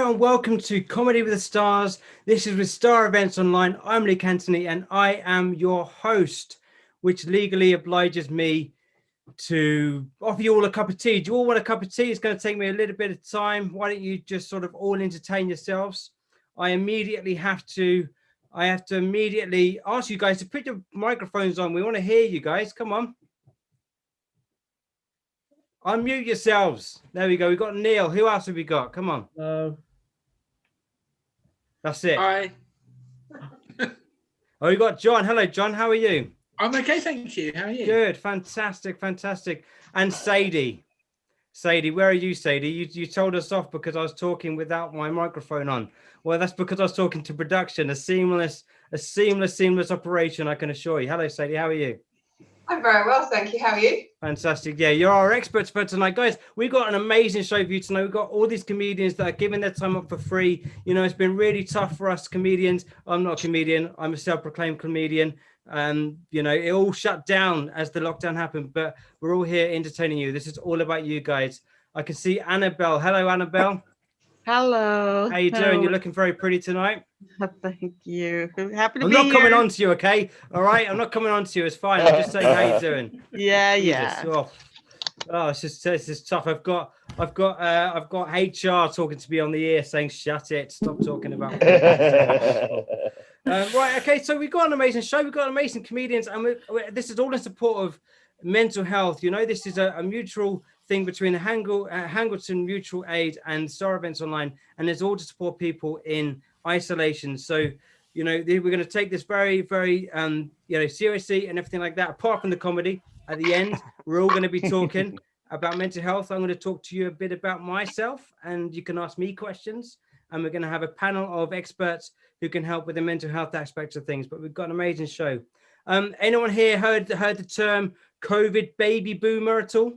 Hello and welcome to Comedy with the Stars. This is with Star Events Online. I'm Lee Cantony and I am your host, which legally obliges me to offer you all a cup of tea. Do you all want a cup of tea? It's going to take me a little bit of time. Why don't you just sort of all entertain yourselves? I have to immediately ask you guys to put your microphones on. We want to hear you guys. Come on. Unmute yourselves. There we go. We've got Neil. Who else have we got? Come on. That's it. Hi. Oh, we got John. Hello, John. How are you? I'm okay, thank you. How are you? Good. Fantastic. Fantastic. And Sadie. Sadie, where are you, Sadie? You told us off because I was talking without my microphone on. Well, that's because I was talking to production. A seamless operation, I can assure you. Hello, Sadie. How are you? I'm very well, thank you. How are you? Fantastic. Yeah, you're our experts for tonight. Guys, we've got an amazing show for you tonight. We've got all these comedians that are giving their time up for free. You know, it's been really tough for us comedians. I'm not a comedian. I'm a self-proclaimed comedian. You know, it all shut down as the lockdown happened, but we're all here entertaining you. This is all about you guys. I can see Annabelle. Hello, Annabelle. Hello. How you doing? You're looking very pretty tonight. Thank you. Happy to I'm be not coming here. on to you, okay? All right, I'm not coming on to you. It's fine. I'm just saying how you doing. Yeah, Jesus. yeah. Oh, it's just tough. I've got HR talking to me on the ear saying, "Shut it! Stop talking about." Right. Okay. So we've got an amazing show. We've got amazing comedians, and this is all in support of mental health. You know, this is a mutual thing between Hangleton Mutual Aid and Star Events Online, and it's all to support people in isolation. So, you know, we're going to take this very, very, seriously and everything like that. Apart from the comedy, at the end, we're all going to be talking about mental health. I'm going to talk to you a bit about myself, and you can ask me questions. And we're going to have a panel of experts who can help with the mental health aspects of things. But we've got an amazing show. Anyone here heard the term COVID baby boomer at all?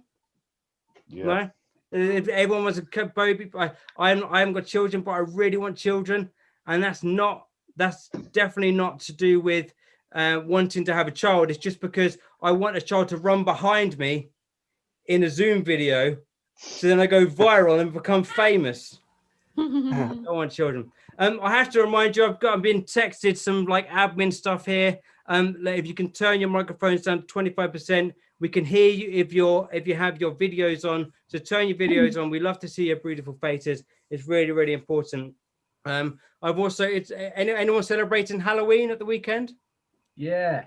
Yeah. No? If everyone was a baby, I haven't got children, but I really want children. And that's definitely not to do with wanting to have a child. It's just because I want a child to run behind me in a Zoom video, so then I go viral and become famous. I don't want children. I have to remind you, I've been texted some like admin stuff here. If you can turn your microphones down to 25%, we can hear you if you have your videos on. So turn your videos on. We love to see your beautiful faces. It's really, really important. I've also, anyone celebrating Halloween at the weekend? Yeah.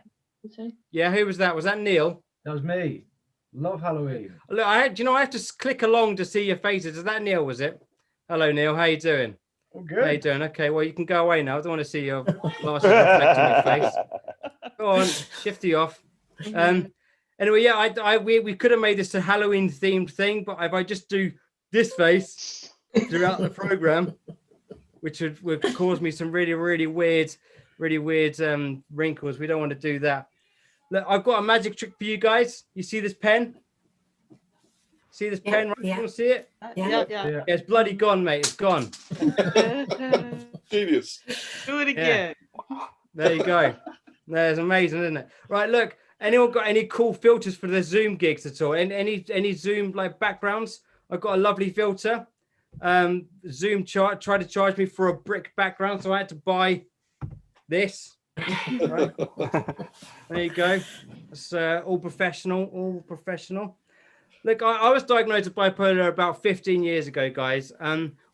Yeah, who was that? Was that Neil? That was me. Love Halloween. Look, I have to click along to see your faces. Is that Neil, was it? Hello, Neil. How you doing? I'm good. How you doing? Okay, well, you can go away now. I don't want to see your glasses reflecting your face. Go on, shifty off. Anyway, yeah, we could have made this a Halloween themed thing, but if I just do this face throughout the program, which would cause me some really, really weird wrinkles. We don't want to do that. Look, I've got a magic trick for you guys. You see this pen? See this pen? Right? Yeah. You want to see it? Yeah. It's bloody gone, mate. It's gone. Genius. Do it again. There you go. That's amazing, isn't it? Right, look. Anyone got any cool filters for their Zoom gigs at all? Any Zoom like backgrounds? I've got a lovely filter. Zoom tried to charge me for a brick background, so I had to buy this. Right. There you go. It's all professional. Look, I was diagnosed with bipolar about 15 years ago, guys.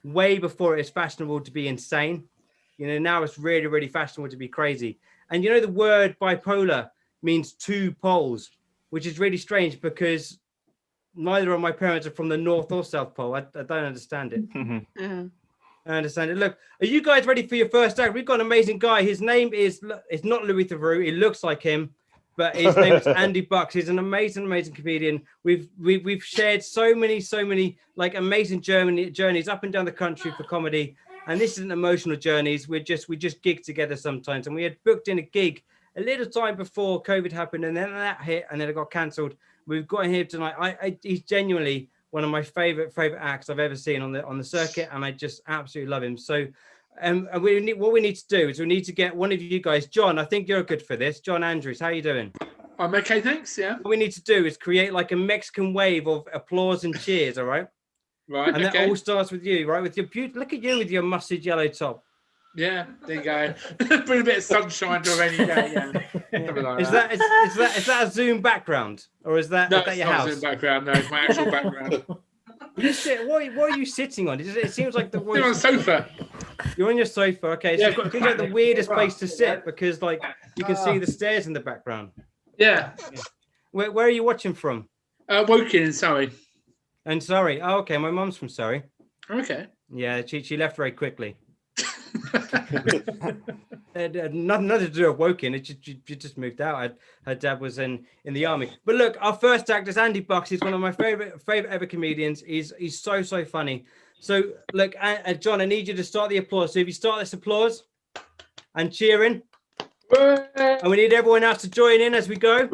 Way before it was fashionable to be insane. You know, now it's really, really fashionable to be crazy. And you know, the word bipolar means two poles, which is really strange because neither of my parents are from the North or South Pole. I don't understand it. I understand it. Look, are you guys ready for your first act? We've got an amazing guy. His name is, it's not Louis Theroux. It looks like him, but his name is Andy Bucks. He's an amazing comedian. We've shared so many like amazing journeys up and down the country for comedy. And this isn't emotional journeys. We just gig together sometimes. And we had booked in a gig a little time before COVID happened, and then that hit, and then it got cancelled. We've got him here tonight. He's genuinely one of my favorite acts I've ever seen on the circuit, and I just absolutely love him. So, what we need to do is we need to get one of you guys, John. I think you're good for this. John Andrews, how are you doing? I'm okay, thanks. Yeah. What we need to do is create like a Mexican wave of applause and cheers. All right. Right. And okay. that all starts with you, right? With your look at you with your mustard yellow top. Yeah. There you go. Bring a bit of sunshine to a rainy day. Yeah. Something like Is that a Zoom background, or is that No, your it's not house? Zoom background. No, it's my actual background. What are you sitting on? It seems like the You're on the sofa. You're on your sofa. Okay, so Yeah, it got a seems like the cat. weirdest place to sit because like you can see the stairs in the background. Yeah. Where are you watching from? Woking in Surrey. And Surrey. Oh, okay. My mum's from Surrey. Okay. Yeah, she left very quickly. Nothing to do with Woking. She just moved out. Her dad was in the army. But look, our first actor is Andy Bucks. He's one of my favorite ever comedians. He's so funny. So look, John, I need you to start the applause. So if you start this applause and cheering, and we need everyone else to join in as we go.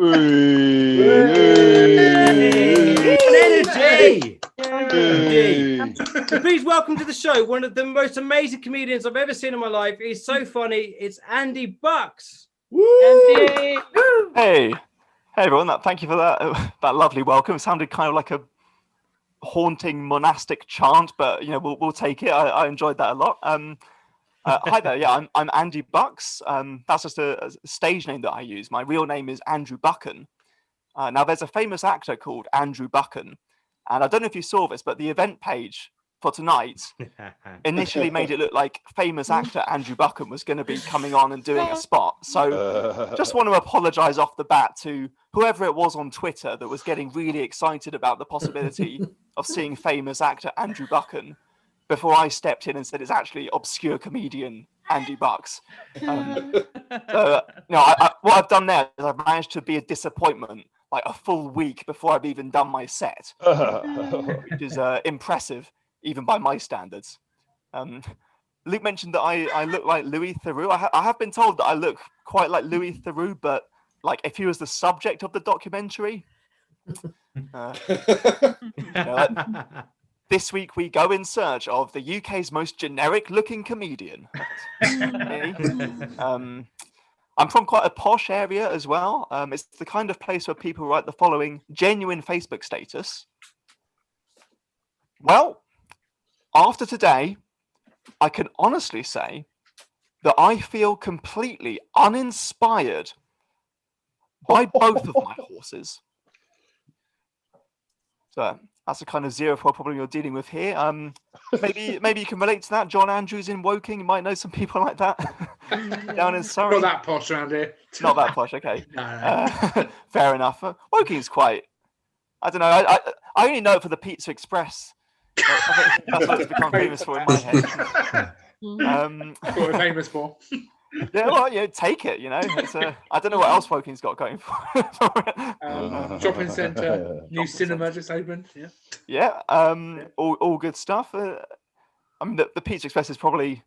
Energy! So please welcome to the show one of the most amazing comedians I've ever seen in my life. He's so funny. It's Andy Bucks. Andy. Hey everyone! Thank you for that lovely welcome. It sounded kind of like a haunting monastic chant, but you know we'll take it. I enjoyed that a lot. Hi there. Yeah, I'm Andy Bucks. That's just a stage name that I use. My real name is Andrew Buchan. Now there's a famous actor called Andrew Buchan, and I don't know if you saw this, but the event page for tonight initially made it look like famous actor Andrew Buchan was going to be coming on and doing a spot. So just want to apologize off the bat to whoever it was on Twitter that was getting really excited about the possibility of seeing famous actor Andrew Buchan before I stepped in and said it's actually obscure comedian Andy Bucks. What I've done there is I've managed to be a disappointment like a full week before I've even done my set, which is impressive even by my standards. Luke mentioned that I look like Louis Theroux. I have been told that I look quite like Louis Theroux, but like if he was the subject of the documentary. This week we go in search of the UK's most generic-looking comedian. I'm from quite a posh area as well. It's the kind of place where people write the following genuine Facebook status. Well, after today, I can honestly say that I feel completely uninspired by both of my horses. So that's the kind of zero problem you're dealing with here. Maybe you can relate to that. John Andrews in Woking, you might know some people like that down in Surrey. Not that posh around here. Not that posh, okay. No. Fair enough. Woking's quite. I don't know. I only know it for the Pizza Express. I think that's what it's become famous for in my head. That's what we're famous for. Yeah, well, take it. It's I don't know what else Woking's got going for it. Shopping centre, new cinema just opened. Yeah. Yeah. All good stuff. I mean, the Pizza Express is probably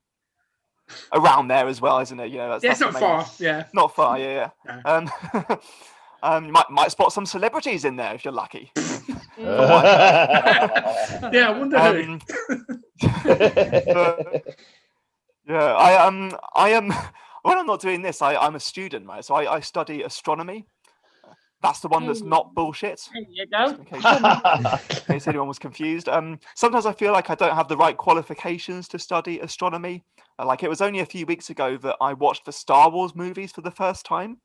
around there as well, isn't it? It's not far. Yeah. Not far. Yeah. You might spot some celebrities in there if you're lucky. Yeah, I wonder who. Yeah, I am. When I'm not doing this, I'm a student, right? So I study astronomy. That's the one that's not bullshit. There you go. In case anyone was confused. Sometimes I feel like I don't have the right qualifications to study astronomy. Like it was only a few weeks ago that I watched the Star Wars movies for the first time.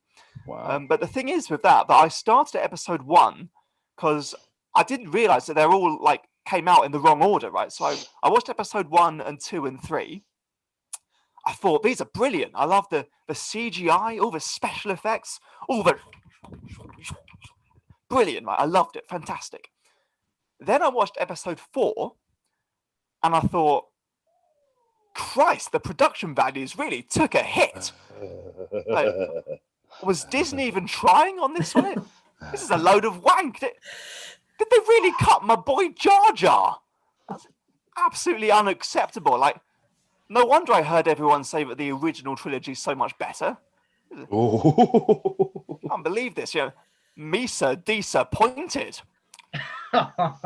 Wow. But the thing is with that I started at episode 1 because I didn't realize that they're all like came out in the wrong order, right? So I watched episode 1 and 2 and 3. I thought these are brilliant. I love the CGI, all the special effects, all the brilliant, right? I loved it, fantastic. Then I watched episode 4 and I thought, Christ, the production values really took a hit. Like, was Disney even trying on this one? This is a load of wank. Did they really cut my boy Jar Jar? That's absolutely unacceptable. Like, no wonder I heard everyone say that the original trilogy is so much better. Oh. Can't believe this. Misa disappointed. That's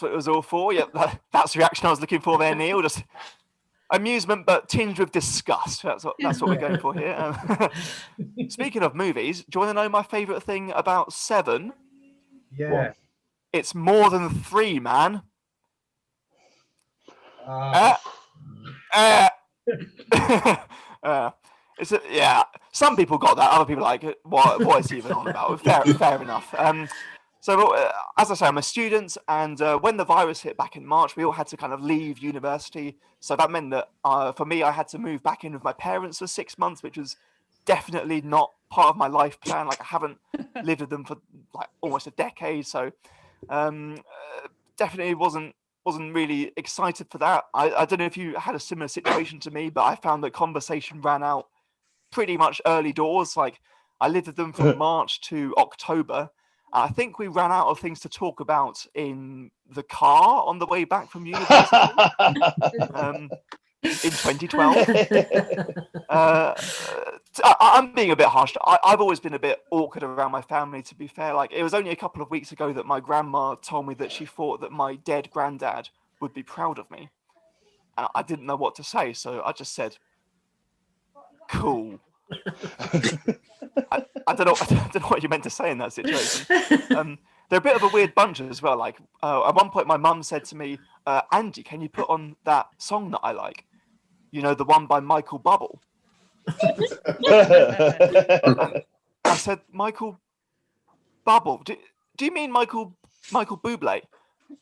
what it was all for. Yeah, that's the reaction I was looking for there, Neil. Just amusement, but tinged with disgust. That's what we're going for here. Speaking of movies, do you want to know my favourite thing about Seven? Yeah. It's more than 3, man. Ah, Yeah. Some people got that. Other people are like, what is he even on about? Fair enough. As I say, I'm a student, and when the virus hit back in March, we all had to kind of leave university. So that meant that for me, I had to move back in with my parents for 6 months, which was definitely not part of my life plan. Like, I haven't lived with them for like almost a decade, so definitely wasn't really excited for that. I don't know if you had a similar situation to me, but I found that conversation ran out pretty much early doors. Like, I lived with them from March to October. I think we ran out of things to talk about in the car on the way back from university in 2012. I'm being a bit harsh. I've always been a bit awkward around my family, to be fair. Like, it was only a couple of weeks ago that my grandma told me that she thought that my dead granddad would be proud of me. And I didn't know what to say, so I just said, cool. I don't know what you meant to say in that situation. They're a bit of a weird bunch as well. Like, at one point, my mum said to me, Andy, can you put on that song that I like? You know, the one by Michael Bublé. I said, Michael Bublé? Do you mean Michael Bublé?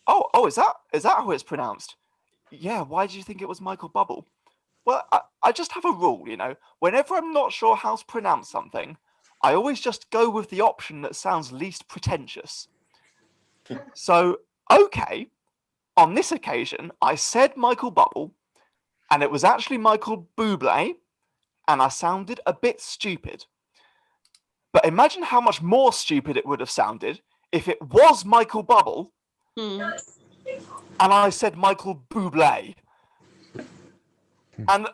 Oh, is that how it's pronounced? Yeah, why did you think it was Michael Bublé? Well, I just have a rule, you know. Whenever I'm not sure how to pronounce something, I always just go with the option that sounds least pretentious. So, okay, on this occasion, I said Michael Bublé, and it was actually Michael Bublé, and I sounded a bit stupid. But imagine how much more stupid it would have sounded if it was Michael Bublé, and I said Michael Bublé. And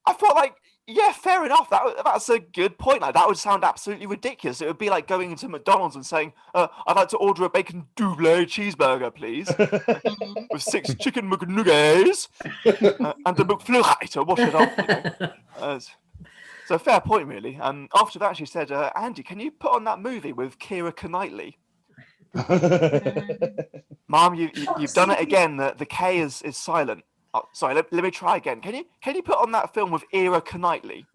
I thought, like, yeah, fair enough. That's a good point. Like, that would sound absolutely ridiculous. It would be like going into McDonald's and saying, I'd like to order a bacon double cheeseburger, please, with 6 chicken McNuggets and a McFlurry to wash it off. You know? So fair point, really. After that, she said, Andy, can you put on that movie with Keira Knightley? Mom, you've done it again. The K is silent. Oh, sorry, let me try again. Can you put on that film with Keira Knightley?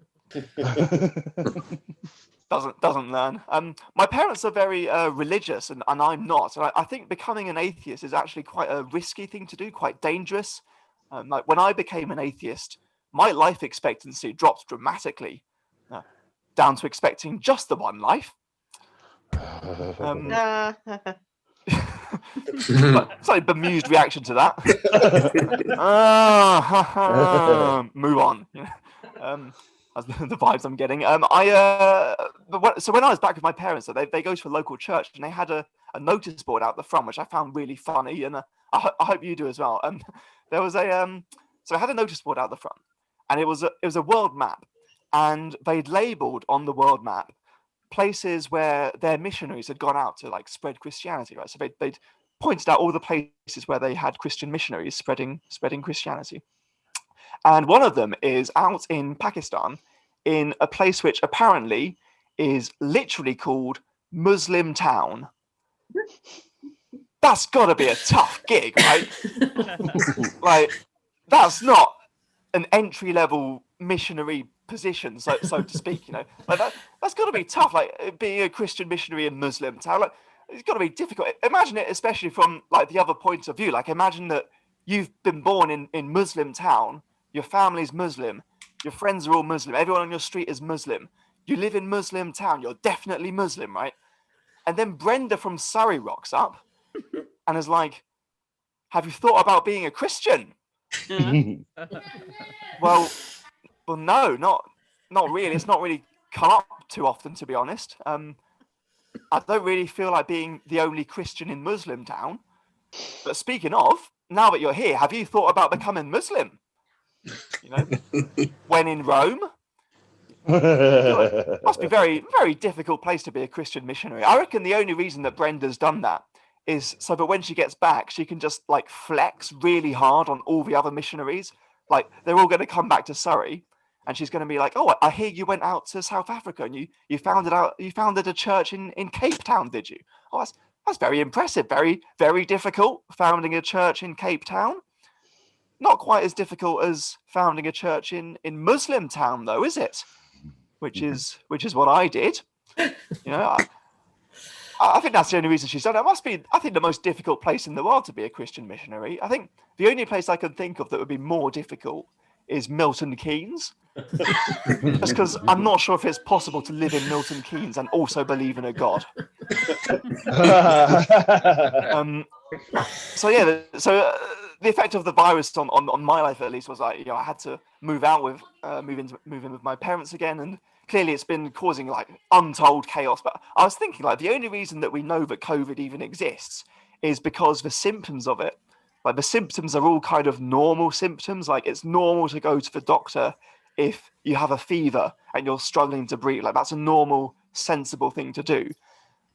Doesn't learn. My parents are very religious, and I'm not. And I think becoming an atheist is actually quite a risky thing to do, quite dangerous. Like, when I became an atheist, my life expectancy dropped dramatically, down to expecting just the one life. Slightly bemused reaction to that. Move on. That's the vibes I'm getting. So when I was back with my parents, they go to a local church, and they had a notice board out the front, which I found really funny, and I hope you do as well. There was so I had a notice board out the front, and it was a world map, and they'd labelled on the world map places where their missionaries had gone out to, like, spread Christianity, right? So they'd pointed out all the places where they had Christian missionaries spreading Christianity. And one of them is out in Pakistan, in a place which apparently is literally called Muslim Town. That's got to be a tough gig, right? Like, that's not an entry-level missionary position, so to speak, you know. Like, that's got to be tough, like, being a Christian missionary in Muslim Town. Like, it's got to be difficult. Imagine it, especially from, like, the other point of view. Like, imagine that you've been born in Muslim Town, your family's Muslim, your friends are all Muslim, everyone on your street is Muslim, you live in Muslim Town, you're definitely Muslim, right? And then Brenda from Surrey rocks up and is like, have you thought about being a Christian? Well, no, not really. It's not really come up too often, to be honest. I don't really feel like being the only Christian in Muslim Town. But speaking of, now that you're here, have you thought about becoming Muslim? You know, when in Rome. Must be very, very difficult place to be a Christian missionary. I reckon the only reason that Brenda's done that is so that when she gets back, she can just, like, flex really hard on all the other missionaries. Like, they're all going to come back to Surrey, and she's going to be like, "Oh, I hear you went out to South Africa and you founded a church in Cape Town, did you? Oh, That's very impressive. Very, very difficult founding a church in Cape Town. Not quite as difficult as founding a church in Muslim Town, though, is it? Which is what I did. You know, I think that's the only reason she's done it. It must be, I think, the most difficult place in the world to be a Christian missionary. I think the only place I can think of that would be more difficult is Milton Keynes. Just because I'm not sure if it's possible to live in Milton Keynes and also believe in a God. The effect of the virus on my life, at least, was like, you know, I had to move in with my parents again, and clearly it's been causing like untold chaos. But I was thinking, like, the only reason that we know that COVID even exists is because the symptoms of it, like the symptoms are all kind of normal symptoms. Like, it's normal to go to the doctor if you have a fever and you're struggling to breathe. Like, that's a normal, sensible thing to do.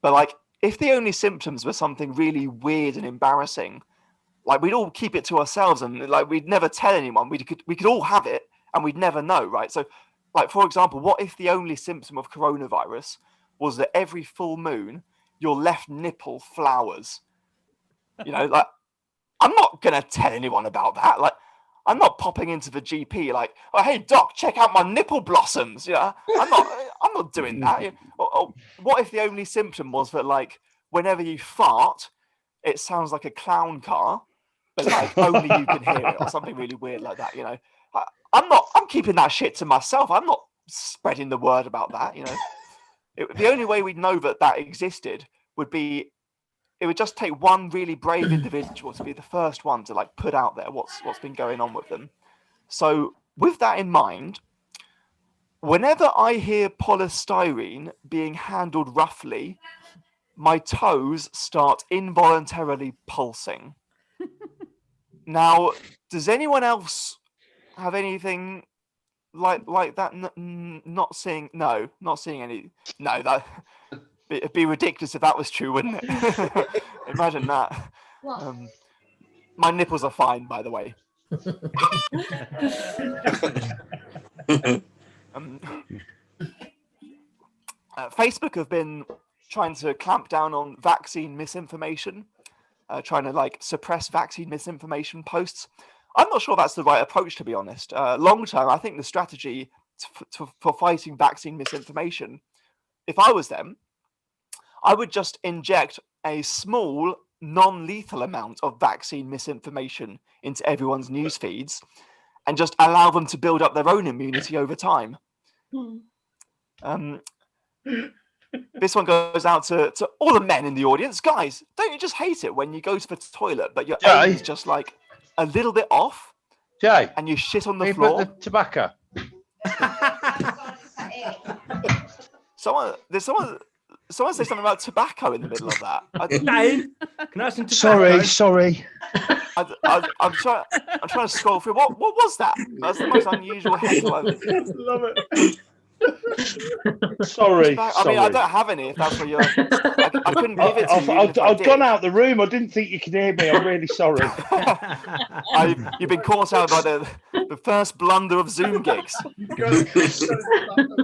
But like, if the only symptoms were something really weird and embarrassing, like, we'd all keep it to ourselves, and like, we'd never tell anyone. We could all have it and we'd never know, right? So, like, for example, what if the only symptom of coronavirus was that every full moon your left nipple flowers? You know, like, I'm not gonna tell anyone about that. Like, I'm not popping into the GP like, oh, hey doc, check out my nipple blossoms. Yeah, I'm not doing that. Or what if the only symptom was that, like, whenever you fart, it sounds like a clown car, but like only you can hear it, or something really weird like that. You know, I'm keeping that shit to myself. I'm not spreading the word about that. You know, the only way we'd know that existed would be, it would just take one really brave individual to be the first one to like put out there what's been going on with them. So with that in mind, whenever I hear polystyrene being handled roughly, my toes start involuntarily pulsing. Now, does anyone else have anything like that? Not seeing any. No, that it'd be ridiculous if that was true, wouldn't it? Imagine that. My nipples are fine, by the way. Facebook have been trying to clamp down on vaccine misinformation, trying to like suppress vaccine misinformation posts. I'm not sure that's the right approach, to be honest. Long term, I think the strategy for fighting vaccine misinformation, if I was them, I would just inject a small, non-lethal amount of vaccine misinformation into everyone's news feeds and just allow them to build up their own immunity over time. This one goes out to all the men in the audience. Guys, don't you just hate it when you go to the toilet, but your aim is just like a little bit off, Jay, and you shit on the you floor? put the tobacco. Someone say something about tobacco in the middle of that. Dane, can I have some tobacco? Sorry. I'm trying to scroll through. What was that? That's the most unusual headline. Love it. Sorry. I mean, I don't have any. If that's what you're, I couldn't give it to you. I've gone out the room. I didn't think you could hear me. I'm really sorry. You've been caught out by the first blunder of Zoom gigs.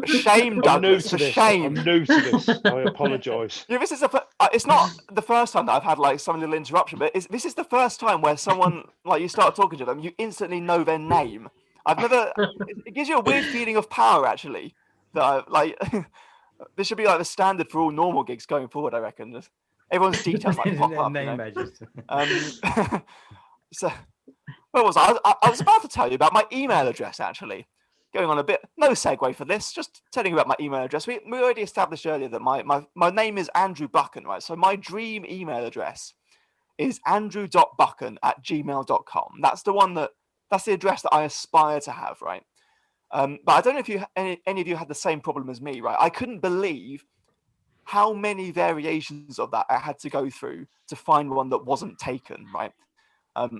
Shame, Douglas. For shame. I'm new to this. I apologise. Yeah, this is it's not the first time that I've had like some little interruption, but this is the first time where someone, like, you start talking to them, you instantly know their name. It gives you a weird feeling of power, actually. That this should be like the standard for all normal gigs going forward, I reckon. Everyone's details like pop up. Name badges. So where was I? I was about to tell you about my email address, actually. Going on a bit, no segue for this, just telling you about my email address. We already established earlier that my name is Andrew Buchan, right? So my dream email address is andrew.buchan@gmail.com. That's the address that I aspire to have, right? But I don't know if any of you had the same problem as me, right? I couldn't believe how many variations of that I had to go through to find one that wasn't taken, right?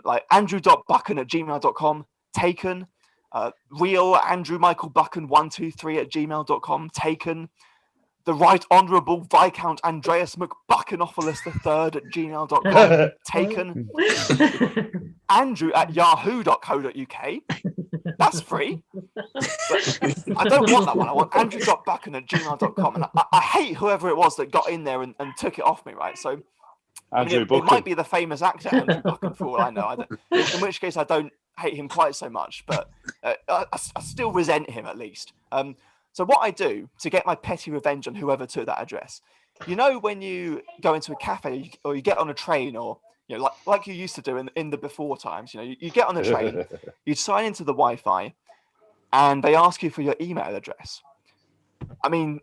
Like andrew.buchan@gmail.com, taken. Real Andrew Michael Buchan 123@gmail.com, taken. The Right Honourable Viscount Andreas McBuchanopoulos III@gmail.com, taken. Andrew@yahoo.co.uk. That's free. But I don't want that one. I want andrew.buchan@gmail.com. And I hate whoever it was that got in there and took it off me, right? So Andrew it Buchan. might be the famous actor Andrew Buchan, for all I know. In which case, I don't hate him quite so much, but I still resent him at least. So what I do to get my petty revenge on whoever took that address, you know, when you go into a cafe or you get on a train, or like you used to do in the before times, you get on the train, you sign into the Wi-Fi, and they ask you for your email address. I mean,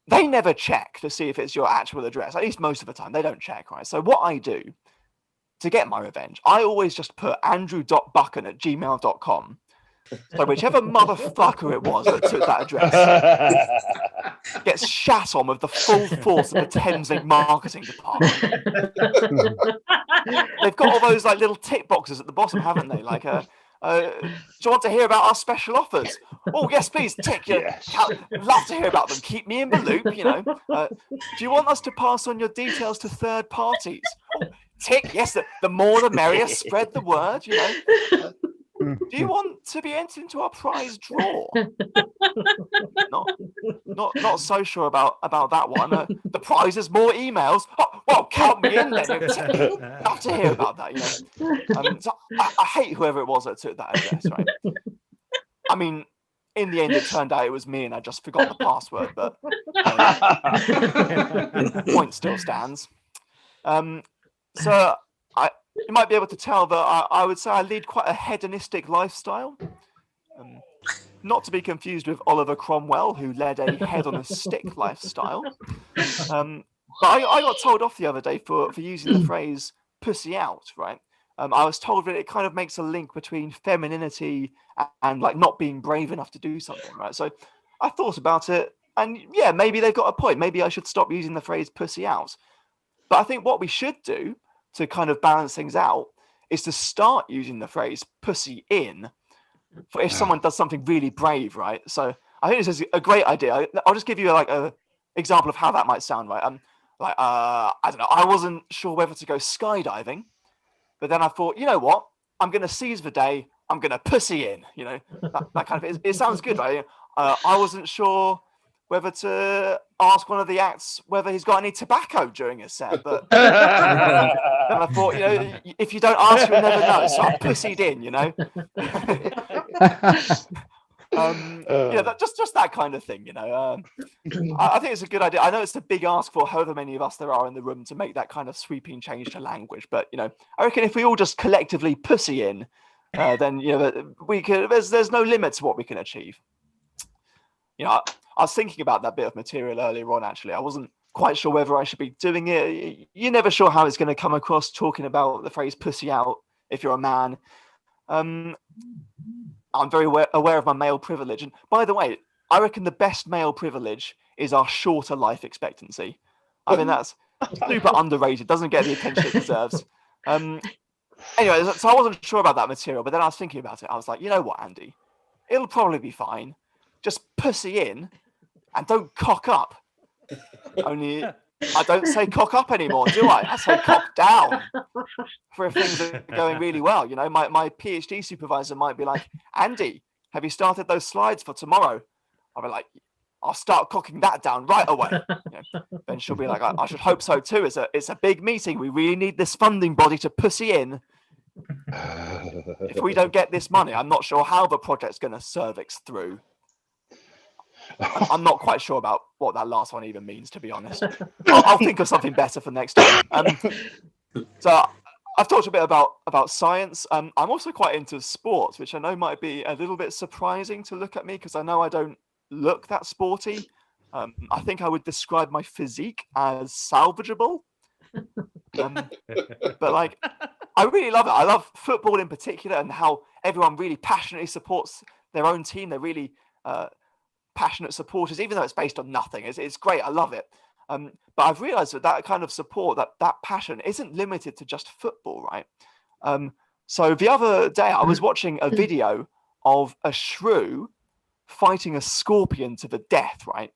they never check to see if it's your actual address. At least most of the time, they don't check, right? So what I do to get my revenge, I always just put andrew.buchan@gmail.com. So whichever motherfucker it was that took that address gets shat on with the full force of the Thameslink marketing department. They've got all those like little tick boxes at the bottom, haven't they? Like, do you want to hear about our special offers? Oh, yes, please, tick. Yes. Love to hear about them. Keep me in the loop, do you want us to pass on your details to third parties? Oh, tick, yes, the more the merrier. Spread the word, do you want to be entered into our prize draw? Not so sure about that one. The prize is more emails. Oh, well, count me in then. Love to hear about that. So I hate whoever it was that took that address. Right? I mean, in the end, it turned out it was me, and I just forgot the password. But point still stands. So you might be able to tell that I would say I lead quite a hedonistic lifestyle. Not to be confused with Oliver Cromwell, who led a head on a stick lifestyle. But I got told off the other day for using the phrase pussy out, right? I was told that it kind of makes a link between femininity and like not being brave enough to do something, right? So I thought about it, and yeah, maybe they've got a point. Maybe I should stop using the phrase pussy out. But I think what we should do to kind of balance things out is to start using the phrase pussy in for if someone does something really brave, right? So I think this is a great idea. I'll just give you like a example of how that might sound, right? I don't know, I wasn't sure whether to go skydiving, but then I thought, you know what? I'm going to seize the day. I'm going to pussy in, that kind of, it sounds good, right? I wasn't sure whether to ask one of the acts whether he's got any tobacco during his set, but then I thought, if you don't ask, you'll never know. So I pussied in, just that kind of thing, I think it's a good idea. I know it's a big ask for however many of us there are in the room to make that kind of sweeping change to language, but I reckon if we all just collectively pussy in, then we could. There's no limit to what we can achieve. I was thinking about that bit of material earlier on, actually. I wasn't quite sure whether I should be doing it. You're never sure how it's going to come across talking about the phrase pussy out if you're a man. I'm very aware of my male privilege. And by the way, I reckon the best male privilege is our shorter life expectancy. I mean, that's super underrated, doesn't get the attention it deserves. Anyway, so I wasn't sure about that material, but then I was thinking about it. I was like, you know what, Andy? It'll probably be fine. Just pussy in and don't cock up. Only I don't say cock up anymore, do I? I say cock down for if things are going really well. My PhD supervisor might be like, Andy, have you started those slides for tomorrow? I'll be like, I'll start cocking that down right away. Then she'll be like, I should hope so too. It's a big meeting. We really need this funding body to pussy in. If we don't get this money, I'm not sure how the project's going to cervix through. I'm not quite sure about what that last one even means, to be honest. I'll think of something better for next time. So I've talked a bit about science. I'm also quite into sports, which I know might be a little bit surprising to look at me because I know I don't look that sporty. I think I would describe my physique as salvageable. But like, I really love it. I love football in particular and how everyone really passionately supports their own team. They're really passionate supporters, even though it's based on nothing. It's great. I love it. But I've realized that kind of support, that passion isn't limited to just football, right? So the other day I was watching a video of a shrew fighting a scorpion to the death, right?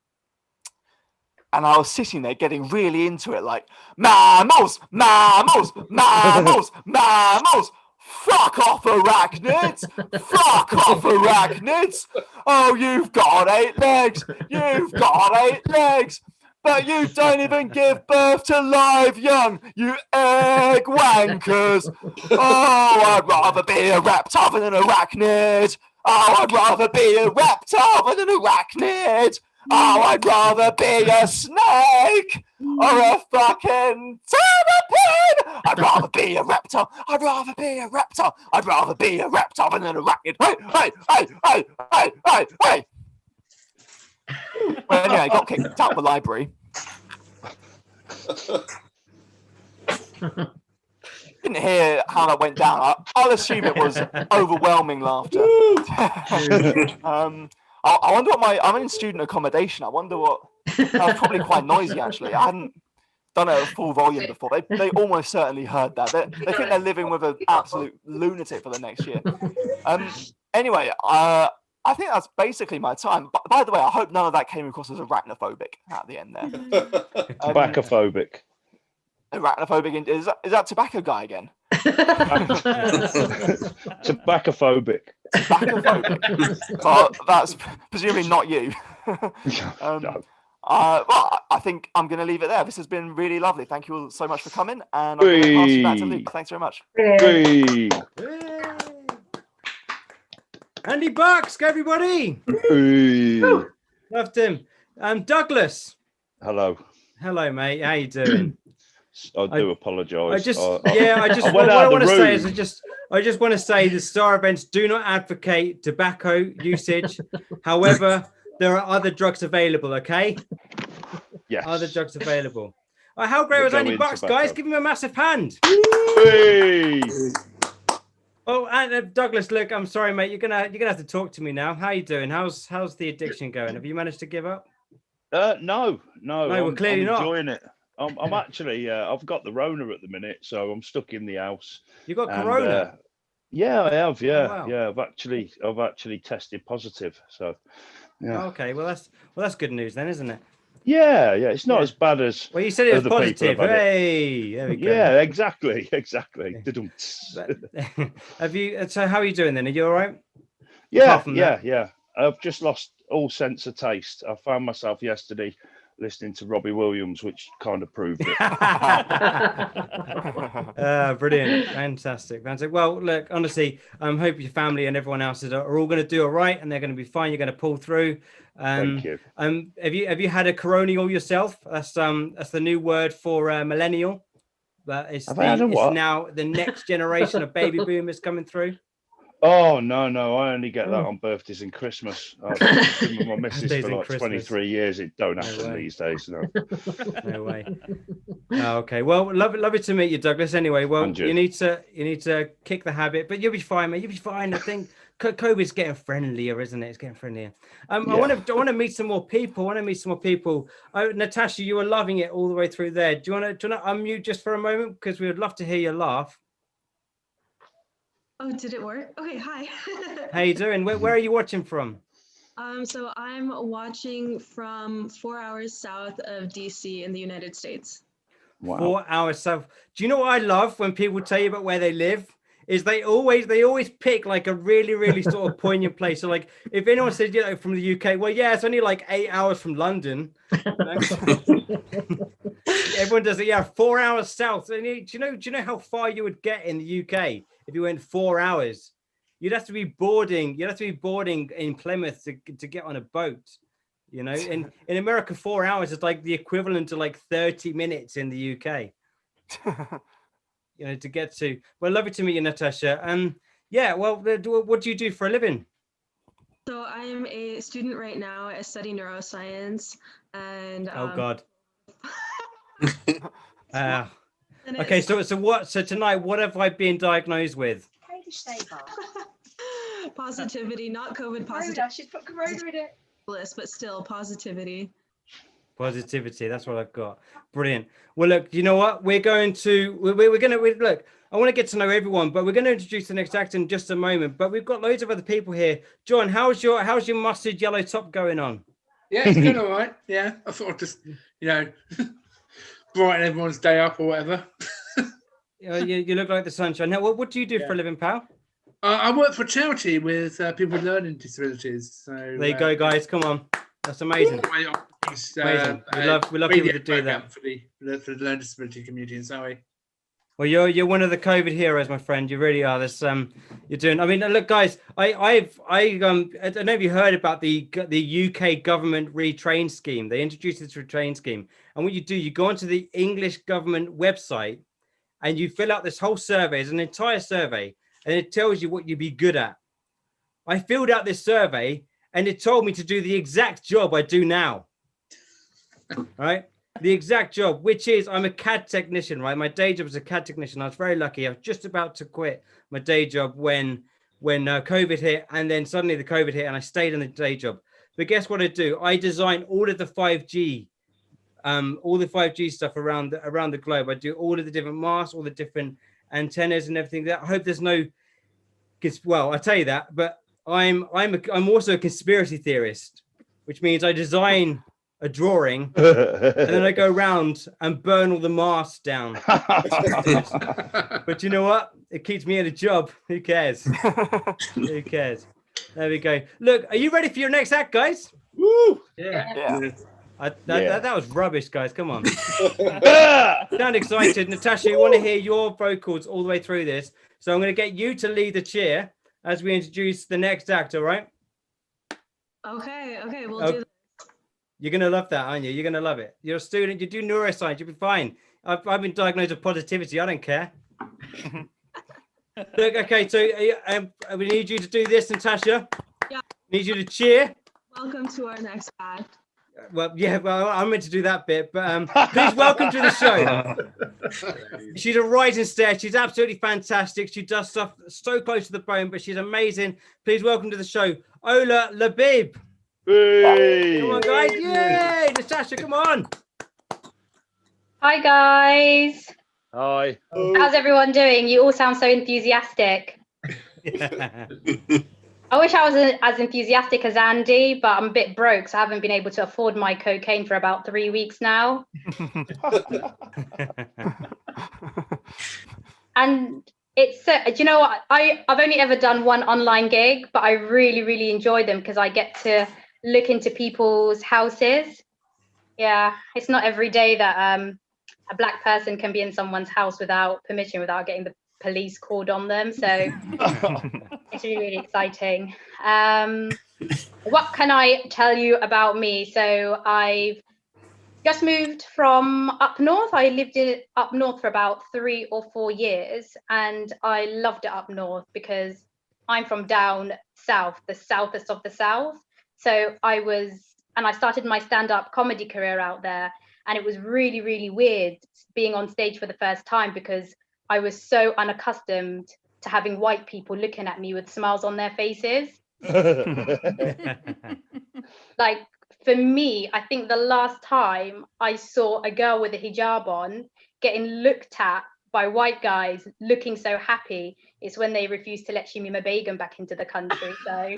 And I was sitting there getting really into it, like, mammals, mammals, mammals, mammals. Fuck off, arachnids! Fuck off, arachnids! Oh, you've got 8 legs! You've got 8 legs! But you don't even give birth to live young, you egg wankers. Oh, I'd rather be a reptile than an arachnid. Oh, I'd rather be a reptile than an arachnid. Oh, I'd rather be a snake or a fucking terrapin. I'd rather be a reptile. I'd rather be a reptile. I'd rather be a reptile than an arachnid. Hey. Well, anyway, I got kicked out of the library. Didn't hear how that went down. I'll assume it was overwhelming laughter. I wonder what I'm in student accommodation. I wonder what. That was probably quite noisy, actually. I hadn't done it at full volume before. They almost certainly heard that. They think they're living with an absolute lunatic for the next year. Anyway, I think that's basically my time. By the way, I hope none of that came across as arachnophobic at the end there. Tobaccophobic. Arachnophobic. Is that tobacco guy again? Tobaccophobic. Tobaccophobic. Well, that's presumably not you. No. Well, I think I'm going to leave it there. This has been really lovely. Thank you all so much for coming. And I'm going to pass you back to Luke. Thanks very much. Hey. Andy Bucks, everybody. Hey. Loved him. Douglas. Hello. Hello, mate. How you doing? I do apologise. What I want to say is I just want to say the Star events do not advocate tobacco usage. However, there are other drugs available. Okay. Yes. Other drugs available. How great was Andy Bucks, guys? Give him a massive hand. Hey. Oh, and Douglas, look, I'm sorry, mate. You're gonna have to talk to me now. How you doing? How's the addiction going? Have you managed to give up? No. We're clearly I'm not. enjoying it. I'm actually. I've got the Rona at the minute, so I'm stuck in the house. You got Corona? Yeah, I have. Yeah, Oh, wow. yeah. I've actually tested positive. So. Yeah. Oh, okay. Well, that's good news then, isn't it? Yeah. It's not as bad as. Well, you said it was other people positive. have had it. Hey, there we go. Yeah, exactly. Have you? So, how are you doing then? Are you all right? Yeah. I've just lost all sense of taste. I found myself yesterday listening to Robbie Williams, which kind of proved it. Brilliant. Fantastic. Well, look, honestly, I hope your family and everyone else are all going to do all right, and they're going to be fine. You're going to pull through. Thank you. Have you had a coronial yourself? That's the new word for millennial. But it's now the next generation of baby boomers coming through. Oh, no. I only get that on birthdays and Christmas. I've been with my missus for like 23 years. It don't happen these days. No. No way. Oh, okay. Well, lovely to meet you, Douglas. Anyway, well, you need to kick the habit, but you'll be fine, mate. You'll be fine. I think COVID's getting friendlier, isn't it? It's getting friendlier. I want to meet some more people. Oh, Natasha, you were loving it all the way through there. Do you want to unmute just for a moment, because we would love to hear your laugh. Oh, did it work? Okay, hi. How you doing? Where are you watching from? So I'm watching from 4 hours south of DC in the United States. Wow. 4 hours south. Do you know what I love when people tell you about where they live? Is they always pick like a really, really sort of poignant place. So like if anyone says, from the UK, well, yeah, it's only like 8 hours from London. Everyone does it. Yeah, 4 hours south. And do you know how far you would get in the UK if you went 4 hours? You'd have to be boarding in Plymouth to get on a boat. In America, 4 hours is like the equivalent to like 30 minutes in the UK. To get to. Well, lovely to meet you, Natasha. What do you do for a living? So I am a student right now. I study neuroscience, and oh God. Okay, so tonight, what have I been diagnosed with? Positivity, not COVID positive. Corona, she's put Corona in it. But still positivity. Positivity, that's what I've got. Brilliant. Well, look, you know what? We're going to look. I want to get to know everyone, but we're going to introduce the next act in just a moment. But we've got loads of other people here. John, how's your mustard yellow top going on? Yeah, it's going all right. Yeah, I thought I'd just brighten everyone's day up or whatever. You look like the sunshine. Now, what do you do for a living, pal? I work for a charity with people with learning disabilities. So there you go, guys. Come on, that's amazing. It's, Amazing. We love really people a to do program that. for the learning disability community in some way. Well, you're one of the COVID heroes, my friend. You really are. This you're doing. I mean, look, guys. I don't know if you heard about the UK government retrain scheme. They introduced this retrain scheme, and what you do, you go onto the English government website, and you fill out this whole survey. It's an entire survey, and it tells you what you'd be good at. I filled out this survey, and it told me to do the exact job I do now. Right. The exact job, which is I'm a CAD technician, right? My day job is a CAD technician. I was very lucky. I was just about to quit my day job when COVID hit, and then suddenly the COVID hit, and I stayed in the day job. But guess what I do? I design all of the 5G, stuff around the globe. I do all of the different masts, all the different antennas and everything. That I hope there's no, well, I tell you that, but I'm also a conspiracy theorist, which means I design a drawing and then I go around and burn all the masts down. But you know what? It keeps me in a job. Who cares? Who cares? There we go. Look, are you ready for your next act, guys? Woo! Yeah. That was rubbish, guys. Come on. Sound excited. Natasha, you want to hear your vocals all the way through this. So I'm going to get you to lead the cheer as we introduce the next act, all right? Okay, we'll Oh. do that. You're going to love that, aren't you? You're going to love it. You're a student. You do neuroscience. You'll be fine. I've been diagnosed with positivity. I don't care. Look, okay, so we need you to do this, Natasha. Yeah. Need you to cheer. Welcome to our next act. Well, yeah, well, I'm meant to do that bit, but please welcome to the show. She's a rising star. She's absolutely fantastic. She does stuff so close to the bone, but she's amazing. Please welcome to the show, Ola Labib. Hey. Come on, guys. Yay! Natasha, come on. Hi guys, Hi. how's everyone doing? You all sound so enthusiastic. I wish I was as enthusiastic as Andy, but I'm a bit broke, so I haven't been able to afford my cocaine for about 3 weeks now. And it's, do you know what? I've only ever done one online gig, but I really, really enjoy them because I get to look into people's houses. Yeah, it's not every day that a black person can be in someone's house without permission, without getting the police called on them. So it's really, really exciting. What can I tell you about me? So I've just moved from up north. I lived up north for about 3 or 4 years, and I loved it up north because I'm from down south, the southest of the south. So I started my stand-up comedy career out there, and it was really, really weird being on stage for the first time because I was so unaccustomed to having white people looking at me with smiles on their faces. Like, for me, I think the last time I saw a girl with a hijab on getting looked at by white guys looking so happy is when they refused to let Shamima Begum back into the country. So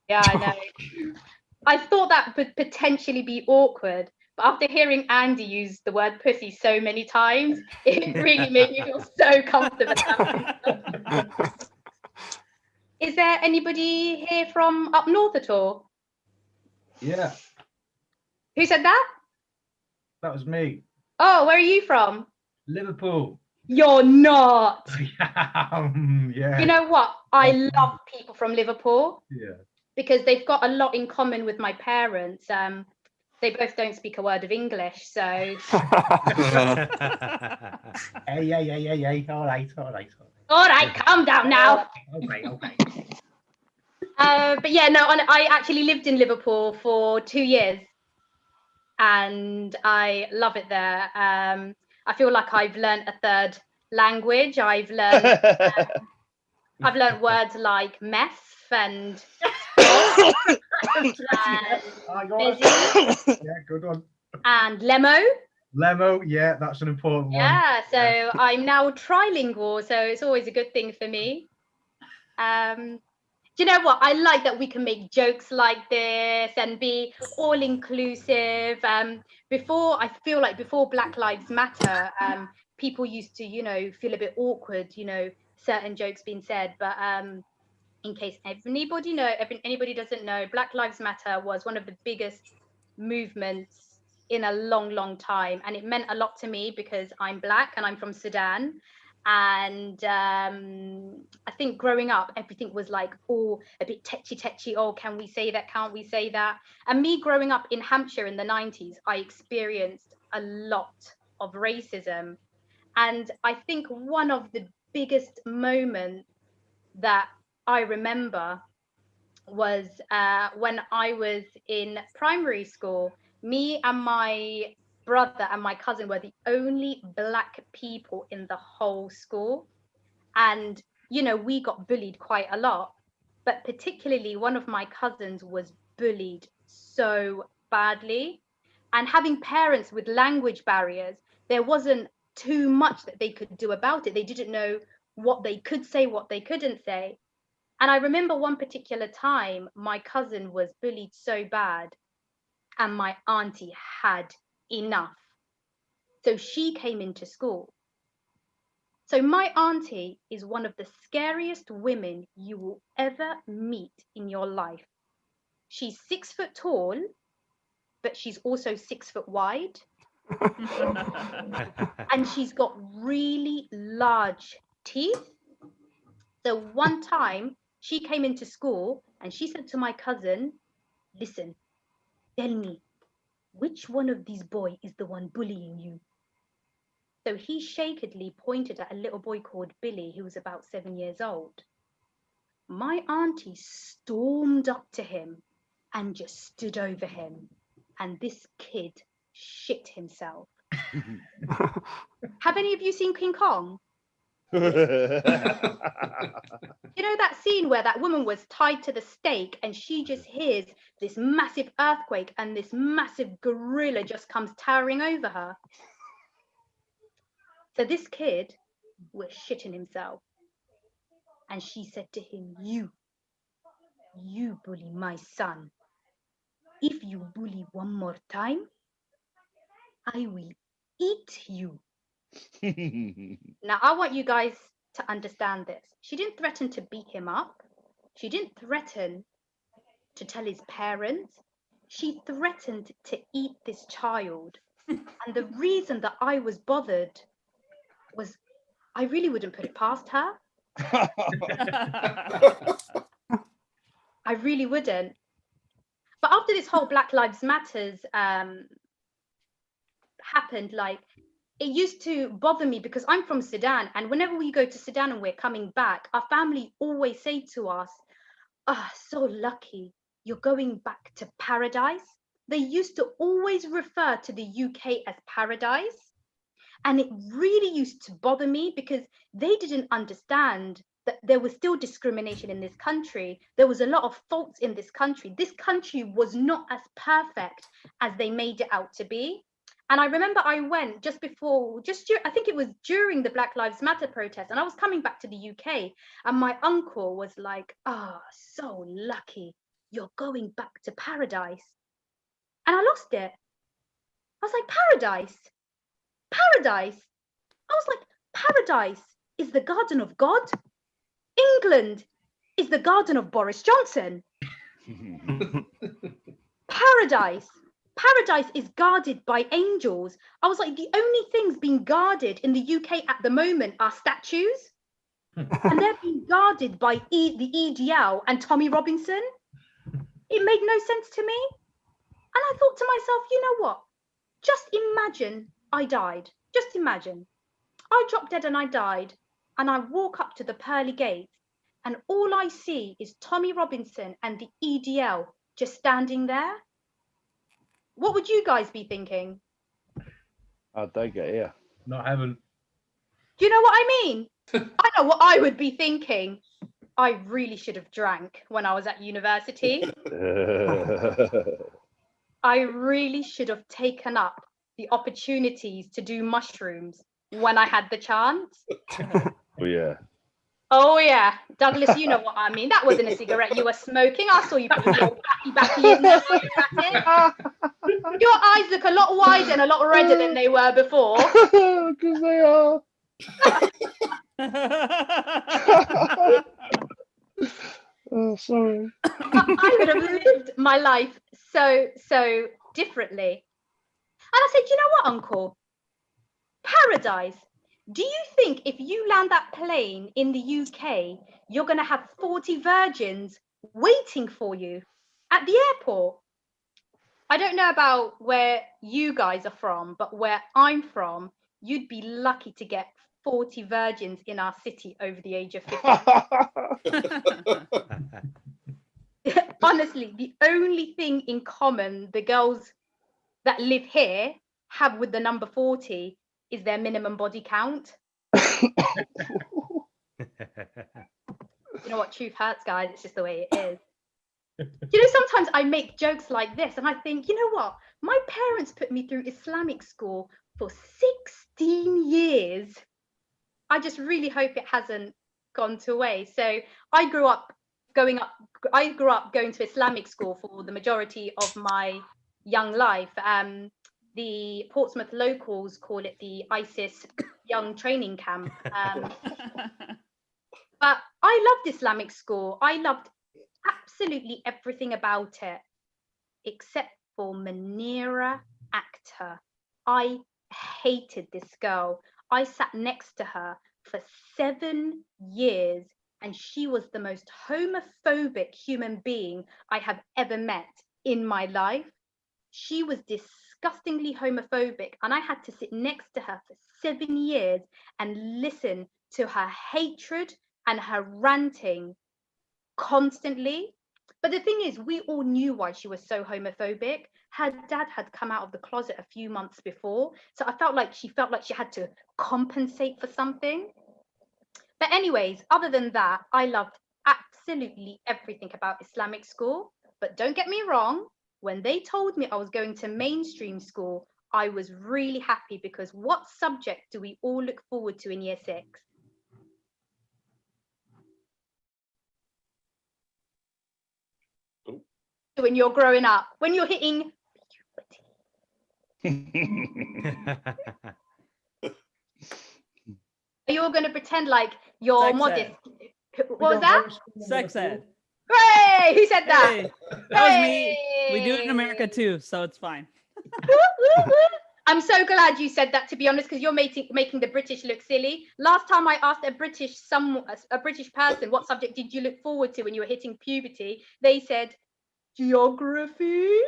yeah, I know. I thought that would potentially be awkward, but after hearing Andy use the word pussy so many times, it really made me feel so comfortable. Is there anybody here from up north at all? Yeah, Who said that? that was me. Oh, where are you from? Liverpool. You're not. Yeah. You know what? I love people from Liverpool Yeah. because they've got a lot in common with my parents. They both don't speak a word of English, so Hey. All right. all right, calm down now. Okay. But yeah, no, I actually lived in Liverpool for 2 years, and I love it there. I feel like I've learned a third language. I've learned words like mess and Yeah, good one. and lemo. Lemo, yeah, that's an important one. Yeah, so I'm now trilingual, so it's always a good thing for me. Do you know what? I like that we can make jokes like this and be all inclusive. I feel like before Black Lives Matter, people used to, feel a bit awkward, certain jokes being said. But in case anybody doesn't know, Black Lives Matter was one of the biggest movements in a long time, and it meant a lot to me because I'm Black and I'm from Sudan. And I think growing up, everything was like, oh, a bit tetchy. Oh, can we say that? Can't we say that? And me growing up in Hampshire in the 90s, I experienced a lot of racism. And I think one of the biggest moments that I remember was when I was in primary school. Me and my brother and my cousin were the only Black people in the whole school. And, you know, we got bullied quite a lot. But particularly one of my cousins was bullied so badly. And having parents with language barriers, there wasn't too much that they could do about it. They didn't know what they could say, what they couldn't say. And I remember one particular time, my cousin was bullied so bad, and my auntie had enough. So she came into school. So my auntie is one of the scariest women you will ever meet in your life. She's 6 foot tall, but she's also 6 foot wide. And she's got really large teeth. So one time she came into school and she said to my cousin, listen, tell me, which one of these boys is the one bullying you? So he shakily pointed at a little boy called Billy, who was about 7 years old. My auntie stormed up to him and just stood over him. And this kid shit himself. Have any of you seen King Kong? You know that scene where that woman was tied to the stake and she just hears this massive earthquake and this massive gorilla just comes towering over her? So this kid was shitting himself. And she said to him, you bully my son. If you bully one more time, I will eat you. Now, I want you guys to understand this. She didn't threaten to beat him up. She didn't threaten to tell his parents. She threatened to eat this child. And the reason that I was bothered was I really wouldn't put it past her. I really wouldn't. But after this whole Black Lives Matters happened, like, it used to bother me because I'm from Sudan, and whenever we go to Sudan and we're coming back, our family always say to us, so lucky, you're going back to paradise. They used to always refer to the UK as paradise. And it really used to bother me because they didn't understand that there was still discrimination in this country. There was a lot of faults in this country. This country was not as perfect as they made it out to be. And I remember I went I think it was during the Black Lives Matter protest, and I was coming back to the UK, and my uncle was like, so lucky, you're going back to paradise. And I lost it. I was like, paradise? Paradise? I was like, paradise is the garden of God. England is the garden of Boris Johnson. Paradise is guarded by angels. I was like, the only things being guarded in the UK at the moment are statues. And they're being guarded by the EDL and Tommy Robinson. It made no sense to me. And I thought to myself, you know what? Just imagine I died. Just imagine. I dropped dead and I died. And I walk up to the pearly gates. And all I see is Tommy Robinson and the EDL just standing there. What would you guys be thinking? How'd they get here? Not heaven. Do you know what I mean? I know what I would be thinking. I really should have drank when I was at university. I really should have taken up the opportunities to do mushrooms when I had the chance. Oh, yeah. Oh, yeah. Douglas, you know what I mean. That wasn't a cigarette you were smoking. I saw you put your backy in there. Your eyes look a lot wider and a lot redder than they were before. Because they are. Oh, sorry. I would have lived my life so differently. And I said, you know what, Uncle? Paradise. Do you think if you land that plane in the UK, you're going to have 40 virgins waiting for you at the airport? I don't know about where you guys are from, but where I'm from, you'd be lucky to get 40 virgins in our city over the age of 50. Honestly, the only thing in common the girls that live here have with the number 40 is their minimum body count. You know what? Truth hurts, guys. It's just the way it is. You know, sometimes I make jokes like this and I think, you know what? My parents put me through Islamic school for 16 years. I just really hope it hasn't gone to waste. So I grew up going to Islamic school for the majority of my young life. The Portsmouth locals call it the ISIS young training camp. But I loved Islamic school. I loved absolutely everything about it, except for Munira Akhtar. I hated this girl. I sat next to her for 7 years, and she was the most homophobic human being I have ever met in my life. She was disgustingly homophobic, and I had to sit next to her for 7 years and listen to her hatred and her ranting constantly. But the thing is, we all knew why she was so homophobic. Her dad had come out of the closet a few months before, so I felt like she had to compensate for something. But anyways, other than that, I loved absolutely everything about Islamic school. But don't get me wrong, when they told me I was going to mainstream school, I was really happy, because what subject do we all look forward to in year 6? When you're growing up, when you're hitting are you all going to pretend like you're Sex modest? ed. What was that? Sex ed. Hooray! Who said that? Hey, that was me. We do it in America too, so it's fine. I'm so glad you said that, to be honest, because you're making the British look silly. Last time I asked a British person what subject did you look forward to when you were hitting puberty, they said geography.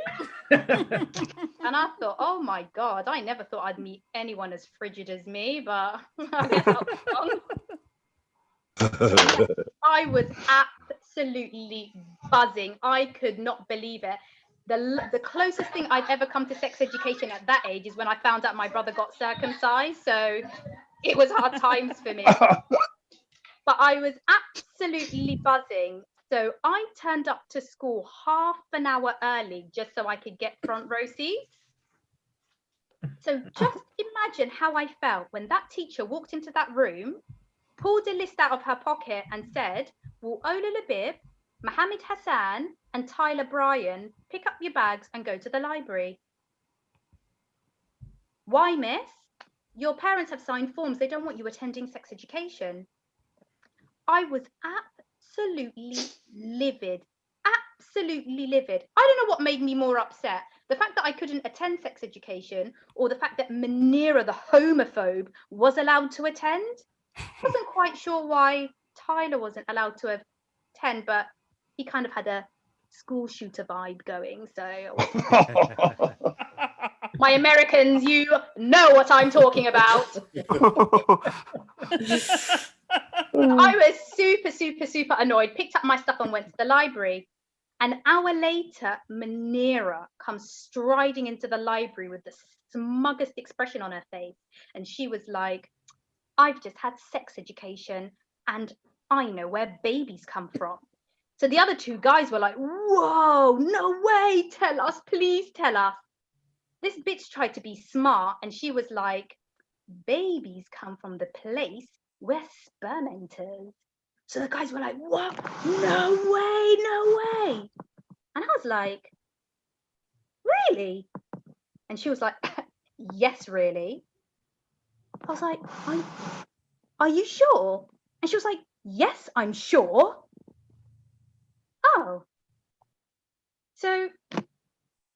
And I thought, oh my God, I never thought I'd meet anyone as frigid as me, but I guess I was wrong. I was absolutely buzzing. I could not believe it. The closest thing I've ever come to sex education at that age is when I found out my brother got circumcised. So it was hard times for me. But I was absolutely buzzing. So I turned up to school half an hour early just so I could get front row seats. So just imagine how I felt when that teacher walked into that room, pulled a list out of her pocket and said, will Ola Labib, Mohammed Hassan and Tyler Bryan pick up your bags and go to the library? Why, miss? Your parents have signed forms. They don't want you attending sex education. I was absolutely livid. Absolutely livid. I don't know what made me more upset. The fact that I couldn't attend sex education, or the fact that Munira, the homophobe, was allowed to attend. I wasn't quite sure why Tyler wasn't allowed to attend, but he kind of had a school shooter vibe going. So my Americans, you know what I'm talking about. I was super annoyed, picked up my stuff and went to the library. An hour later, Munira comes striding into the library with the smuggest expression on her face. And she was like, I've just had sex education and I know where babies come from. So the other two guys were like, whoa, no way, tell us, please tell us. This bitch tried to be smart and she was like, babies come from the place where sperm enters. So the guys were like, what? No way, no way. And I was like, really? And she was like, yes, really. I was like, are you sure? And she was like, yes, I'm sure. So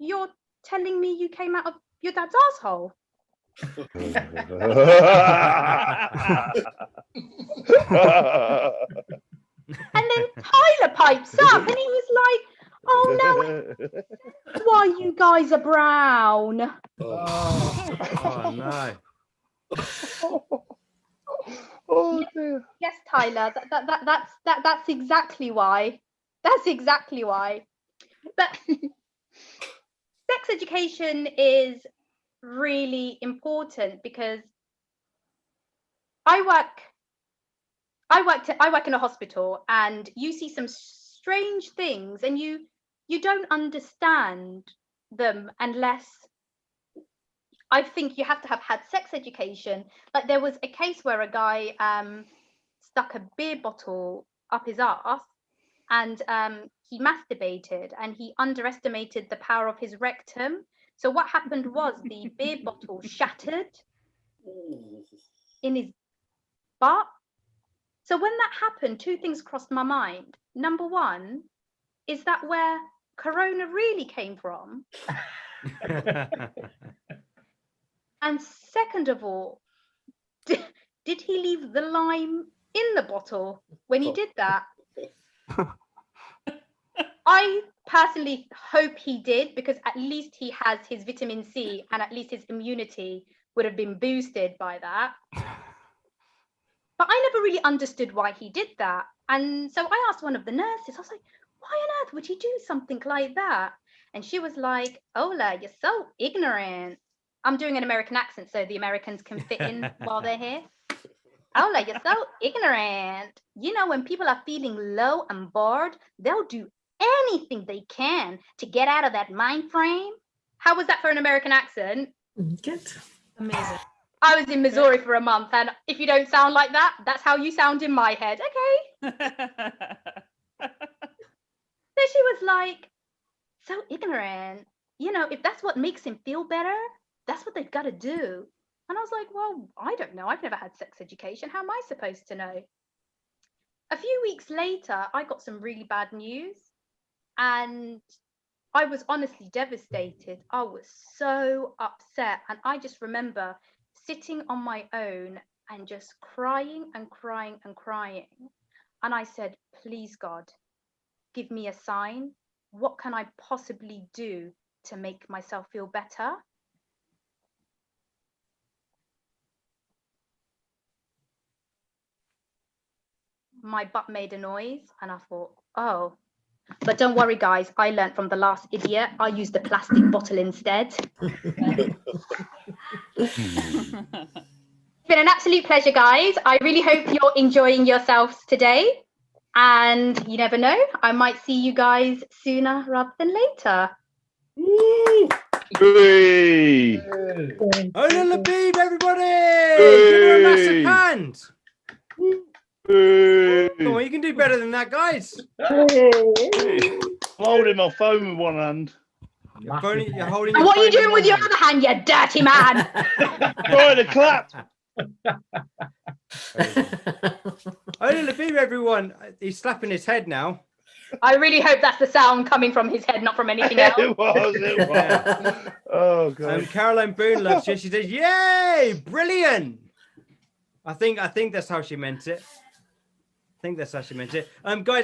you're telling me you came out of your dad's asshole? And then Tyler pipes up and he was like, oh no, why you guys are brown. Oh no. Oh dear. Yes, Tyler, that's exactly why. That's exactly why. But sex education is really important because I work in a hospital, and you see some strange things, and you don't understand them unless, I think you have to have had sex education. Like there was a case where a guy stuck a beer bottle up his ass, and he masturbated, and he underestimated the power of his rectum. So what happened was the beer bottle shattered in his butt. So when that happened, two things crossed my mind. Number one, is that where Corona really came from? And second of all, did he leave the lime in the bottle when he did that? I personally hope he did, because at least he has his vitamin C, and at least his immunity would have been boosted by that. But I never really understood why he did that. And so I asked one of the nurses, I was like, why on earth would he do something like that? And she was like, Ola, you're so ignorant. I'm doing an American accent so the Americans can fit in while they're here. Ola, you're so ignorant. You know, when people are feeling low and bored, they'll do anything they can to get out of that mind frame. How was that for an American accent? Good. Amazing. I was in Missouri for a month, and if you don't sound like that, that's how you sound in my head. Okay. So she was like, so ignorant. You know, if that's what makes him feel better, that's what they've got to do. And I was like, well, I don't know. I've never had sex education. How am I supposed to know? A few weeks later, I got some really bad news, and I was honestly devastated. I was so upset. And I just remember sitting on my own and just crying and crying and crying. And I said, please, God, give me a sign. What can I possibly do to make myself feel better? My butt made a noise, and I thought, oh. But don't worry, guys. I learned from the last idiot. I used the plastic bottle instead. It's been an absolute pleasure, guys. I really hope you're enjoying yourselves today. And you never know, I might see you guys sooner rather than later. Hey. Ola Labib, everybody! Give her a massive hand. Come on, you can do better than that, guys. I'm holding my phone with one hand. You're holding And what are you doing with your other hand, you dirty man? Trying to clap. Ola Labib, everyone. He's slapping his head now. I really hope that's the sound coming from his head, not from anything else. It was. Oh, God. Caroline Boone loves you. She says, yay, brilliant. I think that's how she meant it. Guys, I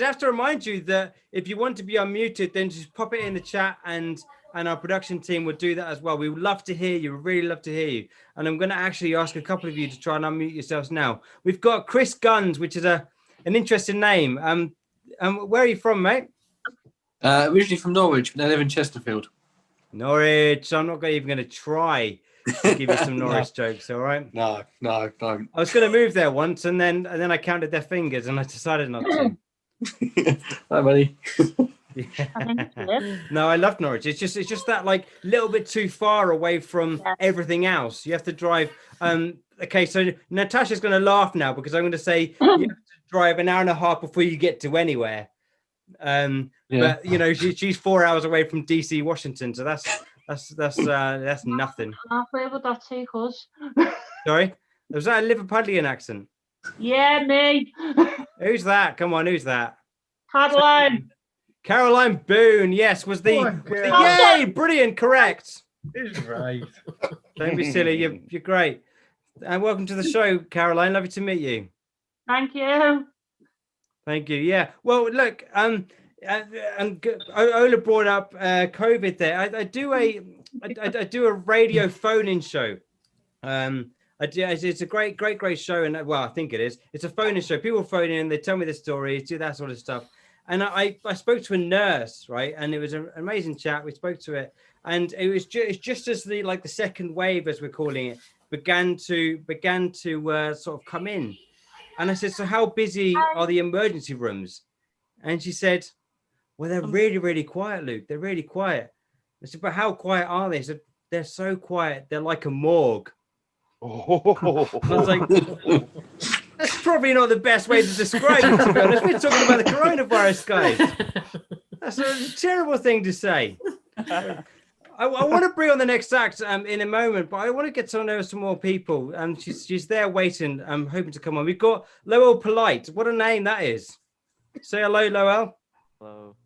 have to remind you that if you want to be unmuted, then just pop it in the chat, and our production team will do that as well. We would love to hear you. Really love to hear you. And I'm going to actually ask a couple of you to try and unmute yourselves now. We've got Chris Guns, which is an interesting name. Where are you from, mate? Originally from Norwich, but I live in Chesterfield. Norwich. I'm not even going to try to give you some Norwich jokes, all right? No, don't. I was going to move there once, and then I counted their fingers, and I decided not to. Hi, buddy. No, I love Norwich. It's just that like little bit too far away from everything else. You have to drive. Okay, so Natasha's going to laugh now because I'm going to say you have to drive an hour and a half before you get to anywhere. But you know she's 4 hours away from DC, Washington, so that's nothing. Halfway with that too, cuz. Sorry, was that a Liverpudlian accent? Yeah, me. Who's that? Come on, who's that? Caroline. Caroline Boone, yes, was the, Oh, was the God. yay, brilliant, correct. It's right. Don't be silly, you're great. And welcome to the show, Caroline. Lovely to meet you. Thank you. Thank you. Yeah. Well, look, and Ola brought up COVID there. I do a radio phone-in show. It's a great show, and well, I think it is. It's a phone-in show. People phone in, they tell me their stories, do that sort of stuff. And I spoke to a nurse, right? And it was an amazing chat. We spoke to it, and it was just as the second wave, as we're calling it, began to sort of come in. And I said, so how busy are the emergency rooms? And she said, well, they're really, really quiet, Luke. They're really quiet. I said, but how quiet are they? She said, they're so quiet. They're like a morgue. I was like, that's probably not the best way to describe it, to be honest. We're talking about the coronavirus, guys. That's a terrible thing to say. I want to bring on the next act in a moment, but I want to get to know some more people. She's there waiting. I'm hoping to come on. We've got Lowell Polite. What a name that is. Say hello, Lowell. Hello.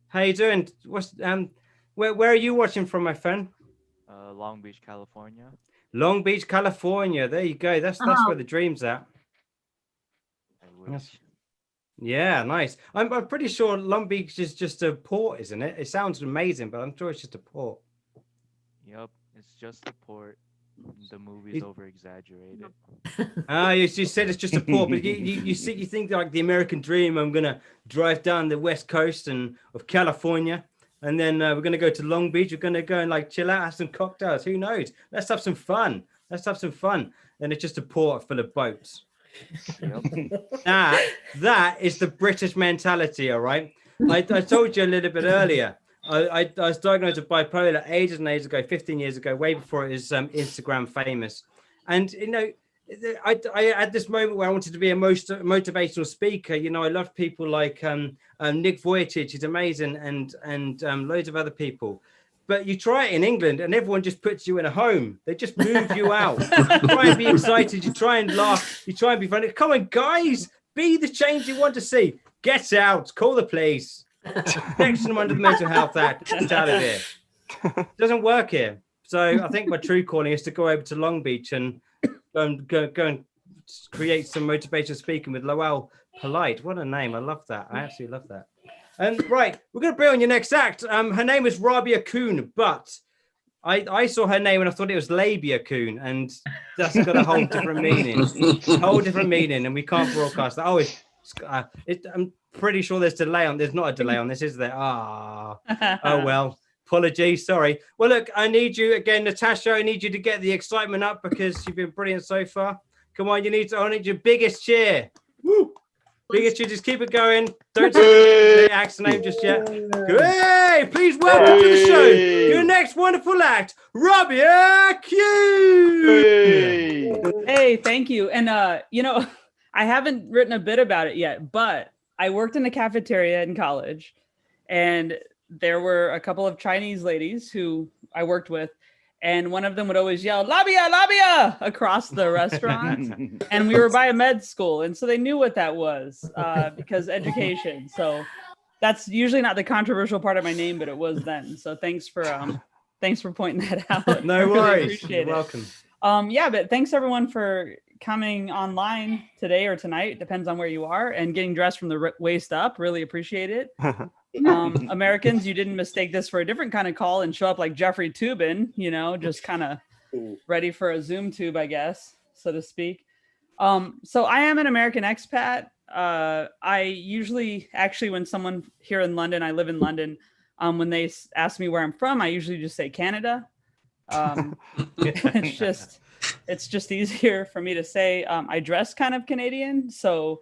How you doing? What's where are you watching from, my friend? Long Beach, California. Long Beach, California. There you go. That's where the dream's at. Yeah, nice. I'm pretty sure Long Beach is just a port, isn't it? It sounds amazing, but I'm sure it's just a port. Yep, it's just a port. The movie's over exaggerated. You said it's just a port, but you think like the American dream. I'm gonna drive down the west coast of California, and then we're gonna go to Long Beach. We're gonna go and like chill out, have some cocktails. Who knows? Let's have some fun. And it's just a port full of boats. That is the British mentality. All right. I told you a little bit earlier. I was diagnosed with bipolar ages and ages ago, 15 years ago, way before it was Instagram famous. And, you know, I had this moment where I wanted to be a motivational speaker. You know, I love people like Nick Vujicic, he's amazing, and loads of other people. But you try it in England and everyone just puts you in a home. They just move you out. You try and be excited. You try and laugh. You try and be funny. Come on, guys, be the change you want to see. Get out. Call the police. Next to them under the Mental Health Act. Get out of here. It doesn't work here. So I think my true calling is to go over to Long Beach and go and create some motivational speaking with Lowell Polite. What a name. I love that. I absolutely love that. Right, we're going to bring on your next act. Her name is Rabia Kuhn, but I saw her name and I thought it was Labia Kuhn, and that's got a whole different meaning. And we can't broadcast that. Oh, I'm pretty sure there's not a delay on this, is there? Oh well. Apologies, sorry. Well, look, I need you again, Natasha. I need you to get the excitement up because you've been brilliant so far. Come on, I need your biggest cheer. Woo! Biggest cheer, just keep it going. Don't say the act's name just yet. Hey, please welcome to the show your next wonderful act, Rabia Kuhn. Hey, thank you. And you know, I haven't written a bit about it yet, but I worked in a cafeteria in college, and there were a couple of Chinese ladies who I worked with, and one of them would always yell, "Labia, labia," across the restaurant. And we were by a med school, and so they knew what that was because education. So that's usually not the controversial part of my name, but it was then. So thanks for pointing that out. No worries. Appreciate You're it. welcome. Yeah, but thanks everyone for coming online today or tonight, depends on where you are, and getting dressed from the waist up. Really appreciate it. Americans, you didn't mistake this for a different kind of call and show up like Jeffrey Toobin, you know, just kind of ready for a Zoom tube, I guess, so to speak. So I am an American expat. I usually, actually, when someone here in London, I live in London, when they ask me where I'm from, I usually just say Canada. It's just easier for me to say. I dress kind of Canadian, so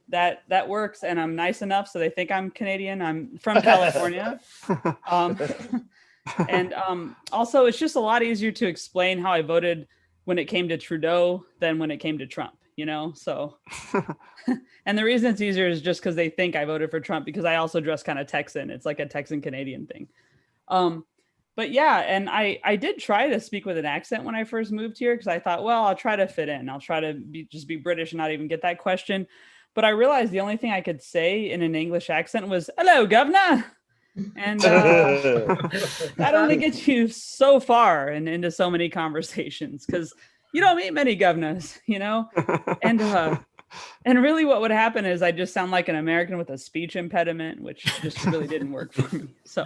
that works, and I'm nice enough so they think I'm Canadian. I'm from California. And also it's just a lot easier to explain how I voted when it came to Trudeau than when it came to Trump, you know? So, and the reason it's easier is just because they think I voted for Trump, because I also dress kind of Texan. It's like a Texan Canadian thing. But yeah, and I did try to speak with an accent when I first moved here, because I thought, well, I'll try to fit in. I'll try to just be British and not even get that question. But I realized the only thing I could say in an English accent was "Hello, governor," and that only gets you so far and into so many conversations because you don't meet many governors, you know. And really, what would happen is I just sound like an American with a speech impediment, which just really didn't work for me. So,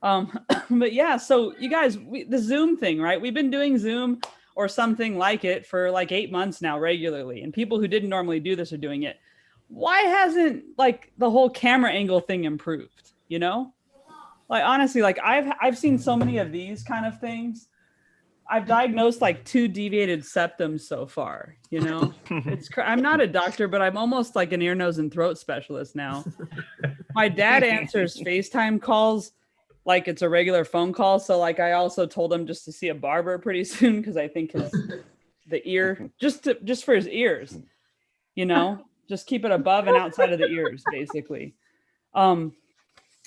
but yeah, so you guys, the Zoom thing, right? We've been doing Zoom or something like it for like 8 months now regularly, and people who didn't normally do this are doing it. Why hasn't like the whole camera angle thing improved? You know, like honestly, like I've seen so many of these kind of things. I've diagnosed like 2 deviated septums so far, you know. I'm not a doctor, but I'm almost like an ear, nose, and throat specialist now. My dad answers FaceTime calls like it's a regular phone call. So like I also told him just to see a barber pretty soon because I think the ear just for his ears, you know, just keep it above and outside of the ears, basically. And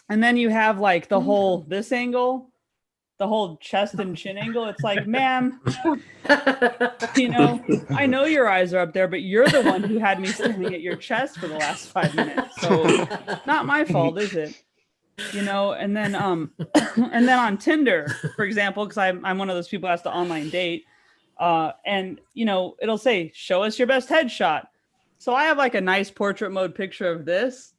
then you have like the whole this angle. The whole chest and chin angle. It's like, ma'am, you know, I know your eyes are up there, but you're the one who had me staring at your chest for the last 5 minutes. So not my fault, is it? You know, and then on Tinder, for example, because I'm one of those people who has to online date, and you know, it'll say, show us your best headshot. So I have like a nice portrait mode picture of this,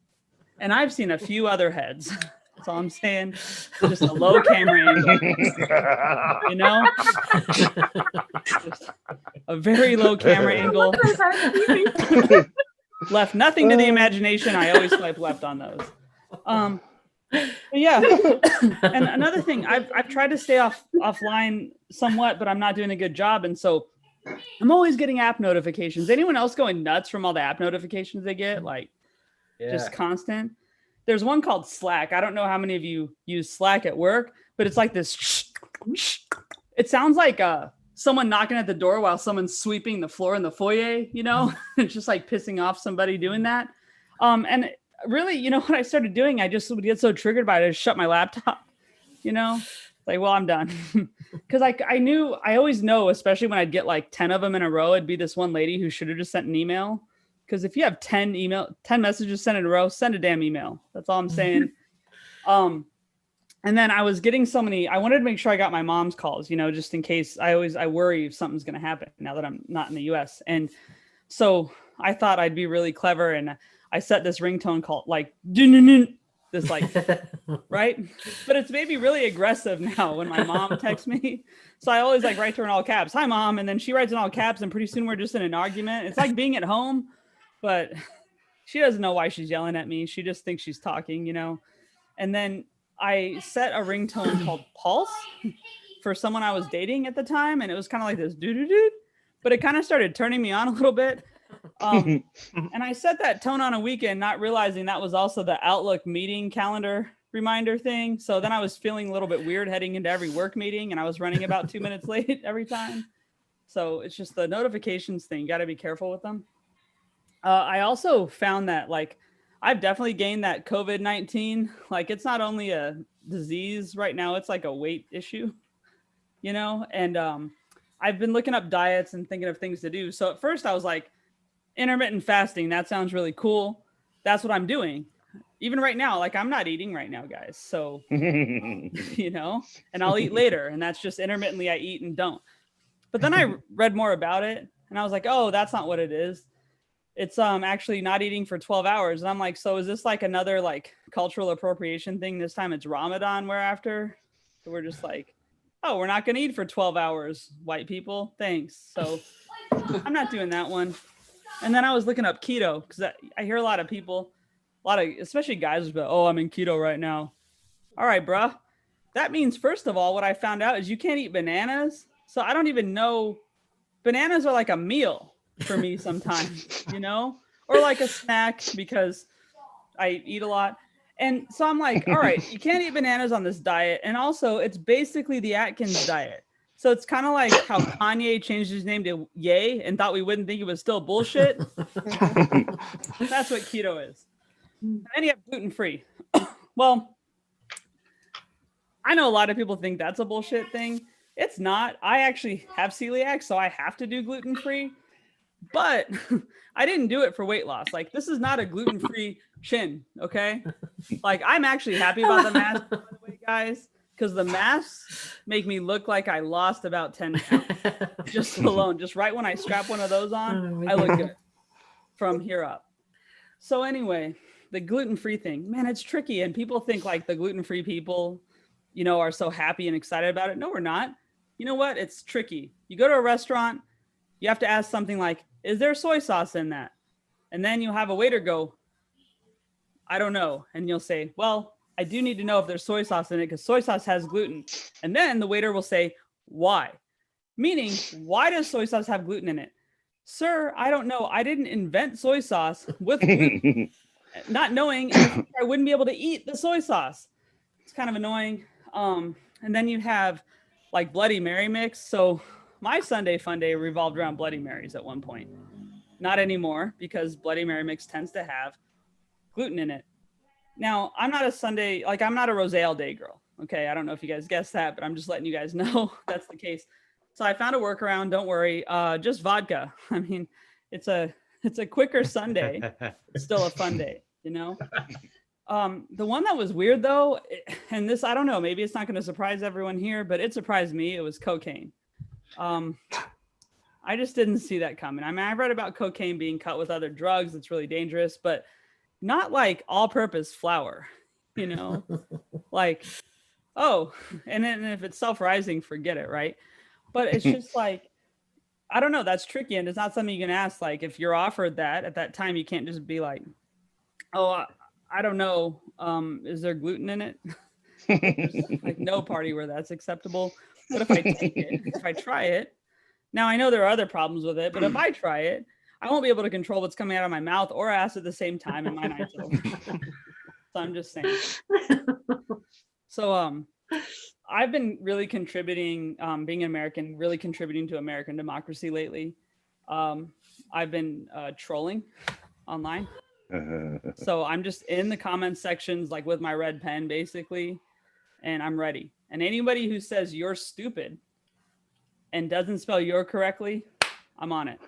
and I've seen a few other heads. That's all I'm saying. Just a low camera angle, you know? Just a very low camera angle. Left nothing to the imagination. I always swipe left on those. Yeah. And another thing, I've tried to stay offline somewhat, but I'm not doing a good job. And so I'm always getting app notifications. Anyone else going nuts from all the app notifications they get? Like just constant. There's one called Slack. I don't know how many of you use Slack at work, but it's like this. It sounds like someone knocking at the door while someone's sweeping the floor in the foyer, you know, it's just like pissing off somebody doing that. And really, you know, what I started doing, I just would get so triggered by it, I just shut my laptop, you know, like, well, I'm done. Because I always know, especially when I'd get like 10 of them in a row, it'd be this one lady who should have just sent an email. Because if you have 10 messages sent in a row, send a damn email. That's all I'm saying. And then I was getting so many, I wanted to make sure I got my mom's calls, you know, just in case. I worry if something's going to happen now that I'm not in the US. And so I thought I'd be really clever. And I set this ringtone called like, this like, right? But it's made me really aggressive now when my mom texts me. So I always like write to her in all caps, hi mom. And then she writes in all caps and pretty soon we're just in an argument. It's like being at home. But she doesn't know why she's yelling at me. She just thinks she's talking, you know. And then I set a ringtone called Pulse for someone I was dating at the time. And it was kind of like this doo-doo-doo. But it kind of started turning me on a little bit. And I set that tone on a weekend, not realizing that was also the Outlook meeting calendar reminder thing. So then I was feeling a little bit weird heading into every work meeting. And I was running about 2 minutes late every time. So it's just the notifications thing. You got to be careful with them. I also found that like I've definitely gained that COVID-19. Like it's not only a disease right now, it's like a weight issue, you know? And I've been looking up diets and thinking of things to do. So at first I was like, intermittent fasting, that sounds really cool. That's what I'm doing. Even right now, like I'm not eating right now, guys. So, you know, and I'll eat later. And that's just intermittently I eat and don't. But then I read more about it and I was like, oh, that's not what it is. It's actually not eating for 12 hours. And I'm like, so is this like another like cultural appropriation thing? This time it's Ramadan we're after. So we're just like, oh, we're not going to eat for 12 hours, white people. Thanks. So I'm not doing that one. And then I was looking up keto because I hear a lot of people, especially guys, but oh, I'm in keto right now. All right, bruh. That means, first of all, what I found out is you can't eat bananas. So I don't even know. Bananas are like a meal for me sometimes, you know, or like a snack because I eat a lot. And so I'm like, all right, you can't eat bananas on this diet. And also it's basically the Atkins diet. So it's kind of like how Kanye changed his name to Ye and thought we wouldn't think it was still bullshit. That's what keto is. And then you have gluten-free. Well, I know a lot of people think that's a bullshit thing. It's not. I actually have celiac, so I have to do gluten-free. But I didn't do it for weight loss. Like, this is not a gluten-free chin, okay? Like, I'm actually happy about the mask, by the way, guys, because the masks make me look like I lost about 10 pounds just alone. Just right when I strap one of those on, I look good from here up. So anyway, the gluten-free thing, man, it's tricky. And people think like the gluten-free people, you know, are so happy and excited about it. No, we're not. You know what? It's tricky. You go to a restaurant, you have to ask something like, is there soy sauce in that? And then you'll have a waiter go, I don't know. And you'll say, well, I do need to know if there's soy sauce in it because soy sauce has gluten. And then the waiter will say, why? Meaning, why does soy sauce have gluten in it? Sir, I don't know. I didn't invent soy sauce with gluten, not knowing I wouldn't be able to eat the soy sauce. It's kind of annoying. And then you have like Bloody Mary mix. So my Sunday fun day revolved around Bloody Marys at one point. Not anymore because Bloody Mary mix tends to have gluten in it. Now, I'm not a Sunday, like I'm not a Rosé all day girl. Okay, I don't know if you guys guessed that, but I'm just letting you guys know that's the case. So I found a workaround, don't worry, just vodka. I mean, it's a quicker Sunday, it's still a fun day, you know? The one that was weird though, and this, I don't know, maybe it's not gonna surprise everyone here, but it surprised me, it was cocaine. I just didn't see that coming. I mean, I read about cocaine being cut with other drugs, it's really dangerous, but not like all-purpose flour, you know? Like, oh, and then if it's self-rising, forget it, right? But it's just like, I don't know, that's tricky. And it's not something you can ask. Like, if you're offered that at that time, you can't just be like, oh, I don't know. Is there gluten in it? There's like no party where that's acceptable. But if I take it, if I try it, now I know there are other problems with it, but if I try it, I won't be able to control what's coming out of my mouth or ass at the same time in my night's over. So I'm just saying. So I've been really contributing, being an American, really contributing to American democracy lately. I've been trolling online. So I'm just in the comment sections, like with my red pen, basically, and I'm ready. And anybody who says you're stupid and doesn't spell your correctly, I'm on it.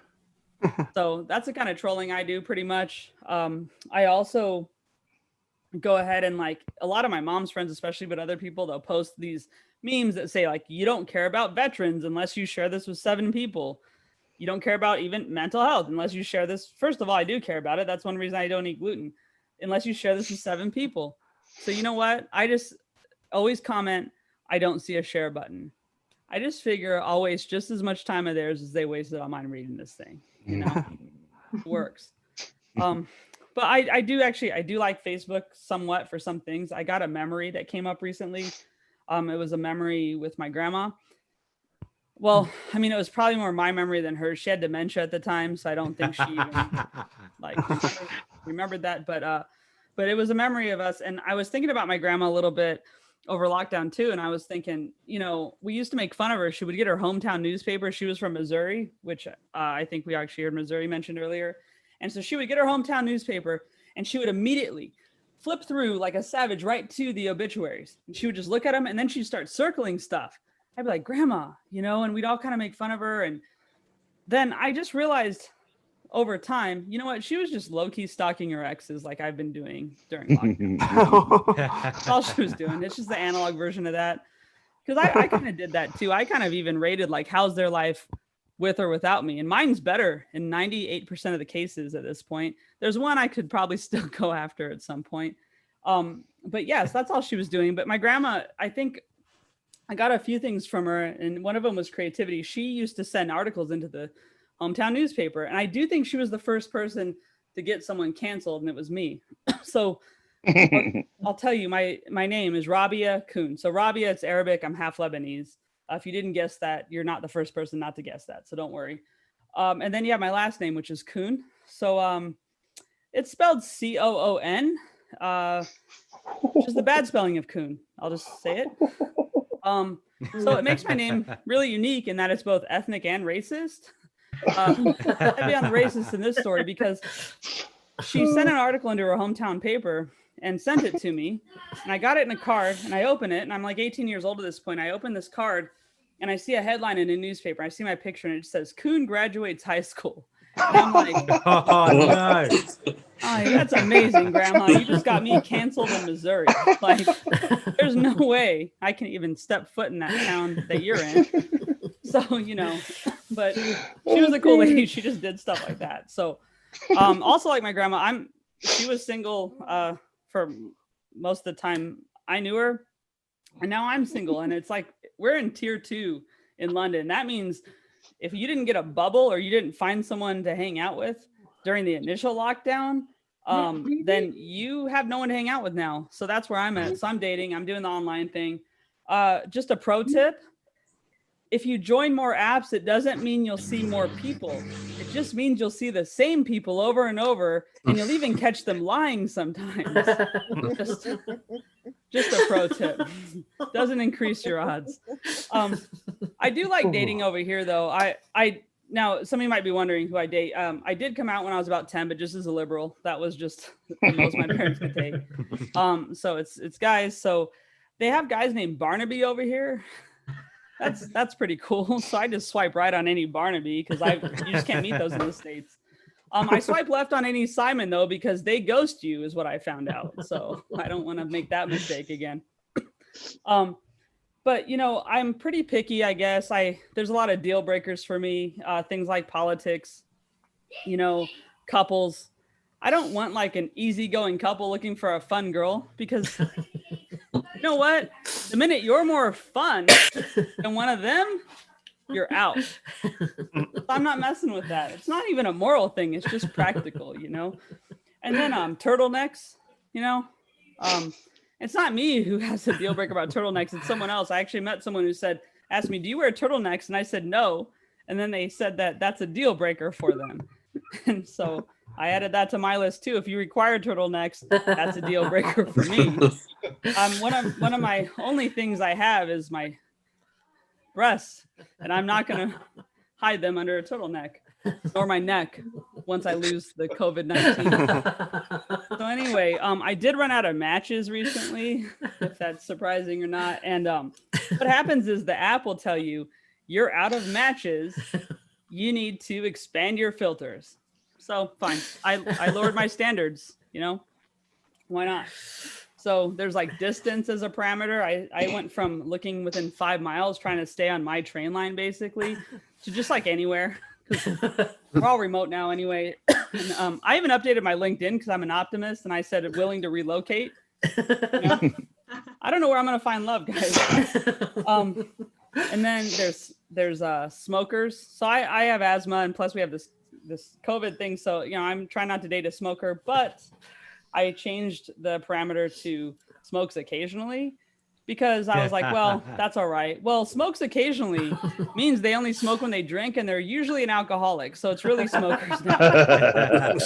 So that's the kind of trolling I do pretty much. I also go ahead and like a lot of my mom's friends, especially, but other people, they'll post these memes that say like, you don't care about veterans unless you share this with 7 people. You don't care about even mental health unless you share this. First of all, I do care about it. That's one reason I don't eat gluten, unless you share this with 7 people. So you know what? I just always comment, I don't see a share button. I just figure I'll waste just as much time of theirs as they wasted on mine reading this thing. You know, it works. But I do like Facebook somewhat for some things. I got a memory that came up recently. It was a memory with my grandma. Well, I mean, it was probably more my memory than hers. She had dementia at the time, so I don't think she even like remembered that. But it was a memory of us. And I was thinking about my grandma a little bit over lockdown too. And I was thinking, you know, we used to make fun of her. She would get her hometown newspaper. She was from Missouri, which I think we actually heard Missouri mentioned earlier. And so she would get her hometown newspaper and she would immediately flip through like a savage right to the obituaries. And she would just look at them and then she'd start circling stuff. I'd be like, Grandma, you know, and we'd all kind of make fun of her. And then I just realized over time, you know what? She was just low-key stalking her exes like I've been doing during lockdown. That's all she was doing. It's just the analog version of that. Because I kind of did that too. I kind of even rated like, how's their life with or without me? And mine's better in 98% of the cases at this point. There's one I could probably still go after at some point. But yes, that's all she was doing. But my grandma, I think I got a few things from her, and one of them was creativity. She used to send articles into the hometown newspaper. And I do think she was the first person to get someone canceled, and it was me. So I'll tell you, my name is Rabia Kuhn. So Rabia, it's Arabic. I'm half Lebanese. If you didn't guess that, you're not the first person not to guess that. So don't worry. And then you have my last name, which is Kuhn. So it's spelled C-O-O-N, which is the bad spelling of Kuhn. I'll just say it. So it makes my name really unique in that it's both ethnic and racist. I'd be on the racist in this story because she sent an article into her hometown paper and sent it to me, and I got it in a card, and I open it, and I'm like 18 years old at this point. I open this card and I see a headline in a newspaper. I see my picture and it says Kuhn graduates high school. And I'm like, Oh no. oh, that's amazing, Grandma. You just got me canceled in Missouri. Like, there's no way I can even step foot in that town that you're in. So, you know, but she was a cool lady. She just did stuff like that. So, also like my grandma, she was single for most of the time I knew her, and now I'm single. And it's like, we're in tier 2 in London. That means if you didn't get a bubble or you didn't find someone to hang out with during the initial lockdown, then you have no one to hang out with now. So that's where I'm at. So I'm dating, I'm doing the online thing. Just a pro tip. If you join more apps, it doesn't mean you'll see more people. It just means you'll see the same people over and over, and you'll even catch them lying sometimes. Just a pro tip. Doesn't increase your odds. I do like dating over here, though. Now, some of you might be wondering who I date. I did come out when I was about 10, but just as a liberal. That was just the most my parents could take. So it's guys. So they have guys named Barnaby over here. That's pretty cool. So I just swipe right on any Barnaby because you just can't meet those in the States. I swipe left on any Simon though, because they ghost you is what I found out. So I don't want to make that mistake again. But you know, I'm pretty picky, I guess. There's a lot of deal breakers for me. Things like politics, you know, couples. I don't want like an easygoing couple looking for a fun girl, because you know what? The minute you're more fun than one of them, you're out. So I'm not messing with that. It's not even a moral thing. It's just practical, you know? And then turtlenecks, you know? It's not me who has a deal breaker about turtlenecks. It's someone else. I actually met someone who asked me, do you wear turtlenecks? And I said, no. And then they said that that's a deal breaker for them. And so I added that to my list too. If you require turtlenecks, that's a deal breaker for me. One of my only things I have is my breasts, and I'm not going to hide them under a turtleneck, or my neck once I lose the COVID-19. So anyway, I did run out of matches recently, if that's surprising or not. And what happens is the app will tell you you're out of matches. You need to expand your filters. So fine. I lowered my standards, you know, why not? So there's like distance as a parameter. I went from looking within 5 miles, trying to stay on my train line basically, to just like anywhere. We're all remote now anyway. And, I even updated my LinkedIn because I'm an optimist, and I said willing to relocate. You know? I don't know where I'm going to find love, guys. And then there's smokers. So I have asthma, and plus we have this COVID thing. So, you know, I'm trying not to date a smoker, but I changed the parameter to smokes occasionally, because I was like, well, that's all right. Well, smokes occasionally means they only smoke when they drink, and they're usually an alcoholic. So it's really smokers now. The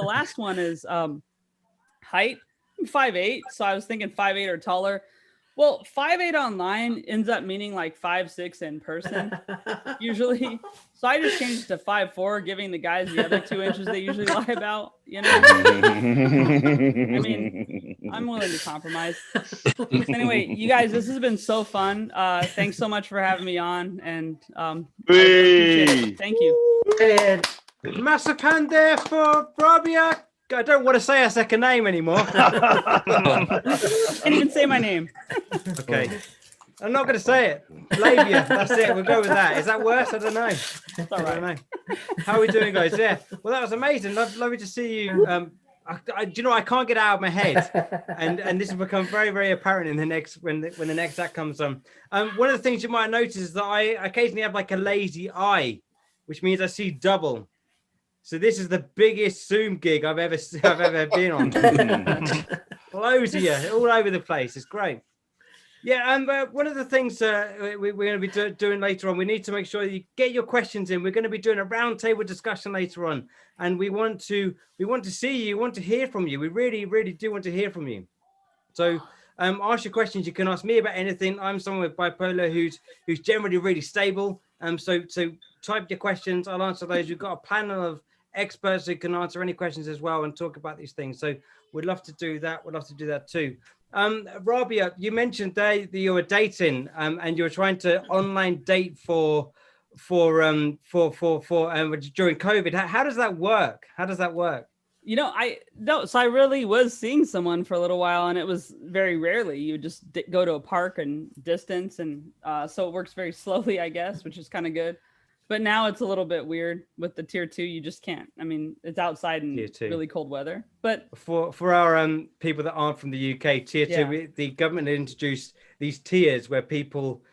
last one is height. I'm 5'8", so I was thinking 5'8" or taller. Well, 5'8" online ends up meaning like 5'6" in person, usually. So I just changed it to 5'4", giving the guys the other 2 inches they usually lie about, you know? I mean, I'm willing to compromise. Anyway, you guys, this has been so fun. Thanks so much for having me on, and I appreciate it. Thank you. Brilliant. Massive hand there for Rabia. I don't want to say her second name anymore. Can't even say my name. Okay. I'm not going to say it. Labia. That's it. We'll go with that. Is that worse? I don't know. It's all right. I don't know. How are we doing, guys? Yeah. Well, that was amazing. Lovely to see you. Do you know, I can't get it out of my head, and this will become very, very apparent in the next when the next act comes on. One of the things you might notice is that I occasionally have like a lazy eye, which means I see double. So this is the biggest Zoom gig I've ever been on. Loads of you, all over the place. It's great. Yeah, and one of the things we're going to be doing later on, we need to make sure you get your questions in. We're going to be doing a roundtable discussion later on, and we want to see you, want to hear from you. We really, really do want to hear from you. So ask your questions. You can ask me about anything. I'm someone with bipolar who's generally really stable. So type your questions. I'll answer those. We've got a panel of experts who can answer any questions as well and talk about these things. So we'd love to do that. We'd love to do that too. Rabia, you mentioned that you were dating and you were trying to online date for during COVID. How does that work? How does that work? You know, so I really was seeing someone for a little while, and it was very rarely. You just go to a park and distance, and so it works very slowly, I guess, which is kind of good. But now it's a little bit weird with the tier 2. You just can't. I mean, it's outside in really cold weather. But for our people that aren't from the UK, tier 2, the government introduced these tiers where people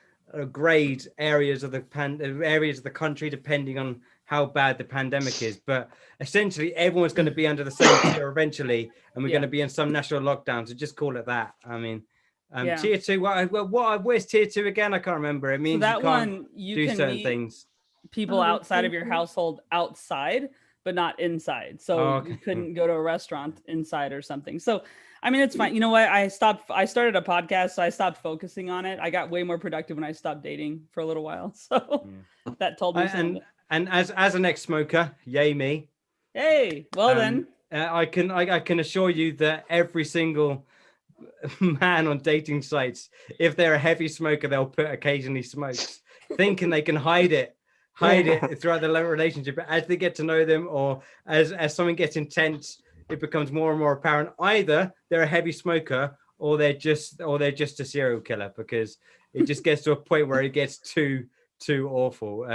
grade areas of the country depending on how bad the pandemic is. But essentially, everyone's going to be under the same tier eventually, and we're going to be in some national lockdown. So just call it that. I mean, tier 2. Where's tier 2 again? I can't remember. It means that you can't one you do can certain meet things. People outside of your household outside, but not inside. So you couldn't go to a restaurant inside or something. So I mean, it's fine. You know what? I started a podcast, so I stopped focusing on it. I got way more productive when I stopped dating for a little while. So that told me something. And as an ex-smoker, yay me. Hey, well then. I can assure you that every single man on dating sites, if they're a heavy smoker, they'll put occasionally smokes, thinking they can hide it throughout the relationship. But as they get to know them, or as something gets intense, it becomes more and more apparent. Either they're a heavy smoker, or they're just a serial killer, because it just gets to a point where it gets too awful.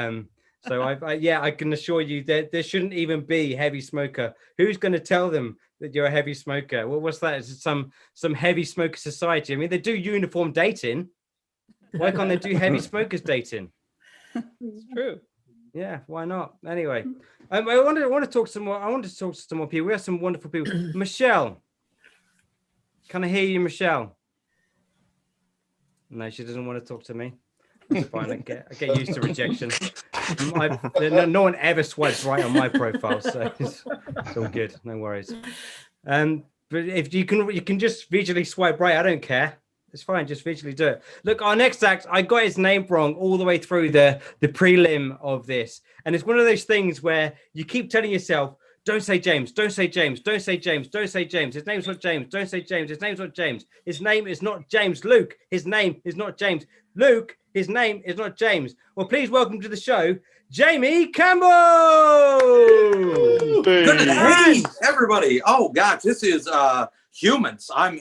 So I can assure you that there shouldn't even be heavy smoker. Who's going to tell them that you're a heavy smoker? Well, what's that? Is it some heavy smoker society? I mean, they do uniform dating. Why can't they do heavy smokers dating? It's true. Yeah, why not? Anyway, I want to talk some more. I want to talk to some more people. We have some wonderful people. Michelle, can I hear you, Michelle? No, she doesn't want to talk to me. It's fine. I get used to rejection. No one ever swipes right on my profile, so it's all good. No worries. But if you can just visually swipe right. I don't care. It's fine. Just visually do it. Look, our next act, I got his name wrong all the way through the prelim of this, and it's one of those things where you keep telling yourself, "Don't say James. Don't say James. Don't say James. Don't say James. His name's not James. Don't say James. His name's not James. His name is not James. Luke. His name is not James. Luke. His name is not James." Well, please welcome to the show, Jamie Campbell. Hey, everybody! Oh gosh, this is humans. I'm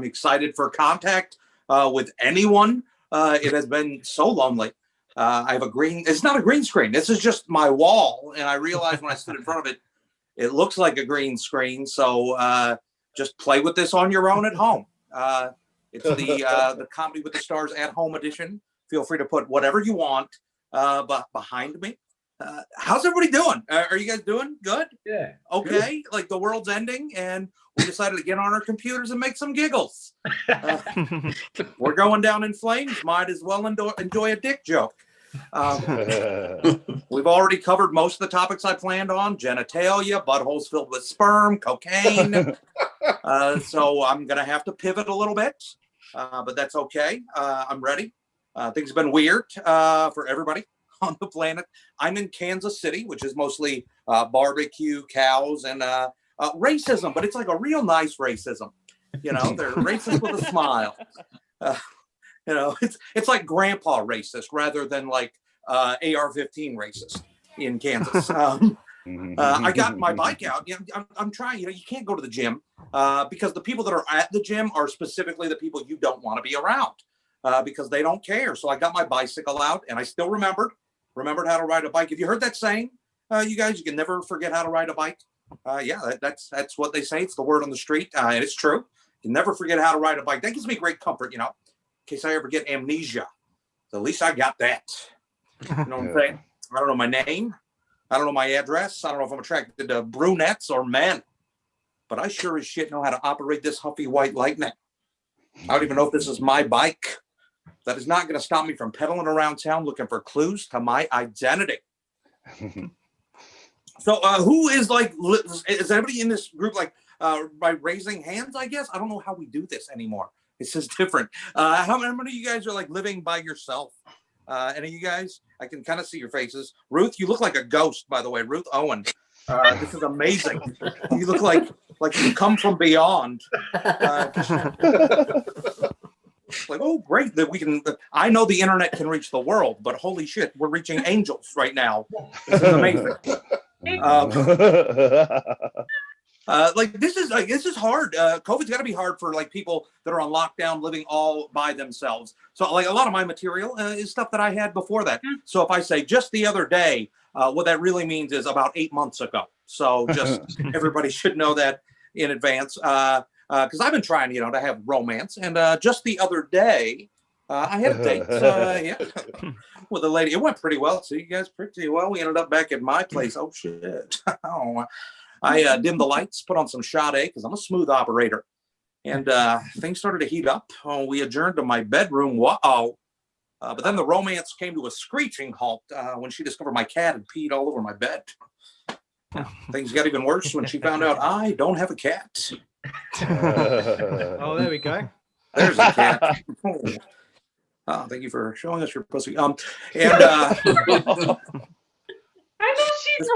excited for contact with anyone. It has been so lonely. I have it's not a green screen. This is just my wall, and I realized when I stood in front of it, it looks like a green screen. So just play with this on your own at home. It's the Comedy with the Stars at Home edition. Feel free to put whatever you want. But behind me, how's everybody doing? Are you guys doing good? Yeah. Okay. Good. Like the world's ending, and we decided to get on our computers and make some giggles. We're going down in flames. Might as well enjoy a dick joke. We've already covered most of the topics I planned on: genitalia, buttholes filled with sperm, cocaine. So I'm gonna have to pivot a little bit, but that's okay. I'm ready. Things have been weird for everybody on the planet. I'm in Kansas City, which is mostly barbecue, cows, and racism, but it's like a real nice racism. You know, they're racist with a smile. You know, it's like grandpa racist rather than like AR-15 racist in Kansas. I got my bike out. You know, I'm trying. You know, you can't go to the gym because the people that are at the gym are specifically the people you don't want to be around. Because they don't care. So I got my bicycle out, and I still remembered how to ride a bike. Have you heard that saying, you guys? You can never forget how to ride a bike. Yeah, that's what they say. It's the word on the street, and it's true. You can never forget how to ride a bike. That gives me great comfort, you know, in case I ever get amnesia. So at least I got that. You know what I'm saying? I don't know my name. I don't know my address. I don't know if I'm attracted to brunettes or men. But I sure as shit know how to operate this Huffy White Lightning. I don't even know if this is my bike. That is not going to stop me from pedaling around town looking for clues to my identity. So who is like, is anybody in this group like by raising hands, I guess? I don't know how we do this anymore. It's just different. How many of you guys are like living by yourself? Any of you guys? I can kind of see your faces. Ruth, you look like a ghost, by the way. Ruth Owen. This is amazing. You look like you come from beyond. Like, oh, great that we can. I know the internet can reach the world, but holy shit, we're reaching angels right now. This is amazing. Like this is hard. COVID's got to be hard for like people that are on lockdown, living all by themselves. So like a lot of my material is stuff that I had before that. So if I say just the other day, what that really means is about 8 months ago. So just everybody should know that in advance. Because I've been trying, to have romance, and just the other day, I had a date, with a lady. It went pretty well. So you guys, pretty well. We ended up back at my place. Oh shit! I dimmed the lights, put on some Sade because I'm a smooth operator, and things started to heat up. We adjourned to my bedroom. Wow! But then the romance came to a screeching halt when she discovered my cat had peed all over my bed. Things got even worse when she found out I don't have a cat. Oh, there we go. There's a cat. Oh, thank you for showing us your pussy. Just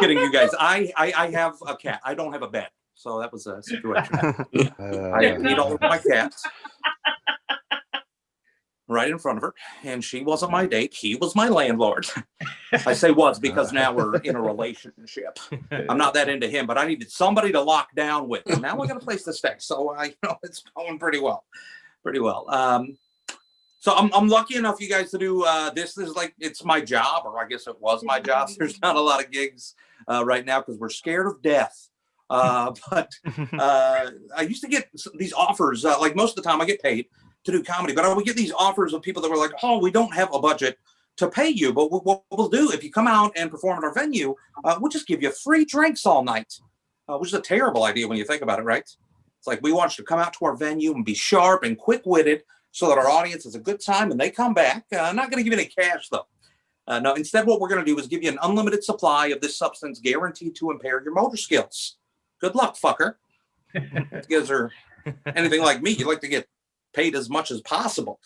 kidding, you guys. I have a cat. I don't have a bed, so that was a situation. I need all of my cats right in front of her, and she wasn't my date. He was my landlord. I say was because now we're in a relationship. I'm not that into him, but I needed somebody to lock down with. And now we got a place to stay, so it's going pretty well, So I'm lucky enough, you guys, to do this. This is like it's my job, or I guess it was my job. There's not a lot of gigs right now because we're scared of death. But I used to get these offers. Like most of the time, I get paid to do comedy, but I would get these offers of people that were like, "Oh, we don't have a budget to pay you, but what we'll do if you come out and perform at our venue, we'll just give you free drinks all night," which is a terrible idea when you think about it, right? It's like we want you to come out to our venue and be sharp and quick-witted so that our audience has a good time and they come back. I'm not going to give you any cash, though. No, instead, what we're going to do is give you an unlimited supply of this substance guaranteed to impair your motor skills. Good luck, fucker. If you guys are anything like me, you'd like to get paid as much as possible.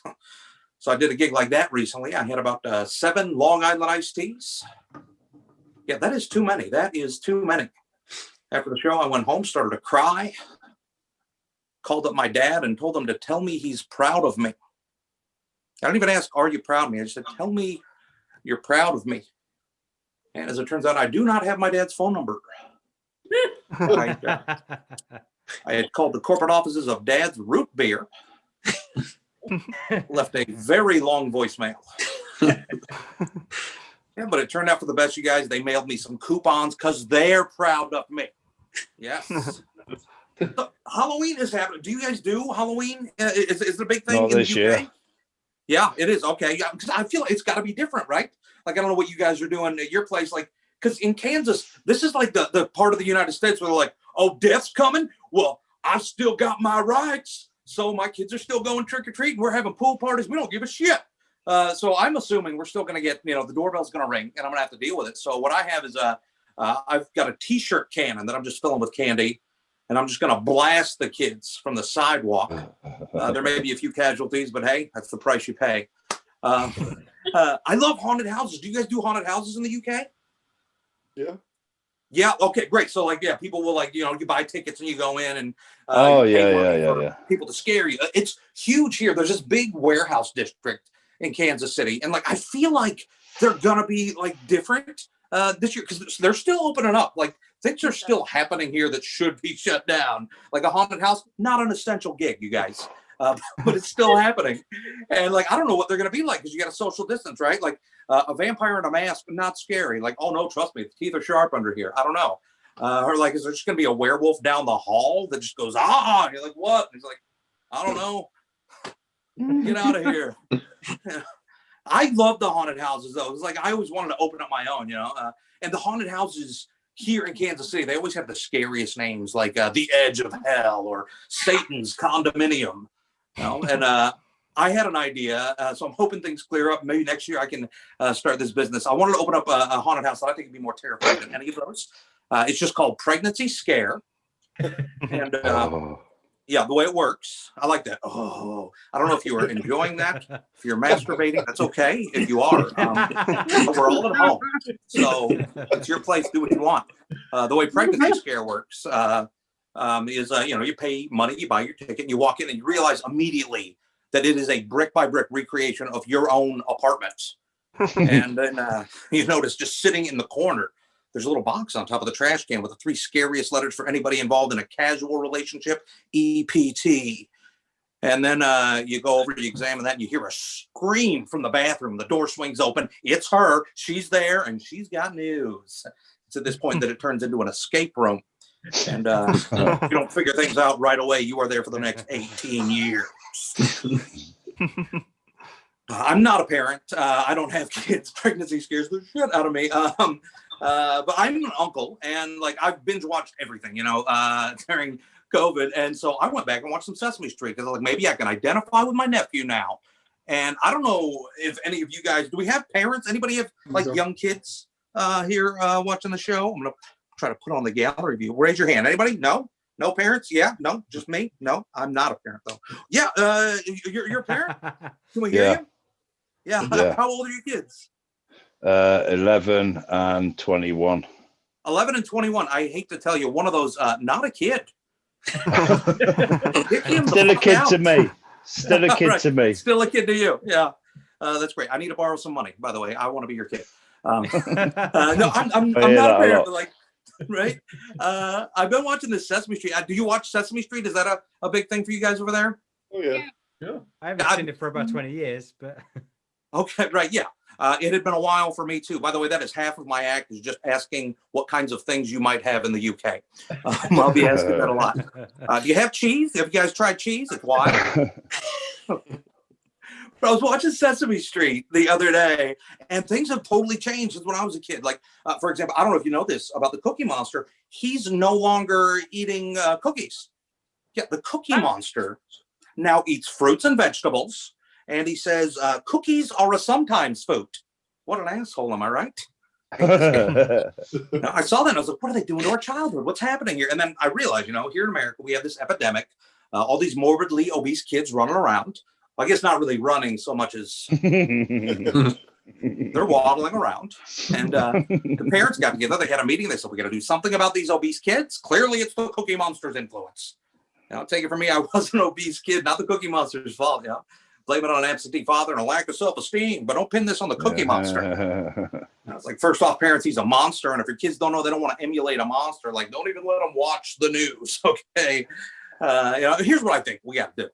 So I did a gig like that recently. I had about 7 Long Island iced teas. Yeah, that is too many. That is too many. After the show, I went home, started to cry, called up my dad and told him to tell me he's proud of me. I don't even ask, are you proud of me? I just said, tell me you're proud of me. And as it turns out, I do not have my dad's phone number. I had called the corporate offices of Dad's Root Beer. Left a very long voicemail. Yeah, but it turned out for the best, you guys. They mailed me some coupons because they're proud of me. Yes. So, Halloween is happening. Do you guys do Halloween? Is it a big thing Not in this the UK? year. Yeah, it is. Okay. Yeah, because I feel like it's got to be different, right? Like, I don't know what you guys are doing at your place. Like, because in Kansas, this is like the part of the United States where they're like, oh, death's coming? Well, I still got my rights. So my kids are still going trick-or-treating. We're having pool parties. We don't give a shit. So I'm assuming we're still going to get, the doorbell's going to ring and I'm going to have to deal with it. So what I have is I've got a T-shirt cannon that I'm just filling with candy. And I'm just going to blast the kids from the sidewalk. There may be a few casualties, but hey, that's the price you pay. I love haunted houses. Do you guys do haunted houses in the UK? Yeah. Yeah. Okay, great. So people will you buy tickets and you go in and people to scare you. It's huge here. There's this big warehouse district in Kansas City. And I feel like they're going to be different this year because they're still opening up. Things are still happening here that should be shut down. Like a haunted house, not an essential gig, you guys, but it's still happening. And I don't know what they're going to be like because you got a social distance, right? A vampire in a mask, not scary. Oh no, trust me, the teeth are sharp under here. I don't know. Or is there just going to be a werewolf down the hall that just goes, ah? And you're like, what? And he's like, I don't know. Get out of here. I love the haunted houses though. It's I always wanted to open up my own, and the haunted houses here in Kansas City, they always have the scariest names the Edge of Hell or Satan's Condominium. And I had an idea, so I'm hoping things clear up. Maybe next year I can start this business. I wanted to open up a haunted house that I think would be more terrifying than any of those. It's just called Pregnancy Scare. And yeah, the way it works, I like that. Oh, I don't know if you are enjoying that. If you're masturbating, that's okay. If you are, we're all at home, so it's your place. Do what you want. The way Pregnancy Scare works is, you pay money, you buy your ticket, and you walk in, and you realize immediately that it is a brick by brick recreation of your own apartment. And then you notice just sitting in the corner, there's a little box on top of the trash can with the 3 scariest letters for anybody involved in a casual relationship, EPT. And then you go over, you examine that, and you hear a scream from the bathroom. The door swings open. It's her. She's there, and she's got news. It's at this point that it turns into an escape room. And if you don't figure things out right away, you are there for the next 18 years. I'm not a parent. I don't have kids. Pregnancy scares the shit out of me. But I'm an uncle, and like I've binge watched everything, during COVID. And so I went back and watched some Sesame Street because like maybe I can identify with my nephew now. And I don't know if any of you guys, do we have parents? Anybody have like young kids here watching the show? I'm going to try to put on the gallery view. Raise your hand. Anybody? No? No parents? Yeah? No? Just me? No? I'm not a parent though. Yeah. You're a parent? Can we hear you? Yeah. How old are your kids? 11 and 21. 11 and 21. I hate to tell you, one of those, not a kid. Still a kid to me. Still a kid to me. Still a kid to you. Yeah. That's great. I need to borrow some money, by the way. I want to be your kid. No, I'm not a parent, but like, right? I've been watching this Sesame Street. Do you watch Sesame Street? Is that a big thing for you guys over there? Oh, yeah. I haven't seen it for about 20 years, but. Okay, right. Yeah. It had been a while for me too. By the way, that is half of my act, is just asking what kinds of things you might have in the UK. I'll be asking that a lot. Do you have cheese? Have you guys tried cheese? It's wild. But I was watching Sesame Street the other day, and things have totally changed since when I was a kid. Like, for example, I don't know if you know this about the Cookie Monster. He's no longer eating cookies. Yeah, the Cookie Monster now eats fruits and vegetables. And he says, cookies are a sometimes food. What an asshole, am I right? I saw that and I was like, what are they doing to our childhood? What's happening here? And then I realized, here in America, we have this epidemic, all these morbidly obese kids running around. I guess not really running so much as they're waddling around. And the parents got together. They had a meeting. They said, we got to do something about these obese kids. Clearly, it's the Cookie Monster's influence. Take it from me, I was an obese kid, not the Cookie Monster's fault. Blame it on an absentee father and a lack of self-esteem, but don't pin this on the Cookie Monster. I was like, first off, parents, he's a monster. And if your kids don't know, they don't want to emulate a monster, like don't even let them watch the news. Okay. Here's what I think we got to do.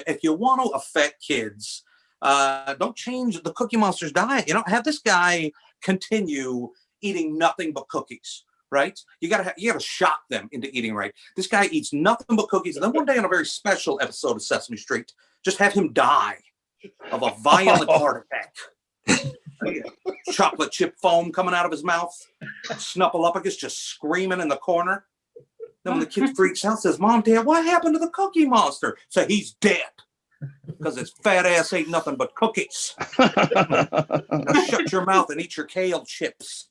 If you want to affect kids, don't change the Cookie Monster's diet. Have this guy continue eating nothing but cookies. Right? You gotta shock them into eating right. This guy eats nothing but cookies. And then one day on a very special episode of Sesame Street, just have him die of a violent heart attack. Chocolate chip foam coming out of his mouth. Snuffleupagus just screaming in the corner. Then when the kid freaks out, says, Mom, Dad, what happened to the Cookie Monster? So he's dead. Because his fat ass ate nothing but cookies. Now shut your mouth and eat your kale chips.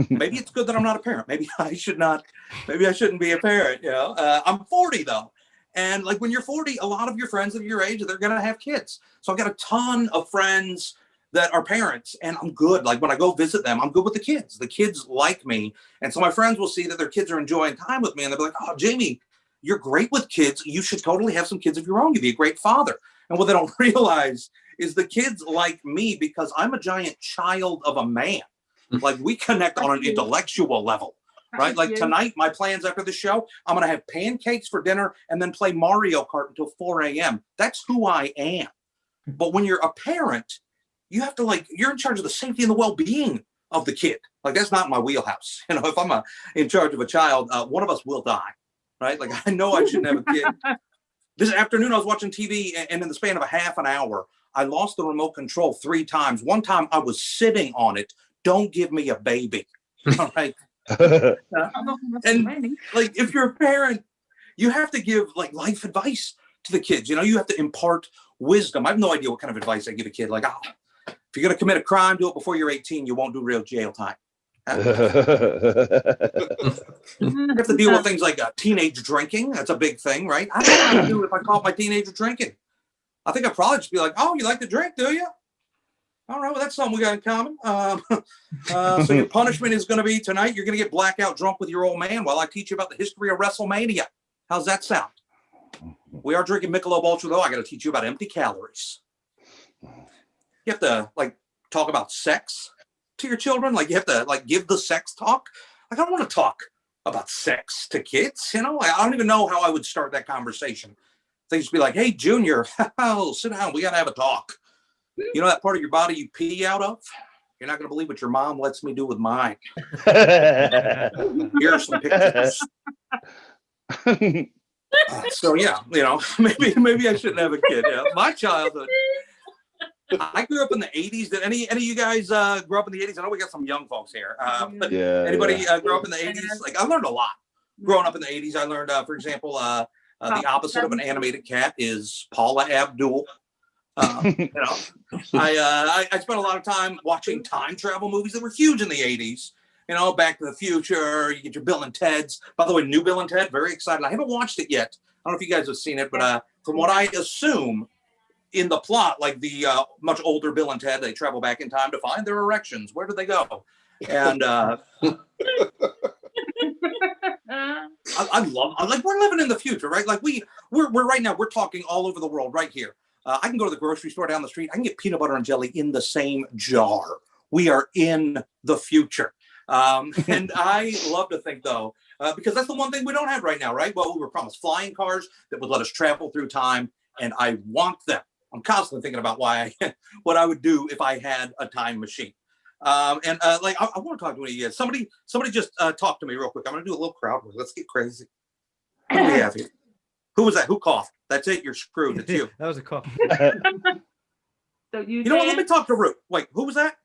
Maybe it's good that I'm not a parent. Maybe I shouldn't be a parent. I'm 40 though. And like when you're 40, a lot of your friends of your age, they're going to have kids. So I've got a ton of friends that are parents and I'm good. Like when I go visit them, I'm good with the kids. The kids like me. And so my friends will see that their kids are enjoying time with me and they'll be like, oh, Jamie, you're great with kids. You should totally have some kids of your own. You'd be a great father. And what they don't realize is the kids like me because I'm a giant child of a man. Like we connect on an intellectual level, right? Like tonight, my plans after the show, I'm going to have pancakes for dinner and then play Mario Kart until 4 a.m. That's who I am. But when you're a parent, you have to you're in charge of the safety and the well-being of the kid. Like that's not my wheelhouse. If I'm in charge of a child, one of us will die, right? Like I know I shouldn't have a kid. This afternoon, I was watching TV and in the span of a half an hour, I lost the remote control 3 times. One time I was sitting on it. Don't give me a baby. All right. And if you're a parent, you have to give life advice to the kids. You have to impart wisdom. I have no idea what kind of advice I give a kid. If you're going to commit a crime, do it before you're 18. You won't do real jail time. You have to deal with things like teenage drinking. That's a big thing, right? I don't know what to do if I caught my teenager drinking. I think I'd probably just be like, oh, you like to drink, do you? All right, well, that's something we got in common. So your punishment is going to be tonight, you're going to get blackout drunk with your old man while I teach you about the history of WrestleMania. How's that sound? we are drinking Michelob Ultra, though. I got to teach you about empty calories. You have to like talk about sex to your children. Like you have to like give the sex talk. Like I don't want to talk about sex to kids. You know, I don't even know how I would start that conversation. They just be like, "Hey, Junior, sit down. We got to have a talk. You know that part of your body you pee out of? You're not going to believe what your mom lets me do with mine. Here are some pictures." So yeah, you know, maybe I shouldn't have a kid. Yeah, my childhood. I grew up in the 80s. Did any of you guys grow up in the 80s? I know we got some young folks here. But anybody grow up in the 80s? Like I learned a lot growing up in the 80s. I learned, for example, the opposite of an animated cat is Paula Abdul. You know, I spent a lot of time watching time travel movies that were huge in the 80s. You know, Back to the Future, you get your Bill and Ted's. By the way, new Bill and Ted, very excited. I haven't watched it yet. I don't know if you guys have seen it, but from what I assume in the plot, like the much older Bill and Ted, they travel back in time to find their erections. Where did they go? And I love, like, we're living in the future, right? Like we're right now, we're talking all over the world right here. I can go to the grocery store down the street. I can get peanut butter and jelly in the same jar. We are in the future. And I love to think, though, because that's the one thing we don't have right now, right? Well, we were promised flying cars that would let us travel through time, and I want them. I'm constantly thinking about what I would do if I had a time machine. And like, I want to talk to one of you guys. Somebody just talk to me real quick. I'm going to do a little crowd work. Let's get crazy. What do we have here? Who was that? Who coughed? That's it. You're screwed. It's you. That was a cough. Don't You know what? Let me talk to Root. Wait, who was that?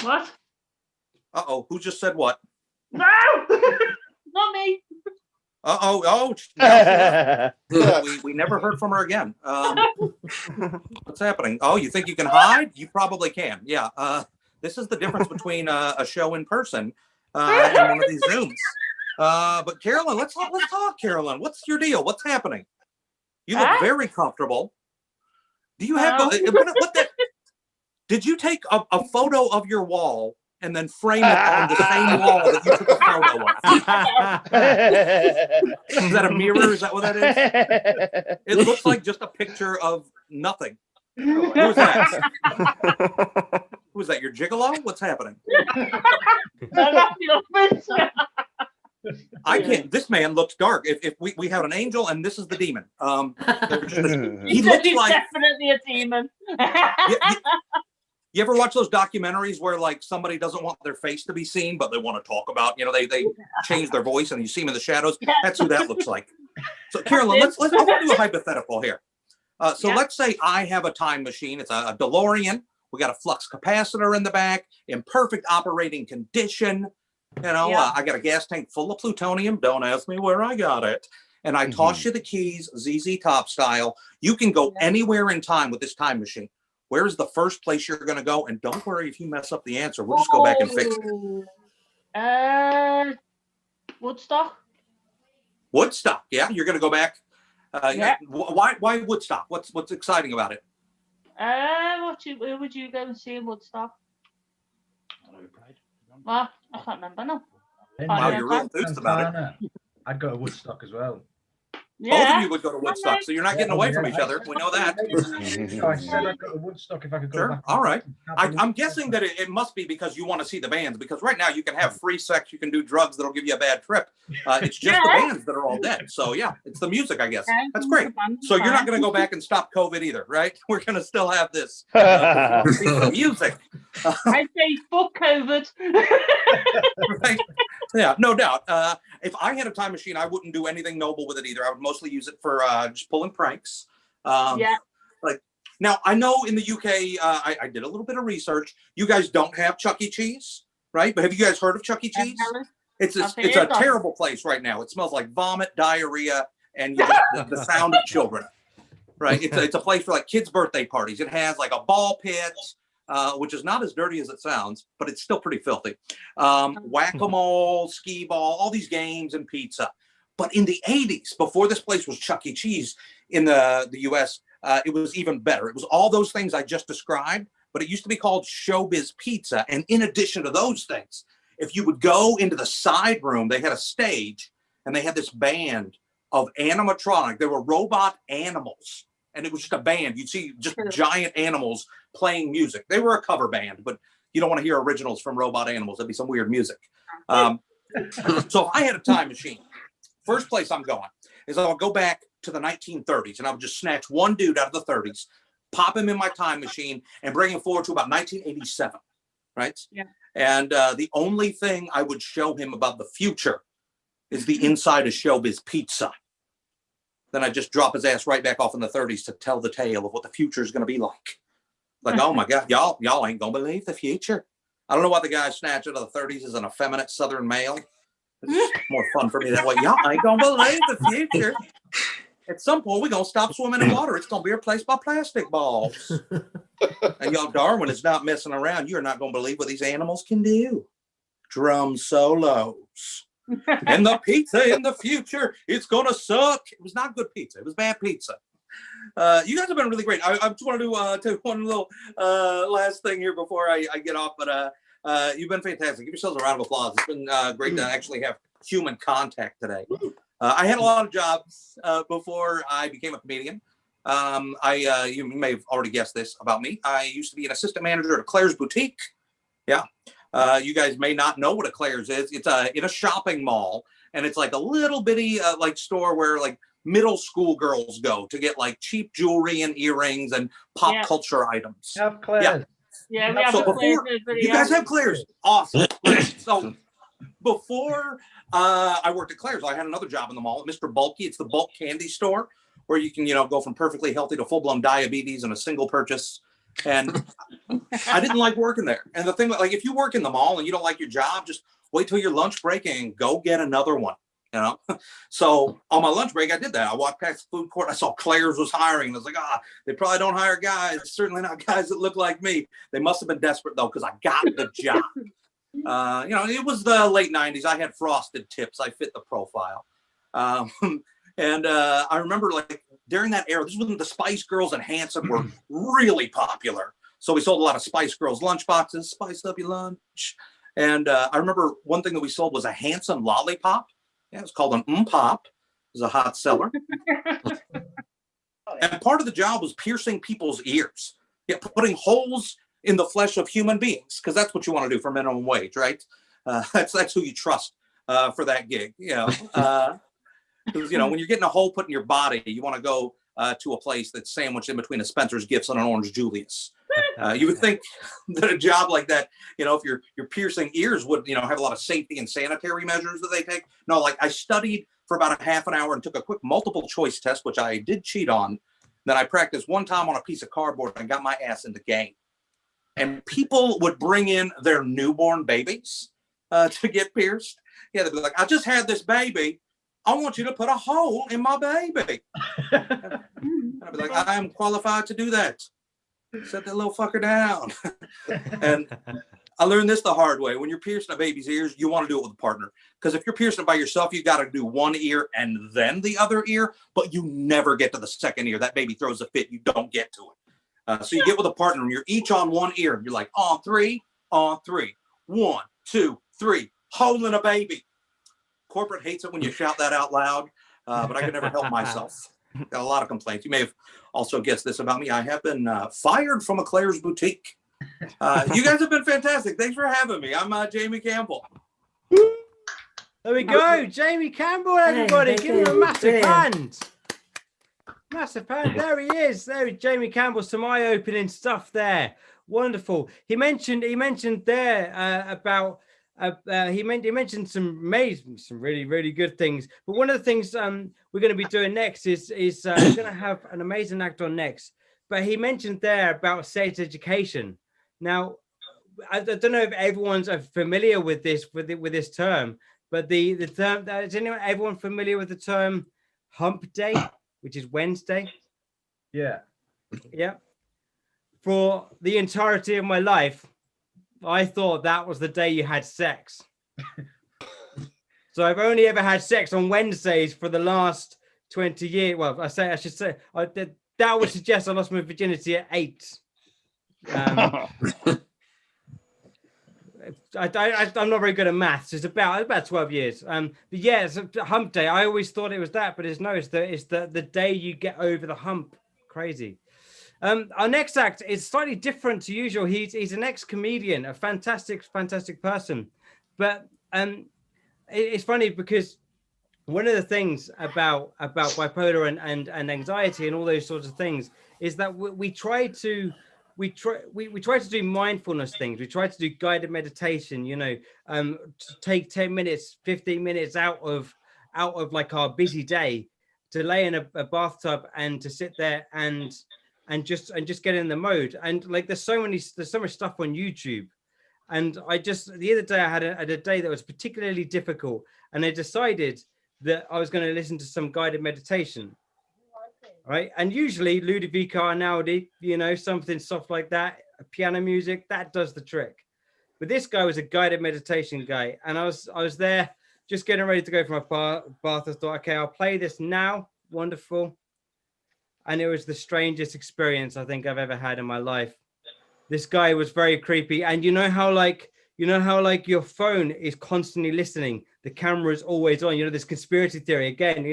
What? Uh-oh. Who just said what? No! Not me. Uh-oh. Oh, no. we never heard from her again. What's happening? Oh, you think you can hide? You probably can. Yeah. This is the difference between a show in person and one of these Zooms. But Carolyn, let's talk, Carolyn. What's your deal? What's happening? You look very comfortable. Do you have what that? Did you take a photo of your wall and then frame it on the same wall that you took a photo of? Is that a mirror? Is that what that is? It looks like just a picture of nothing. Who's that? Who's that? Your gigolo? What's happening? I can't. This man looks dark. If we have an angel and this is the demon. He looks like definitely a demon. You ever watch those documentaries where like somebody doesn't want their face to be seen, but they want to talk about, you know, they change their voice and you see them in the shadows? That's who that looks like. So Carolyn, let's do a hypothetical here. Let's say I have a time machine. It's a DeLorean. We got a flux capacitor in the back, in perfect operating condition. You know, I got a gas tank full of plutonium. Don't ask me where I got it. And I toss you the keys, ZZ Top style. You can go anywhere in time with this time machine. Where is the first place you're going to go? And don't worry if you mess up the answer. We'll just go back and fix it. Woodstock. Woodstock. Yeah, you're going to go back. Why Woodstock? What's exciting about it? Where would you go and see in Woodstock? Well, I can't remember now. Wow, you're real enthused about it. I'd go to Woodstock as well. Both of you would go to Woodstock, so you're not getting away from each other. We know that. I said I'd go to Woodstock if I could go back. All right. I'm guessing that it must be because you want to see the bands, because right now you can have free sex, you can do drugs that'll give you a bad trip. It's just the bands that are all dead. So yeah, it's the music, I guess. That's great. So you're not going to go back and stop COVID either, right? We're going to still have this music. I say fuck COVID. Right? Yeah, no doubt. If I had a time machine, I wouldn't do anything noble with it either. I would mostly use it for just pulling pranks. Like now, I know in the UK, I did a little bit of research. You guys don't have Chuck E. Cheese, right? But have you guys heard of Chuck E. Cheese? It's a terrible place right now. It smells like vomit, diarrhea, and the sound of children. Right? It's a place for like kids' birthday parties. It has like a ball pit. Which is not as dirty as it sounds, but it's still pretty filthy. Whack-a-mole, skee ball, all these games and pizza. But in the 80s, before this place was Chuck E. Cheese in the US, it was even better. It was all those things I just described, but it used to be called Showbiz Pizza. And in addition to those things, if you would go into the side room, they had a stage and they had this band of animatronic. They were robot animals, and it was just a band. You'd see just giant animals playing music. They were a cover band, but you don't want to hear originals from robot animals. That'd be some weird music. So if I had a time machine, first place I'm going is I'll go back to the 1930s, and I would just snatch one dude out of the 30s, pop him in my time machine, and bring him forward to about 1987, right? Yeah. And the only thing I would show him about the future is the inside of Showbiz Pizza. Then I just drop his ass right back off in the 30s to tell the tale of what the future is going to be like. Like, oh my God, y'all ain't gonna believe the future. I don't know why the guy snatched out of the 30s as an effeminate Southern male. It's more fun for me that way. Y'all ain't gonna believe the future. At some point, we're gonna stop swimming in water. It's gonna be replaced by plastic balls. And y'all, Darwin is not messing around. You're not gonna believe what these animals can do. Drum solos. And the pizza in the future, it's gonna suck. It was not good pizza. It was bad pizza. You guys have been really great. I just want to do one little last thing here before I get off, but you've been fantastic. Give yourselves a round of applause. It's been great to actually have human contact today. I had a lot of jobs before I became a comedian. You may have already guessed this about me. I used to be an assistant manager at Claire's Boutique. Yeah. You guys may not know what a Claire's is. It's in a shopping mall, and it's like a little bitty like store where like middle school girls go to get like cheap jewelry and earrings and pop culture items. Have Claire's. Yeah, we have So a Claire's. you guys have Claire's. Awesome. So before I worked at Claire's, I had another job in the mall at Mr. Bulky. It's the bulk candy store where you can, go from perfectly healthy to full-blown diabetes in a single purchase. And I didn't like working there. And the thing, like, if you work in the mall and you don't like your job, just wait till your lunch break and go get another one. So on my lunch break, I did that. I walked past the food court. I saw Claire's was hiring. And I was like, they probably don't hire guys. Certainly not guys that look like me. They must have been desperate, though, because I got the job. It was the late 90s. I had frosted tips. I fit the profile. And I remember, like, during that era, this was when the Spice Girls and Hanson were really popular. So we sold a lot of Spice Girls lunch boxes, spice up your lunch. And I remember one thing that we sold was a Hanson lollipop. Yeah, it was called an Pop. It was a hot seller. And part of the job was piercing people's ears. Yeah, putting holes in the flesh of human beings, because that's what you want to do for minimum wage, right? That's who you trust for that gig. Because when you're getting a hole put in your body, you want to go to a place that's sandwiched in between a Spencer's Gifts and an Orange Julius. You would think that a job like that, if you're piercing ears would, have a lot of safety and sanitary measures that they take. No, like I studied for about a half an hour and took a quick multiple choice test, which I did cheat on. Then I practiced one time on a piece of cardboard and got my ass in the game. And people would bring in their newborn babies to get pierced. Yeah, they'd be like, I just had this baby. I want you to put a hole in my baby. I'd be like, I am qualified to do that. Set that little fucker down. And I learned this the hard way. When you're piercing a baby's ears, you want to do it with a partner. Because if you're piercing it by yourself, you got to do one ear and then the other ear, but you never get to the second ear. That baby throws a fit. You don't get to it. So you get with a partner and you're each on one ear. And you're like, on three. 1, 2, 3. Hole in a baby. Corporate hates it when you shout that out loud, but I could never help myself. Got a lot of complaints. You may have also guessed this about me. I have been fired from a Claire's Boutique. You guys have been fantastic. Thanks for having me. I'm Jamie Campbell. There we go. Jamie Campbell, everybody. Give him a massive hand. Massive hand. There he is. There is Jamie Campbell. Some eye-opening stuff there. Wonderful. He mentioned there about he mentioned some really, really good things. But one of the things we're going to be doing next is we're going to have an amazing actor on next. But he mentioned there about sex education. Now, I don't know if everyone's familiar with this term, but the term, is everyone familiar with the term hump day, which is Wednesday? Yeah. Yeah. For the entirety of my life, I thought that was the day you had sex. So I've only ever had sex on Wednesdays for the last 20 years. Well, that would suggest I lost my virginity at 8. I'm not very good at maths. It's about 12 years. But yeah, it's a hump day. I always thought it was that, but it's no. It's the day you get over the hump. Crazy. Our next act is slightly different to usual. He's an ex-comedian, a fantastic person. But it's funny because one of the things about bipolar and anxiety and all those sorts of things is that we try to do mindfulness things. We try to do guided meditation, to take 10 minutes, 15 minutes out of like our busy day to lay in a bathtub and to sit there and just get in the mode. And like there's so much stuff on YouTube. And the other day I had a day that was particularly difficult, and I decided that I was going to listen to some guided meditation. Right. And usually Ludovico Einaudi, something soft like that, piano music, that does the trick. But this guy was a guided meditation guy. And I was there just getting ready to go for my bath. I thought, okay, I'll play this now. Wonderful. And it was the strangest experience I think I've ever had in my life. This guy was very creepy. And you know how your phone is constantly listening, the camera is always on, this conspiracy theory again,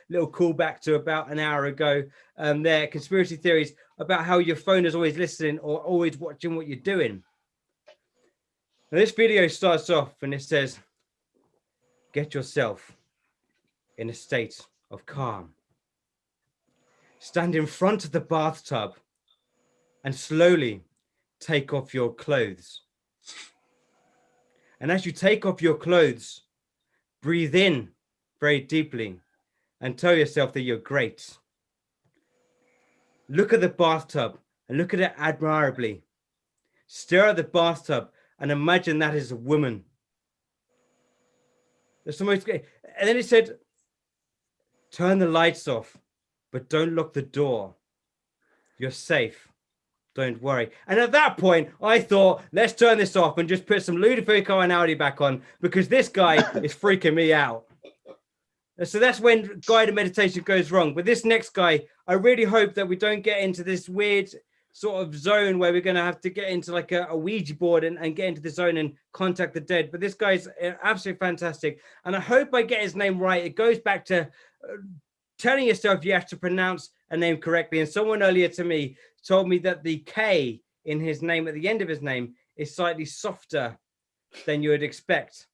little callback to about an hour ago, there conspiracy theories about how your phone is always listening or always watching what you're doing. Now, this video starts off and it says, get yourself in a state of calm. Stand in front of the bathtub and slowly take off your clothes. And as you take off your clothes, breathe in very deeply and tell yourself that you're great. Look at the bathtub and look at it admirably. Stare at the bathtub and imagine that is a woman. That's the most great. And then it said, turn the lights off, but don't lock the door. You're safe. Don't worry. And at that point, I thought, let's turn this off and just put some Ludovico Einaudi back on, because this guy is freaking me out. So that's when guided meditation goes wrong. But this next guy, I really hope that we don't get into this weird sort of zone where we're going to have to get into like a Ouija board and get into the zone and contact the dead. But this guy's absolutely fantastic. And I hope I get his name right. It goes back to telling yourself you have to pronounce a name correctly. And someone earlier to me told me that the K in his name at the end of his name is slightly softer than you would expect.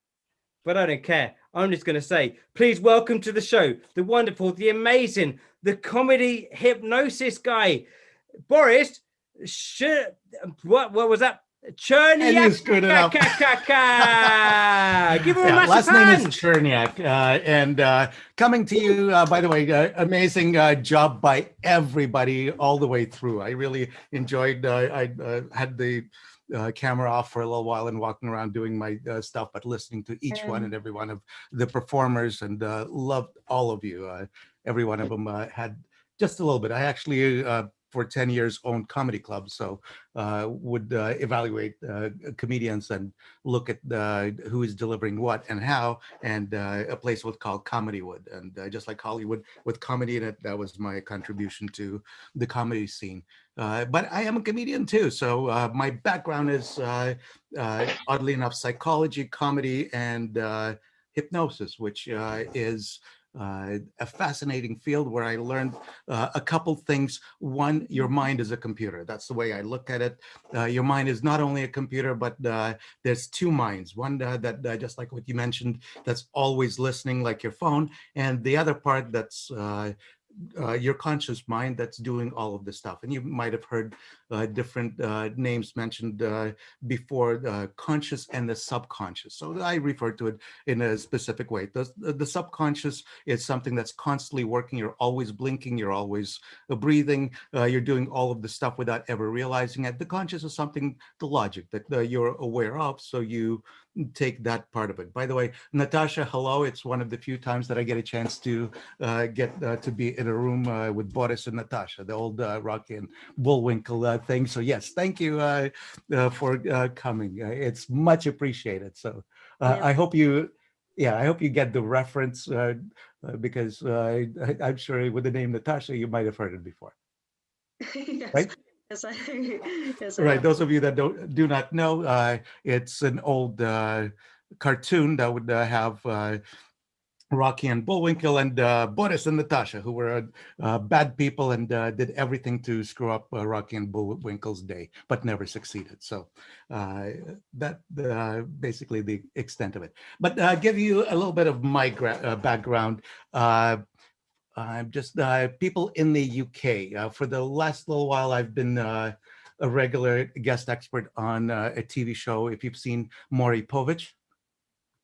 But I don't care. I'm just going to say, please welcome to the show, the wonderful, the amazing, the comedy hypnosis guy, Boris. What was that? Cherniak. Is good enough. Give him a massive last hand. name is Cherniak, and coming to you, by the way, amazing job by everybody all the way through. I really enjoyed. I had the camera off for a little while and walking around doing my stuff, but listening to each one and every one of the performers, and loved all of you. Every one of them had just a little bit. I actually, for 10 years, owned comedy clubs, so would evaluate comedians and look at who is delivering what and how, and a place called Comedywood, and just like Hollywood with comedy in it, that was my contribution to the comedy scene. But I am a comedian too, so my background is, oddly enough, psychology, comedy, and hypnosis, which is a fascinating field where I learned a couple things. One, your mind is a computer. That's the way I look at it. Your mind is not only a computer, but there's two minds. One that just like what you mentioned, that's always listening like your phone, and the other part that's your conscious mind that's doing all of this stuff. And you might have heard different names mentioned before, conscious and the subconscious. So I refer to it in a specific way. The subconscious is something that's constantly working. You're always blinking, you're always breathing, you're doing all of the stuff without ever realizing it. The conscious is something, the logic that you're aware of, so you take that part of it. By the way, Natasha, hello. It's one of the few times that I get a chance to get to be in a room with Boris and Natasha, the old Rocky and Bullwinkle thing. So yes, thank you for coming. It's much appreciated. So I hope you, I hope you get the reference because I'm sure with the name Natasha, you might have heard it before. Yes. Right? Yes, I yes, I Right. have. Those of you that do not know, it's an old cartoon that would have Rocky and Bullwinkle and Boris and Natasha, who were bad people and did everything to screw up Rocky and Bullwinkle's day, but never succeeded. So that basically the extent of it. But give you a little bit of my background. I'm just people in the UK. For the last little while, I've been a regular guest expert on a TV show. If you've seen Maury Povich.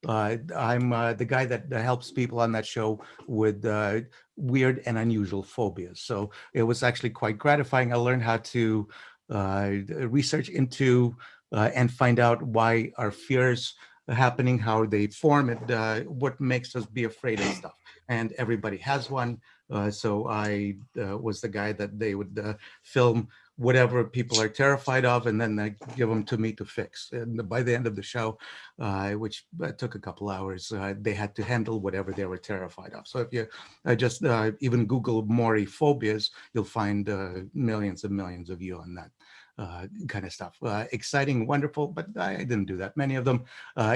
I'm the guy that helps people on that show with weird and unusual phobias. So it was actually quite gratifying. I learned how to research into and find out why our fears are happening, how they form, and what makes us be afraid of stuff. And everybody has one. So I was the guy that they would film whatever people are terrified of, and then they give them to me to fix. And by the end of the show, which took a couple hours, they had to handle whatever they were terrified of. So if you just even Google Maury phobias, you'll find millions and millions of you on that kind of stuff. Exciting, wonderful, but I didn't do that many of them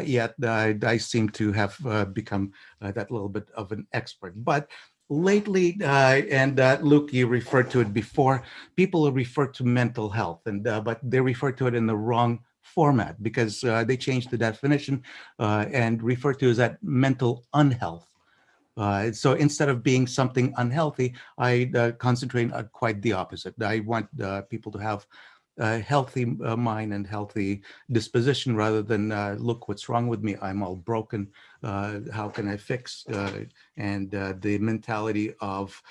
yet. I seem to have become that little bit of an expert. But lately, and Luke, you referred to it before, people refer to mental health, and but they refer to it in the wrong format because they changed the definition and refer to it as that mental unhealth. So instead of being something unhealthy, I concentrate on quite the opposite. I want people to have a healthy mind and healthy disposition rather than look what's wrong with me, I'm all broken, how can I fix, and the mentality of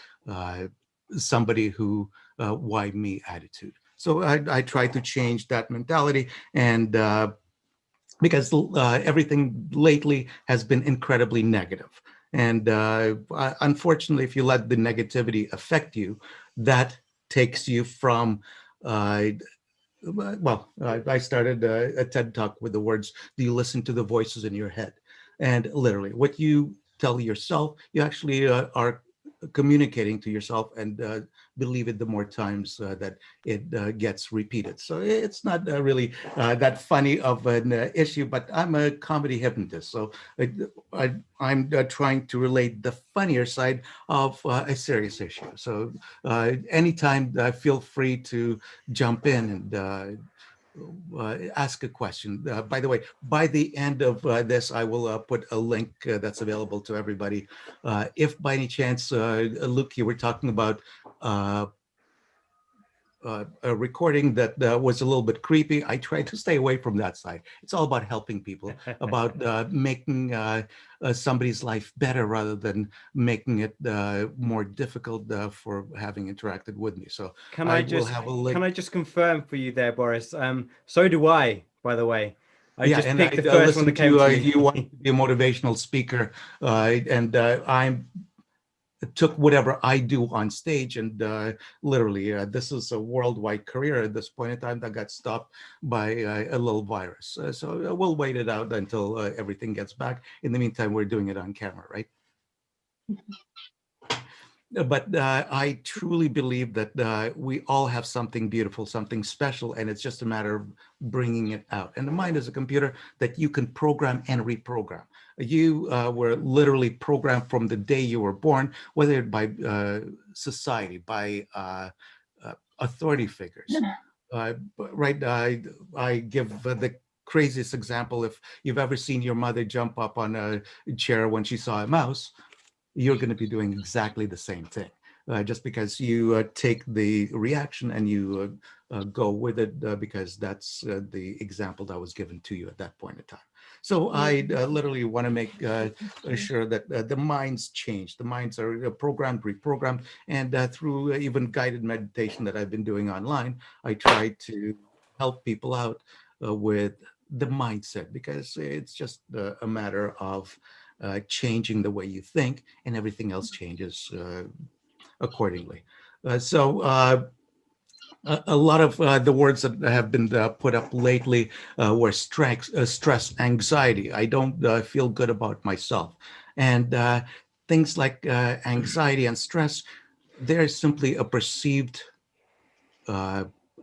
somebody who why me attitude. So I try to change that mentality, and because everything lately has been incredibly negative. And unfortunately, if you let the negativity affect you, that takes you from well, I started a TED Talk with the words, do you listen to the voices in your head? And literally, what you tell yourself, you actually are communicating to yourself, and believe it the more times that it gets repeated. So it's not really that funny of an issue, but I'm a comedy hypnotist. So I'm trying to relate the funnier side of a serious issue. So anytime, feel free to jump in and ask a question. By the way, by the end of this, I will put a link that's available to everybody. If by any chance, Luke, you were talking about a recording that was a little bit creepy, I try to stay away from that side. It's all about helping people, about making somebody's life better rather than making it more difficult for having interacted with me. So can I just confirm for you there, Boris? So do I, by the way. I just picked the first one that came to me. You want to be a motivational speaker, and I'm took whatever I do on stage, and literally this is a worldwide career at this point in time that got stopped by a little virus. So we'll wait it out until everything gets back. In the meantime, we're doing it on camera, right? But I truly believe that we all have something beautiful, something special, and it's just a matter of bringing it out. And the mind is a computer that you can program and reprogram. You were literally programmed from the day you were born, whether by society, by authority figures. Right? I give the craziest example. If you've ever seen your mother jump up on a chair when she saw a mouse, you're going to be doing exactly the same thing. Just because you take the reaction and you go with it because that's the example that was given to you at that point in time. So I literally want to make sure that the minds change. The minds are programmed, reprogrammed, and through even guided meditation that I've been doing online, I try to help people out with the mindset, because it's just a matter of changing the way you think, and everything else changes accordingly. A lot of the words that have been put up lately were stress, anxiety. I don't feel good about myself. And things like anxiety and stress, they're simply a perceived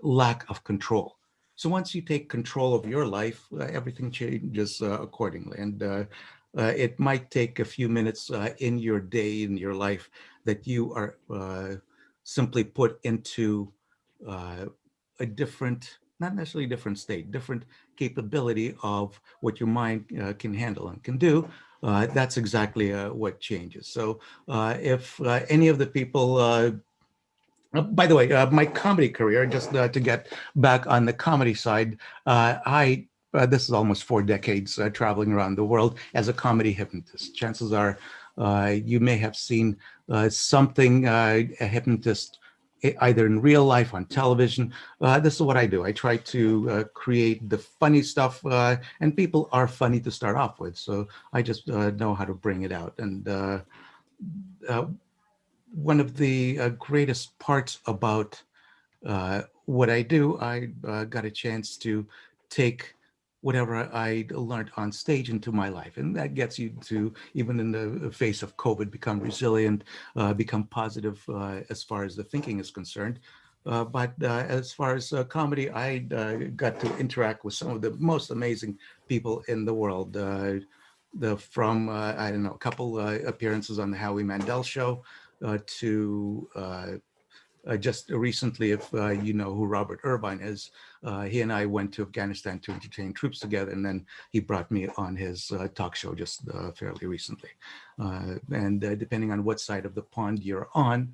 lack of control. So once you take control of your life, everything changes accordingly. And it might take a few minutes in your day, in your life, that you are simply put into a different, not necessarily different state, different capability of what your mind can handle and can do. That's exactly what changes. So if any of the people, by the way, my comedy career, just to get back on the comedy side, this is almost 4 decades traveling around the world as a comedy hypnotist. Chances are you may have seen something, a hypnotist, either in real life, on television. This is what I do. I try to create the funny stuff, and people are funny to start off with. So I just know how to bring it out. And one of the greatest parts about what I do, I got a chance to take whatever I learned on stage into my life. And that gets you to, even in the face of COVID, become resilient, become positive as far as the thinking is concerned. But as far as comedy, I got to interact with some of the most amazing people in the world. From, I don't know, a couple appearances on the Howie Mandel Show, to just recently, if you know who Robert Irvine is, he and I went to Afghanistan to entertain troops together, and then he brought me on his talk show just fairly recently. And depending on what side of the pond you're on,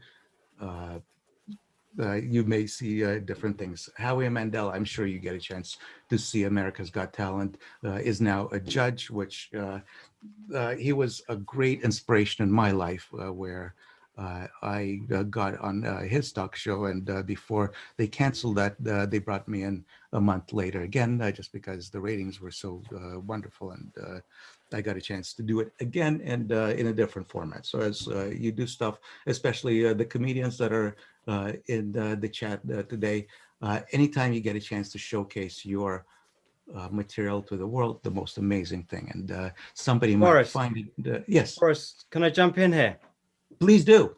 you may see different things. Howie Mandel, I'm sure you get a chance to see America's Got Talent, is now a judge, which he was a great inspiration in my life, where I got on his talk show, and before they canceled that, they brought me in a month later again, just because the ratings were so wonderful, and I got a chance to do it again, and in a different format. So as you do stuff, especially the comedians that are in the chat today, anytime you get a chance to showcase your material to the world, the most amazing thing. And somebody might find it. Yes. Forrest, can I jump in here? Please do.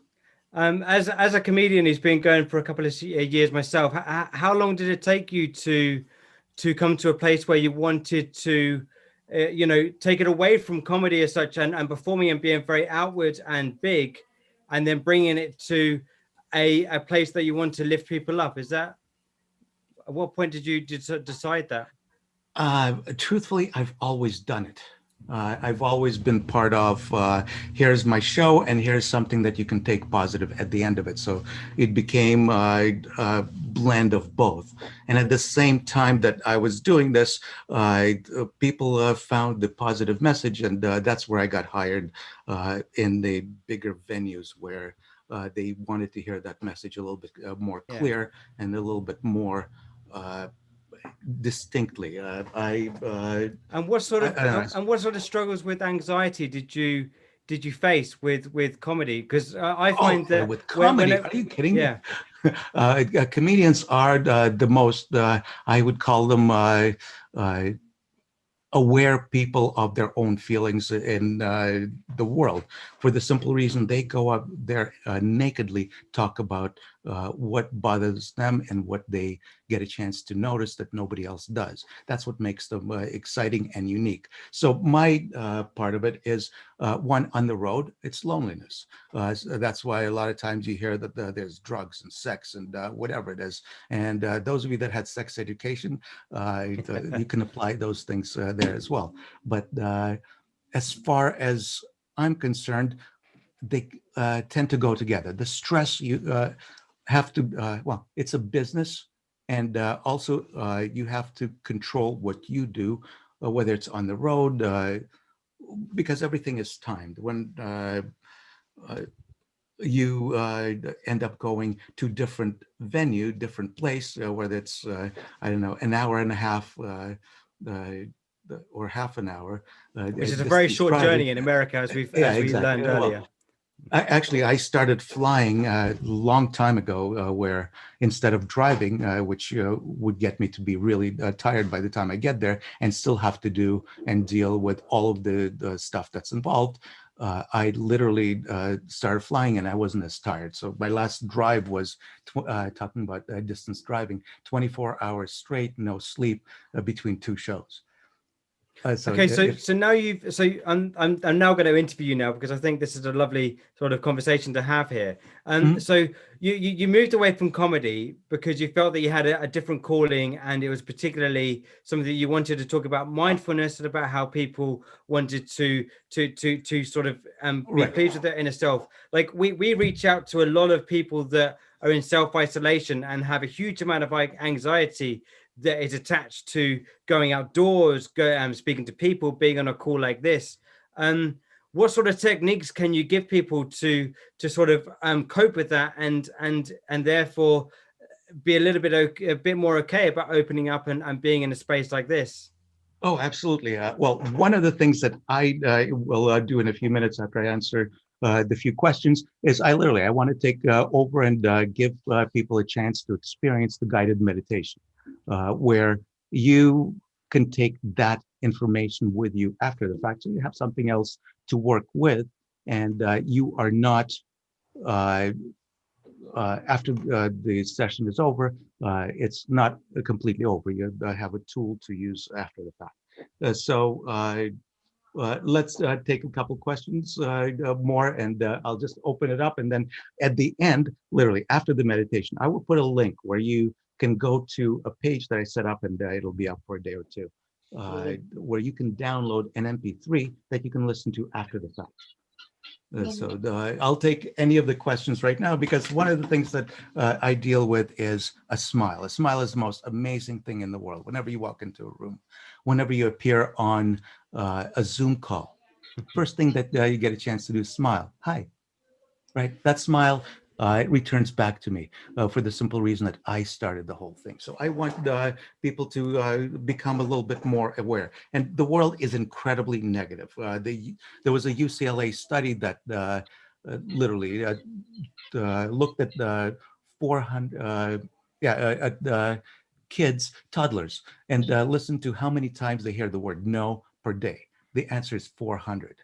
As a comedian who's been going for a couple of years myself, how long did it take you to come to a place where you wanted to, take it away from comedy as such, and performing and being very outward and big, and then bringing it to a place that you want to lift people up? Is that, at what point did you decide that? Truthfully, I've always done it. I've always been part of, here's my show, and here's something that you can take positive at the end of it. So it became a blend of both. And at the same time that I was doing this, people found the positive message, and that's where I got hired in the bigger venues where they wanted to hear that message a little bit more clear and a little bit more distinctly. And what sort of struggles with anxiety did you face with comedy? Because I find that with comedy, are you kidding me? Comedians are the most, I would call them aware people of their own feelings in the world, for the simple reason they go up there nakedly talk about what bothers them and what they get a chance to notice that nobody else does. That's what makes them exciting and unique. So my part of it is, one, on the road, it's loneliness. So that's why a lot of times you hear that there's drugs and sex and whatever it is. And those of you that had sex education, you can apply those things there as well. But as far as I'm concerned, they tend to go together. The stress you have to, well, it's a business, and also you have to control what you do, whether it's on the road, because everything is timed. When you end up going to different venue, different place, whether it's, I don't know, an hour and a half or half an hour. Which is a very short journey in America, as we learned earlier. I started flying a long time ago, where instead of driving, which would get me to be really tired by the time I get there, and still have to do and deal with all of the stuff that's involved, I literally started flying and I wasn't as tired. So my last drive was talking about distance driving, 24 hours straight, no sleep between 2 shows. Okay, so now I'm now going to interview you now, because I think this is a lovely sort of conversation to have here. So you moved away from comedy because you felt that you had a different calling, and it was particularly something that you wanted to talk about mindfulness and about how people wanted to sort of be pleased with their inner self. Like we reach out to a lot of people that are in self-isolation and have a huge amount of anxiety that is attached to going outdoors, speaking to people, being on a call like this. What sort of techniques can you give people to sort of cope with that and therefore be a bit more okay about opening up and being in a space like this? Oh, absolutely. Well, one of the things that I will do in a few minutes after I answer the few questions is I want to take over and give people a chance to experience the guided meditation, where you can take that information with you after the fact. So you have something else to work with, and you are not, after the session is over, it's not completely over. You have a tool to use after the fact. Let's take a couple questions more, and I'll just open it up. And then at the end, literally after the meditation, I will put a link where you can go to a page that I set up, and it'll be up for a day or two, where you can download an MP3 that you can listen to after the fact. I'll take any of the questions right now, because one of the things that I deal with is a smile. A smile is the most amazing thing in the world. Whenever you walk into a room, whenever you appear on a Zoom call, the first thing that you get a chance to do is smile. Hi, right? That smile, it returns back to me for the simple reason that I started the whole thing. So I want people to become a little bit more aware. And the world is incredibly negative. There was a UCLA study that literally looked at 400 kids, toddlers, and listened to how many times they hear the word no per day. The answer is 400.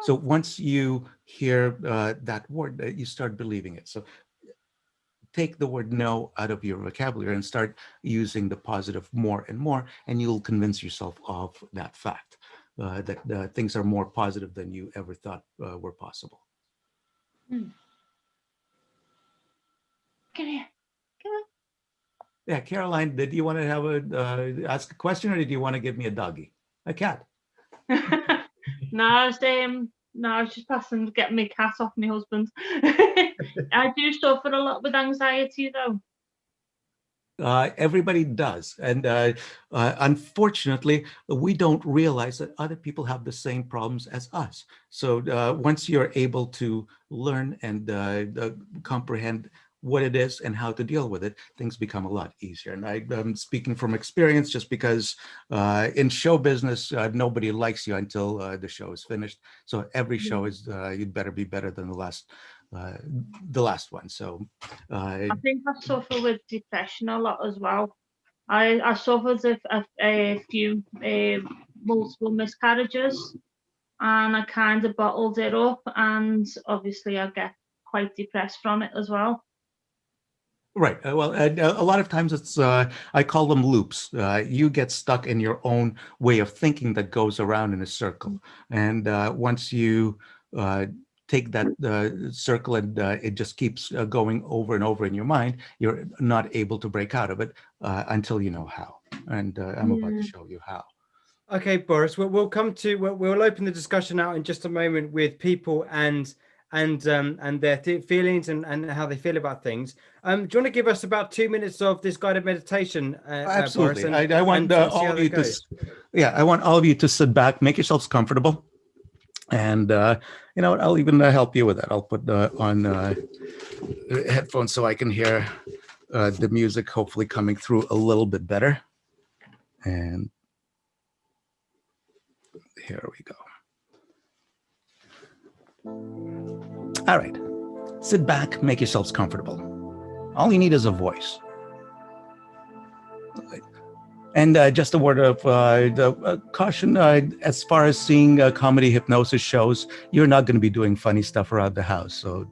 So once you hear that word, you start believing it. So take the word no out of your vocabulary and start using the positive more and more, and you'll convince yourself of that fact, that things are more positive than you ever thought were possible. Come here. Come on. Yeah, Caroline, did you want to have ask a question, or did you want to give me a doggy? A cat? No, I was just passing to get my cat off my husband. I do suffer a lot with anxiety, though. Everybody does. And unfortunately, we don't realize that other people have the same problems as us. So once you're able to learn and comprehend what it is and how to deal with it, things become a lot easier. And I'm speaking from experience, just because in show business, nobody likes you until the show is finished. So every show is, you'd better be better than the last one. So I think I suffer with depression a lot as well. I suffered a few multiple miscarriages, and I kind of bottled it up, and obviously I get quite depressed from it as well. Right. Well, a lot of times it's, I call them loops. You get stuck in your own way of thinking that goes around in a circle. And once you take that circle and it just keeps going over and over in your mind, you're not able to break out of it until you know how. And I'm about to show you how. Okay, Boris, we'll come to, we'll open the discussion out in just a moment with people and their feelings and how they feel about things. Do you want to give us about 2 minutes of this guided meditation? Absolutely. Boris, I want all of you to, I want all of you to sit back, make yourselves comfortable. And you know what, I'll even help you with that. I'll put on headphones so I can hear the music hopefully coming through a little bit better. And here we go. All right, sit back, make yourselves comfortable. All you need is a voice. And just a word of caution, as far as seeing comedy hypnosis shows, you're not going to be doing funny stuff around the house. So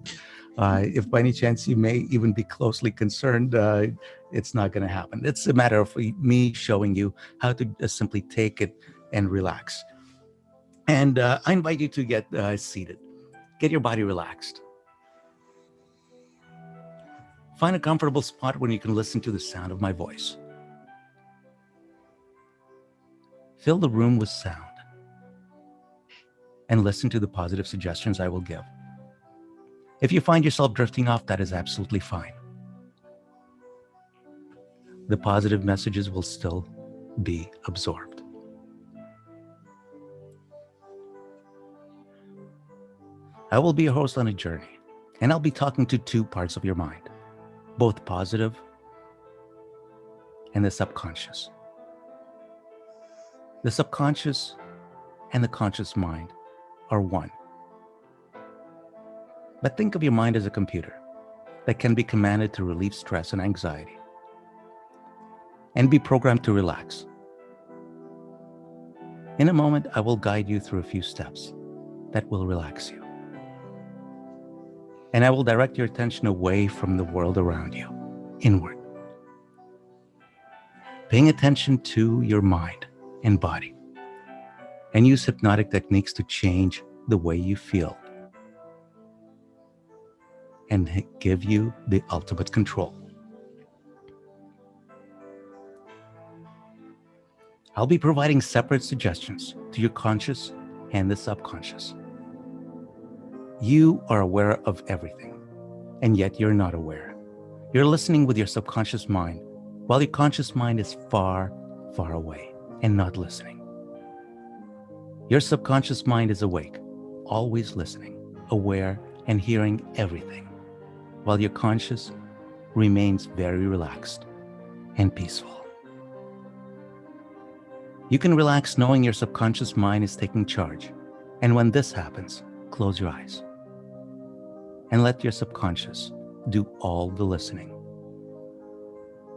if by any chance you may even be closely concerned, it's not going to happen. It's a matter of me showing you how to simply take it and relax. And I invite you to get seated. Get your body relaxed. Find a comfortable spot where you can listen to the sound of my voice. Fill the room with sound and listen to the positive suggestions I will give. If you find yourself drifting off, that is absolutely fine. The positive messages will still be absorbed. I will be your host on a journey, and I'll be talking to two parts of your mind, both positive and the subconscious. The subconscious and the conscious mind are one. But think of your mind as a computer that can be commanded to relieve stress and anxiety and be programmed to relax. In a moment, I will guide you through a few steps that will relax you. And I will direct your attention away from the world around you, inward. Paying attention to your mind and body, and use hypnotic techniques to change the way you feel and give you the ultimate control. I'll be providing separate suggestions to your conscious and the subconscious. You are aware of everything, and yet you're not aware. You're listening with your subconscious mind, while your conscious mind is far, far away and not listening. Your subconscious mind is awake, always listening, aware, and hearing everything, while your conscious remains very relaxed and peaceful. You can relax knowing your subconscious mind is taking charge, and when this happens, close your eyes and let your subconscious do all the listening.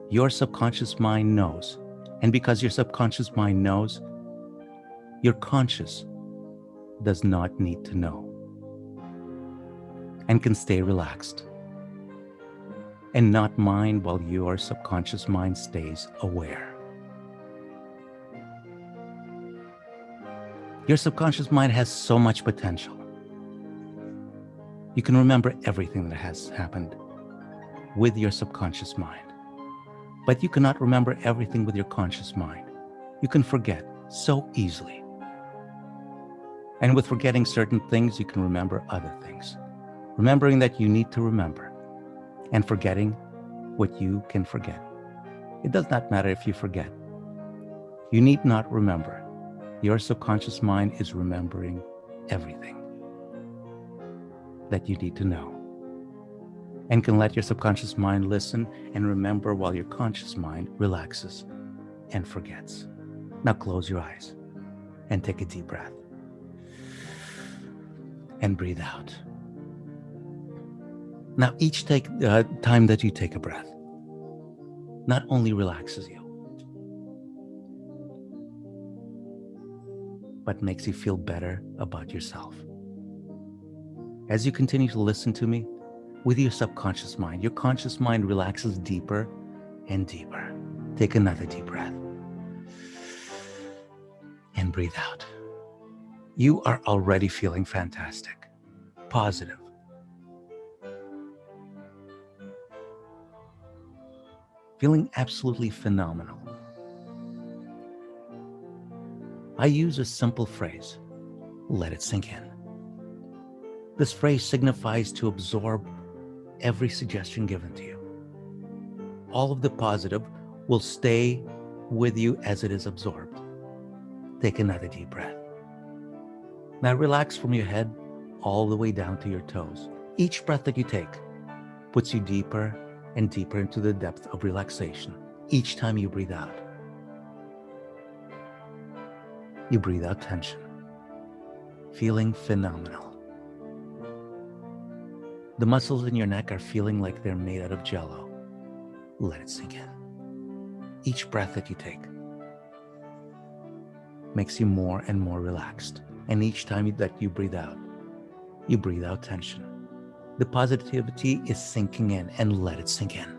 Your subconscious mind knows, and because your subconscious mind knows, your conscious does not need to know and can stay relaxed and not mind while your subconscious mind stays aware. Your subconscious mind has so much potential. You can remember everything that has happened with your subconscious mind, but you cannot remember everything with your conscious mind. You can forget so easily. And with forgetting certain things, you can remember other things. Remembering that you need to remember and forgetting what you can forget. It does not matter if you forget. You need not remember. Your subconscious mind is remembering everything that you need to know and can let your subconscious mind listen and remember while your conscious mind relaxes and forgets. Now close your eyes and take a deep breath and breathe out. Now each time that you take a breath not only relaxes you, but makes you feel better about yourself. As you continue to listen to me, with your subconscious mind, your conscious mind relaxes deeper and deeper. Take another deep breath and breathe out. You are already feeling fantastic, positive. Feeling absolutely phenomenal. I use a simple phrase, let it sink in. This phrase signifies to absorb every suggestion given to you. All of the positive will stay with you as it is absorbed. Take another deep breath. Now relax from your head all the way down to your toes. Each breath that you take puts you deeper and deeper into the depth of relaxation. Each time you breathe out, you breathe out tension, feeling phenomenal. The muscles in your neck are feeling like they're made out of jello. Let it sink in. Each breath that you take makes you more and more relaxed. And each time that you breathe out tension. The positivity is sinking in, and let it sink in.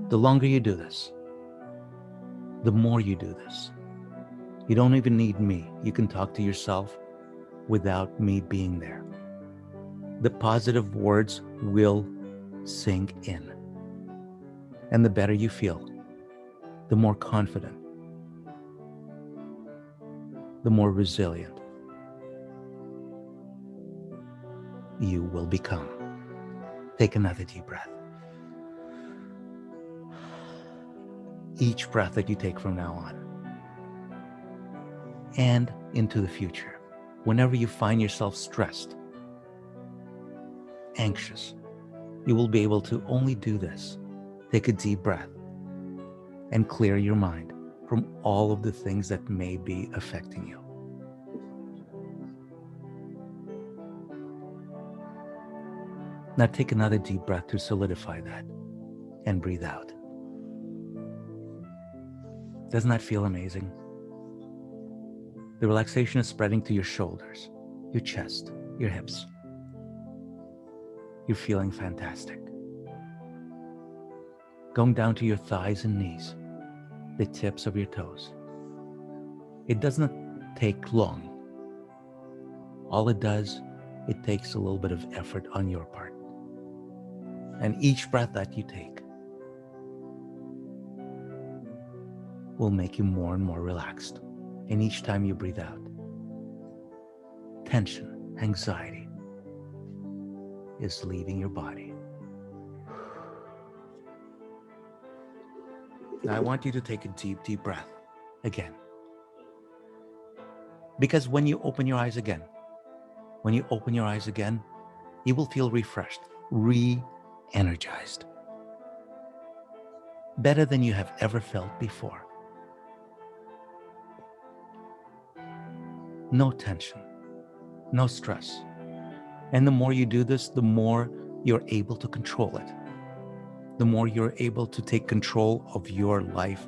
The longer you do this, the more you do this. You don't even need me. You can talk to yourself without me being there. The positive words will sink in. And the better you feel, the more confident, the more resilient you will become. Take another deep breath. Each breath that you take from now on and into the future, whenever you find yourself stressed, anxious, you will be able to only do this. Take a deep breath and clear your mind from all of the things that may be affecting you. Now take another deep breath to solidify that and breathe out. Doesn't that feel amazing? The relaxation is spreading to your shoulders, your chest, your hips. You're feeling fantastic. Going down to your thighs and knees, the tips of your toes. It doesn't take long. All it does, it takes a little bit of effort on your part. And each breath that you take will make you more and more relaxed. And each time you breathe out, tension, anxiety is leaving your body. Now I want you to take a deep, deep breath again. Because when you open your eyes again, you will feel refreshed, re-energized. Better than you have ever felt before. No tension, no stress. And the more you do this, the more you're able to control it. The more you're able to take control of your life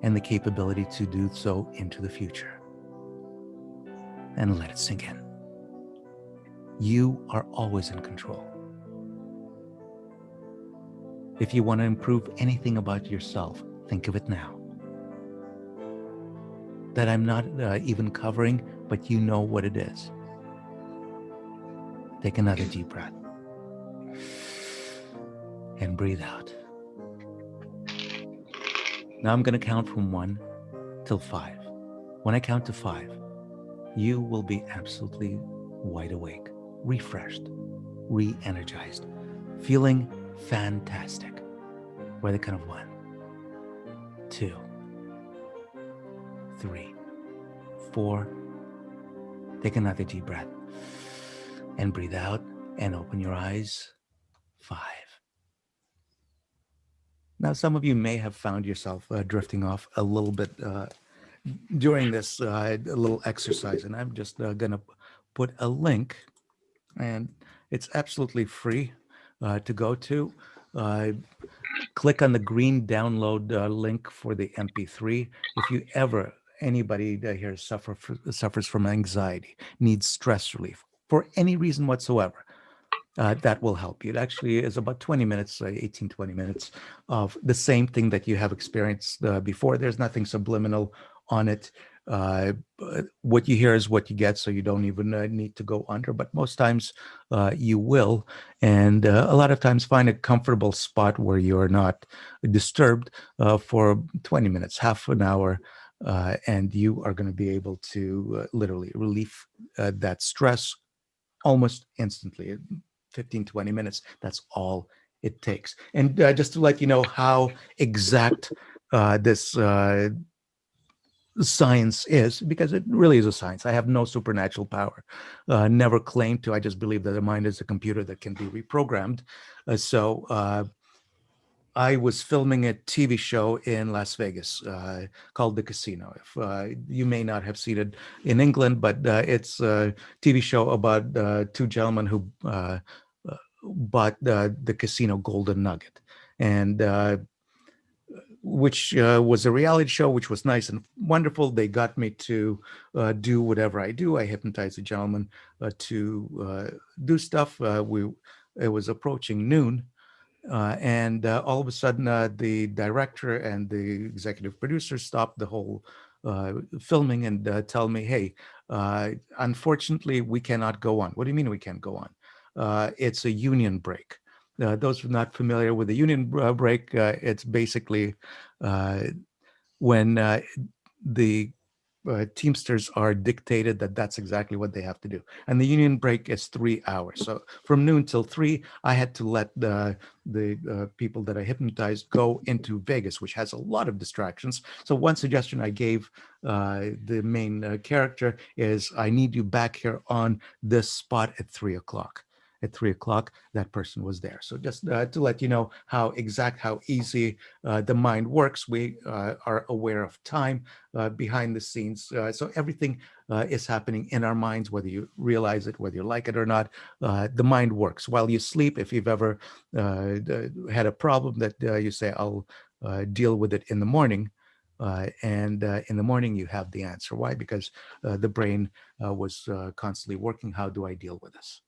and the capability to do so into the future. And let it sink in. You are always in control. If you want to improve anything about yourself, think of it now. That I'm not even covering, but you know what it is. Take another deep breath. And breathe out. Now I'm going to count from 1 till 5. When I count to 5, you will be absolutely wide awake, refreshed, re-energized, feeling fantastic. We're the count of 1, 2, 3, 4. Take another deep breath and breathe out and open your eyes. 5. Now, some of you may have found yourself drifting off a little bit during this little exercise, and I'm just going to put a link, and it's absolutely free to go to. Click on the green download link for the MP3. If you ever, anybody here suffers from anxiety, needs stress relief for any reason whatsoever, that will help you. It actually is about 20 minutes, 18, 20 minutes of the same thing that you have experienced before. There's nothing subliminal on it. What you hear is what you get, so you don't even need to go under, but most times you will. And a lot of times find a comfortable spot where you're not disturbed for 20 minutes, half an hour, and you are going to be able to literally relieve that stress almost instantly. 15, 20 minutes, that's all it takes. And just to let you know how exact this science is, because it really is a science. I have no supernatural power, never claimed to. I just believe that the mind is a computer that can be reprogrammed. So I was filming a TV show in Las Vegas called The Casino. If you may not have seen it in England, but it's a TV show about two gentlemen who bought the casino Golden Nugget. And which was a reality show, which was nice and wonderful. They got me to do whatever I do. I hypnotized a gentleman to do stuff. It was approaching noon. And all of a sudden, the director and the executive producer stopped the whole filming and tell me, hey, unfortunately, we cannot go on. What do you mean we can't go on? It's a union break. Those who are not familiar with the union break, it's basically when the Teamsters are dictated that that's exactly what they have to do. And the union break is 3 hours. So from noon till 3, I had to let the people that I hypnotized go into Vegas, which has a lot of distractions. So one suggestion I gave the main character is, I need you back here on this spot at 3 o'clock. At 3 o'clock, that person was there. So just to let you know how easy the mind works, we are aware of time behind the scenes. So everything is happening in our minds, whether you realize it, whether you like it or not. The mind works. While you sleep, if you've ever had a problem that you say, I'll deal with it in the morning, and in the morning you have the answer. Why? Because the brain was constantly working. How do I deal with this?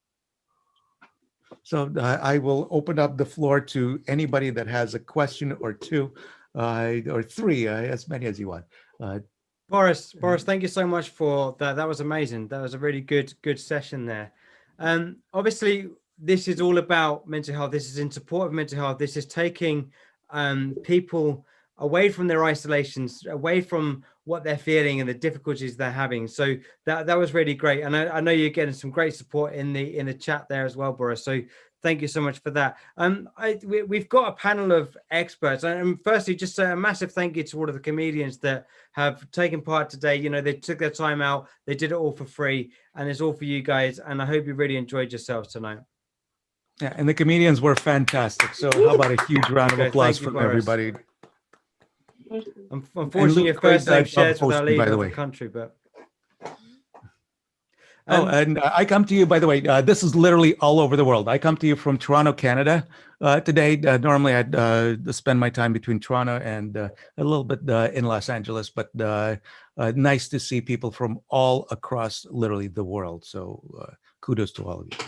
So I will open up the floor to anybody that has a question or two, or three, as many as you want. Boris, thank you so much for that. That was amazing. That was a really good session there. Obviously, this is all about mental health. This is in support of mental health. This is taking people away from their isolations, away from what they're feeling and the difficulties they're having. So that was really great. And I know you're getting some great support in the chat there as well, Boris. So thank you so much for that. We've got a panel of experts. And firstly, just a massive thank you to all of the comedians that have taken part today. You know, they took their time out, they did it all for free, and it's all for you guys. And I hope you really enjoyed yourselves tonight. Yeah, and the comedians were fantastic. So how about a huge round of applause from everybody? Unfortunately, your first name shares with our leader of the country, but and I come to you, by the way, this is literally all over the world. I come to you from Toronto, Canada today. Normally I'd spend my time between Toronto and a little bit in Los Angeles, but nice to see people from all across literally the world. So kudos to all of you.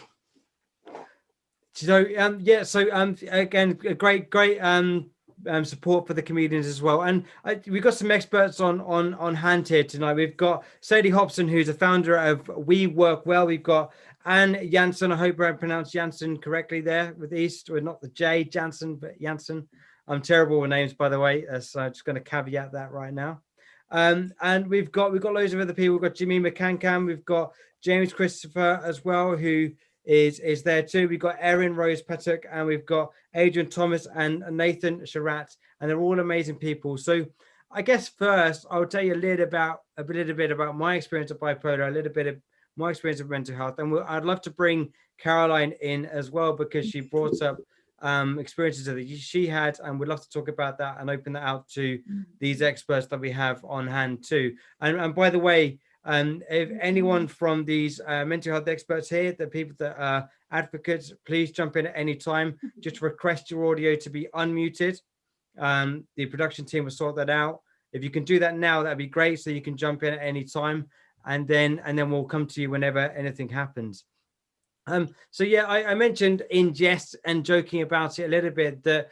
So again, great support for the comedians as well. And we've got some experts on hand here tonight. We've got Sadie Hobson, who's the founder of We Work Well. We've got Anne Janssen. I hope I pronounced Janssen correctly there with East, or not the J, Janssen, but Janssen. I'm terrible with names, by the way. So I'm just going to caveat that right now. And we've got loads of other people. We've got Jimmy McCancan. We've got James Christopher as well, who is there too. We've got Erin Rose Patuk, and we've got Adrian Thomas and Nathan Sharat, and they're all amazing people. So I guess first I'll tell you a little bit about my experience of bipolar, a little bit of my experience of mental health, and I'd love to bring Caroline in as well, because she brought up experiences that she had, and we'd love to talk about that and open that out to these experts that we have on hand too. And by the way, if anyone from these mental health experts here, the people that are advocates, please jump in at any time. Just request your audio to be unmuted. The production team will sort that out. If you can do that now, that'd be great, so you can jump in at any time, and then we'll come to you whenever anything happens. So yeah, I mentioned in jest and joking about it a little bit that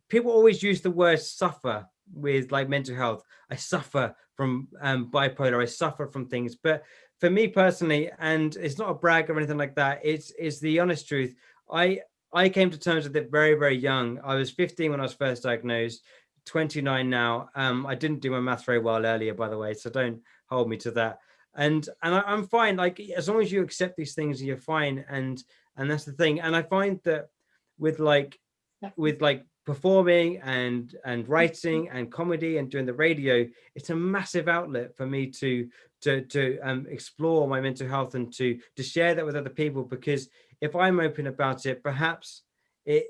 people always use the word suffer with like mental health. I suffer from bipolar, I suffer from things. But for me personally, and it's not a brag or anything like that, it's the honest truth. I came to terms with it very, very young. I was 15 when I was first diagnosed, 29 now. I didn't do my math very well earlier, by the way, so don't hold me to that. And I'm fine. Like, as long as you accept these things, you're fine. And that's the thing. And I find that with performing and writing and comedy and doing the radio, it's a massive outlet for me to explore my mental health and to share that with other people, because if I'm open about it, perhaps it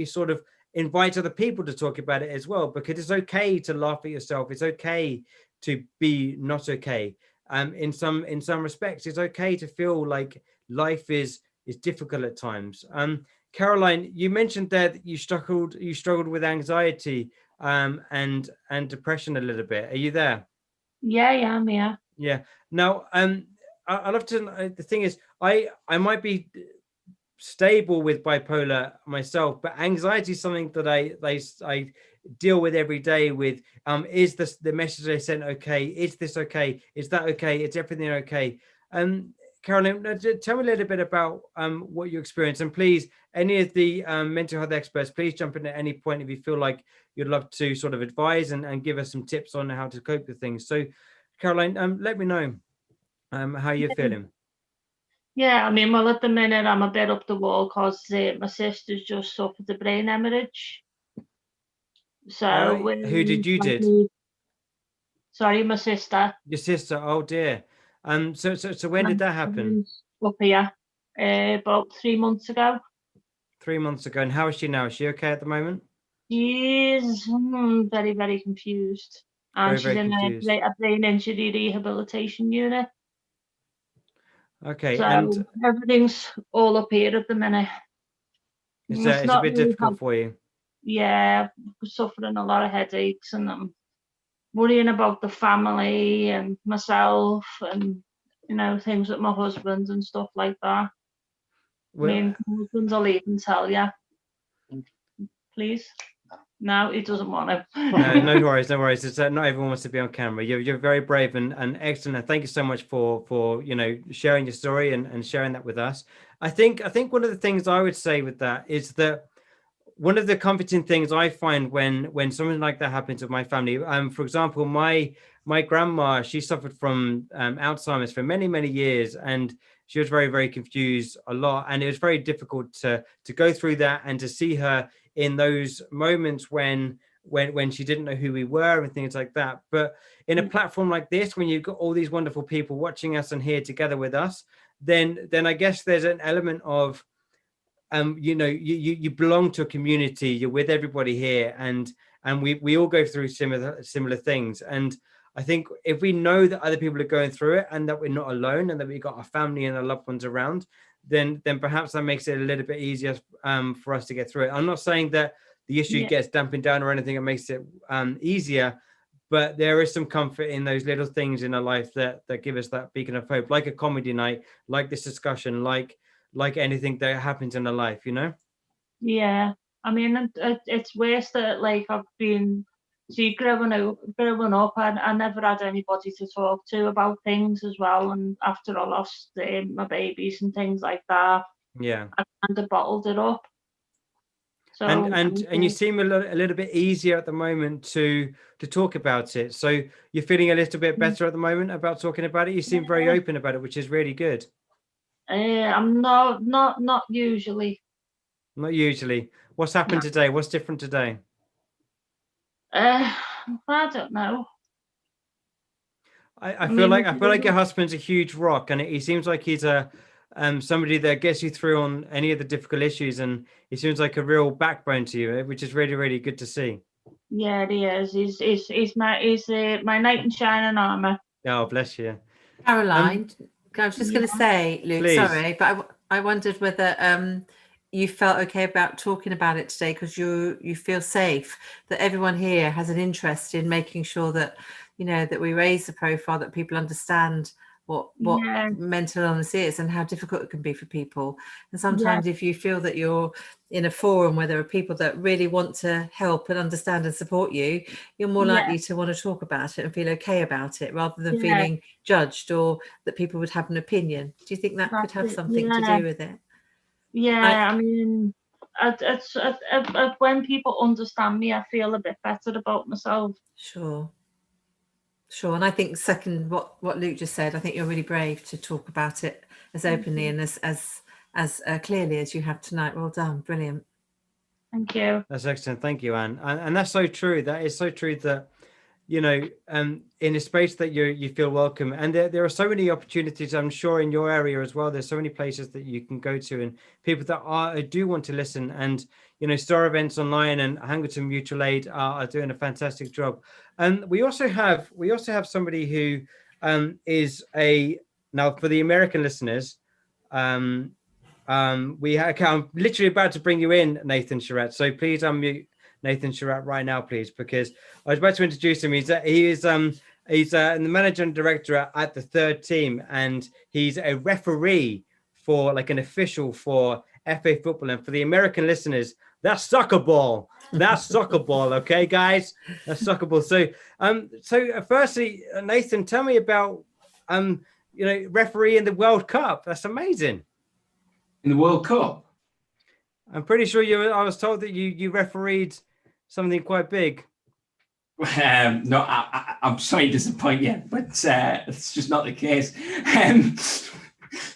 sort of invites other people to talk about it as well, because it's okay to laugh at yourself. It's okay to be not okay. In some respects, it's okay to feel like life is difficult at times. Caroline, you mentioned there that you struggled with anxiety and depression a little bit. Are you there? Yeah, I'm here. Yeah. Now, I love to know, the thing is, I might be stable with bipolar myself, but anxiety is something that I deal with every day with. Is this the message I sent okay? Is this okay? Is that okay? Is everything okay? Caroline, tell me a little bit about what you experienced, and please, any of the mental health experts, please jump in at any point if you feel like you'd love to sort of advise and give us some tips on how to cope with things. So, Caroline, let me know how you're feeling. Yeah, I mean, well, at the minute I'm a bit up the wall because my sister's just suffered a brain hemorrhage. So who did you did? Sorry, my sister. Your sister. Oh dear. So when did that happen? Up here, about 3 months ago. 3 months ago. And how is she now? Is she okay at the moment? She's very, very confused, and Very, she's in confused. a brain injury rehabilitation unit. Okay. So And everything's all up here at the minute. it's It's a not bit really difficult for you. Yeah, suffering a lot of headaches, and I'm worrying about the family and myself, and things with my husband and stuff like that. Well, I mean, my husband will even tell you. Please. No, he doesn't want to. No worries, no worries. It's not everyone wants to be on camera. You're very brave and excellent. And thank you so much for sharing your story and sharing that with us. I think one of the things I would say with that is that one of the comforting things I find when something like that happens with my family, for example, my grandma, she suffered from Alzheimer's for many, many years, and she was very, very confused a lot. And it was very difficult to go through that and to see her in those moments when she didn't know who we were and things like that. But in a platform like this, when you've got all these wonderful people watching us and here together with us, then I guess there's an element of you belong to a community. You're with everybody here, and we all go through similar things. And I think if we know that other people are going through it and that we're not alone and that we've got our family and our loved ones around, then perhaps that makes it a little bit easier for us to get through it. I'm not saying that the issue gets dampened down or anything. It makes it easier, but there is some comfort in those little things in our life that give us that beacon of hope, like a comedy night, like this discussion, like anything that happens in our life, Yeah, I mean, it's worse that I've been growing up, I never had anybody to talk to about things as well. And after I lost my babies and things like that, yeah, I kind of bottled it up. So and you seem a little bit easier at the moment to talk about it. So you're feeling a little bit better at the moment about talking about it. You seem very open about it, which is really good. I'm not usually. Not usually. What's happened today? What's different today? I don't know. I feel like your husband's a huge rock, and he seems like he's a somebody that gets you through on any of the difficult issues, and he seems like a real backbone to you, which is really, really good to see. Yeah, he is. He's my knight in shining armor. Oh, bless you, Caroline. I was just going to say, Luke, please. Sorry, but I wondered whether you felt okay about talking about it today, because you feel safe, that everyone here has an interest in making sure that that we raise the profile, that people understand what mental illness is and how difficult it can be for people. And sometimes if you feel that you're in a forum where there are people that really want to help and understand and support you, you're more likely to want to talk about it and feel okay about it, rather than feeling judged or that people would have an opinion. Do you think that could have something to do with it? Yeah, I mean, it's when people understand me, I feel a bit better about myself. Sure. And I think second what Luke just said, I think you're really brave to talk about it as openly and as clearly as you have tonight. Well done. Brilliant. Thank you. That's excellent. Thank you, Anne. And that's so true. That is so true that, in a space that you feel welcome. And there are so many opportunities, I'm sure, in your area as well. There's so many places that you can go to, and people that do want to listen. And, Star Events Online and Hangleton Mutual Aid are doing a fantastic job. And we also have somebody who is now, for the American listeners, I'm literally about to bring you in, Nathan Charette. So please unmute Nathan Charette right now, please, because I was about to introduce him. He's the manager and director at the Third Team, and he's a referee for like an official for FA football. And for the American listeners, that's soccer ball. That's soccer ball. Okay, guys, that's soccer ball. So, firstly, Nathan, tell me about referee in the World Cup. That's amazing. In the World Cup, I'm pretty sure I was told that you refereed something quite big. No, I'm sorry to disappoint you, but it's just not the case.